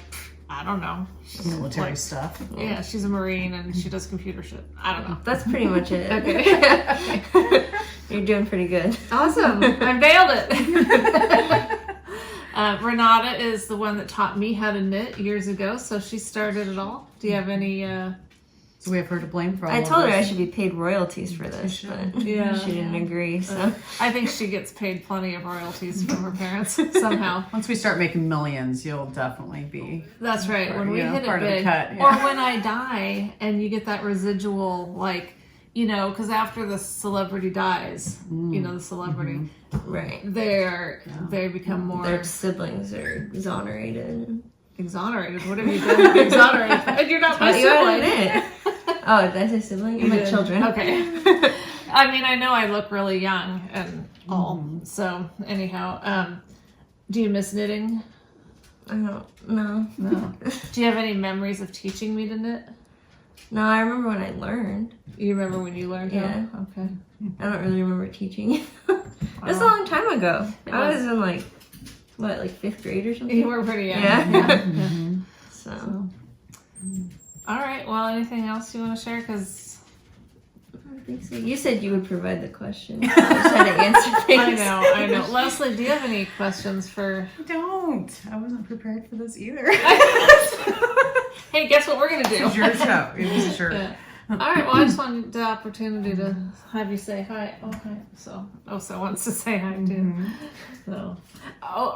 I don't know. Military stuff. Yeah, she's a Marine and she does computer shit. I don't know. That's pretty much it. Okay. You're doing pretty good. Awesome. I nailed it. Renata is the one that taught me how to knit years ago, so she started it all. Do you have any... So we have her to blame for all I of told her I this. should be paid royalties for this, but Yeah. she didn't agree. So I think she gets paid plenty of royalties from her parents somehow. Once we start making millions, you'll definitely be. That's right. When we hit it part of the big, cut, yeah. or when I die, and you get that residual, like, you know, because after the celebrity dies, you know, the celebrity, right, they become more their siblings are exonerated. exonerated. What have you done to be exonerated? And you're not my You are sibling. it. Oh, did I say sibling? You meant did. children. Okay. I mean, I know I look really young and all. So anyhow, do you miss knitting? I don't know. No. Do you have any memories of teaching me to knit? No, I remember when I learned. You remember when you learned Yeah. how? Okay. I don't really remember teaching. That's a long time ago. I was in like, what, like 5th grade or something? You were pretty young. Yeah. So. All right. Well, anything else you want to share? Because I don't think so. You said you would provide the question. I just had to answer things. I know. Leslie, do you have any questions for... I don't. I wasn't prepared for this either. Hey, guess what we're going to do? It's your show. It was your. Yeah. All right. Well, I just wanted the opportunity to have you say hi. Okay. So, Osa wants to say hi too. So,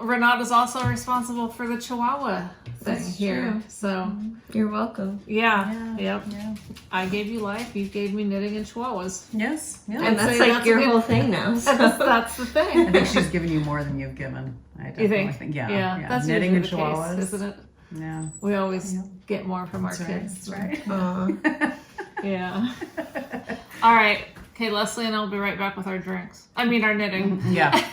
Renata's also responsible for the Chihuahua thing That's here. true. So, You're welcome. yeah. Yep. Yeah. I gave you life. You gave me knitting and Chihuahuas. Yes. Yeah. And that's say like that's your a good- whole thing now. So. That's the I thing. think she's given you more than you've given. I You definitely think? Yeah. Yeah. That's knitting usually and the chihuahuas. case, isn't it? Yeah. We always get more from That's our right. kids. That's right. Aw. Yeah. All right. Okay, Leslie and I'll be right back with our drinks. I mean, our knitting. Yeah.